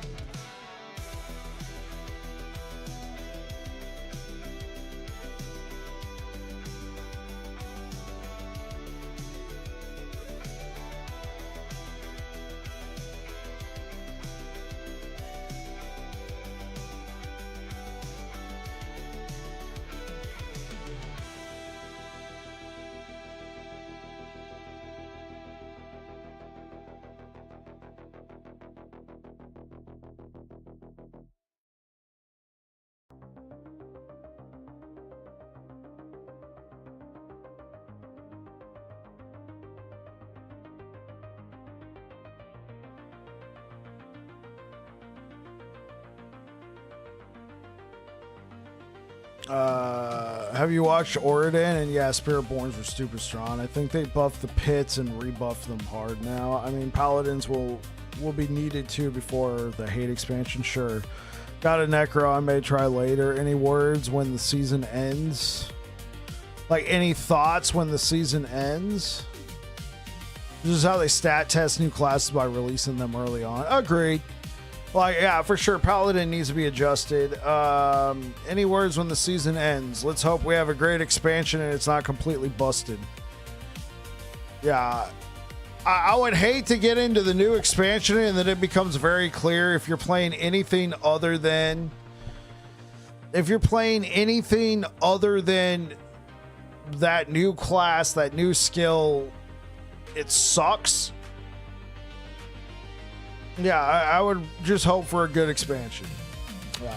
Have you watched Oregon? And yeah, Spiritborns were super strong. I think they buffed the pits and rebuffed them hard now. I mean, Paladins will be needed too before the hate expansion. Sure. Got a Necro I may try later. Any words when the season ends? Like, any thoughts when the season ends? This is how they stat test new classes, by releasing them early on. Agreed. Like, yeah, for sure, Paladin needs to be adjusted. Any words when the season ends? Let's hope we have a great expansion and it's not completely busted. Yeah, I would hate to get into the new expansion and then it becomes very clear if you're playing anything other than... If you're playing anything other than that new class, that new skill, it sucks. Yeah, I would just hope for a good expansion. Yeah.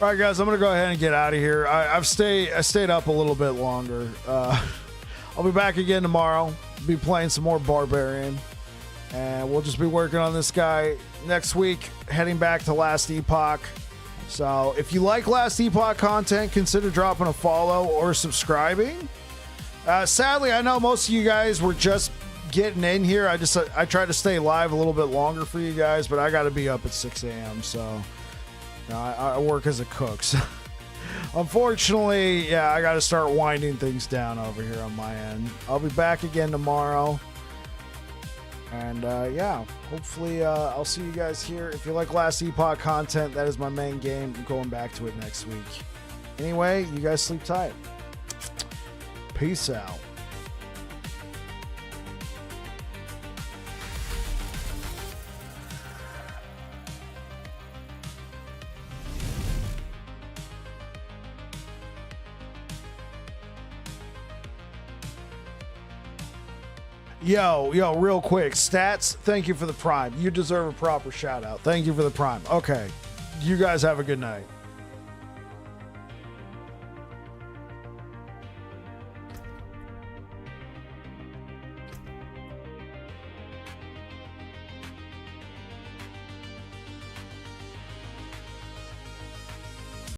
All right, guys, I'm gonna go ahead and get out of here. I stayed up a little bit longer. I'll be back again tomorrow. Be playing some more Barbarian, and we'll just be working on this guy next week. Heading back to Last Epoch. So if you like Last Epoch content, consider dropping a follow or subscribing. Sadly, I know most of you guys were just getting in here. I try to stay live a little bit longer for you guys, but I got to be up at 6 a.m. So I work as a cook. So unfortunately, yeah, I got to start winding things down over here on my end. I'll be back again tomorrow. And yeah, hopefully I'll see you guys here. If you like Last Epoch content, that is my main game. I'm going back to it next week. Anyway, you guys sleep tight. Peace out. Yo, real quick. Stats, thank you for the prime. You deserve a proper shout out. Thank you for the prime. Okay. You guys have a good night.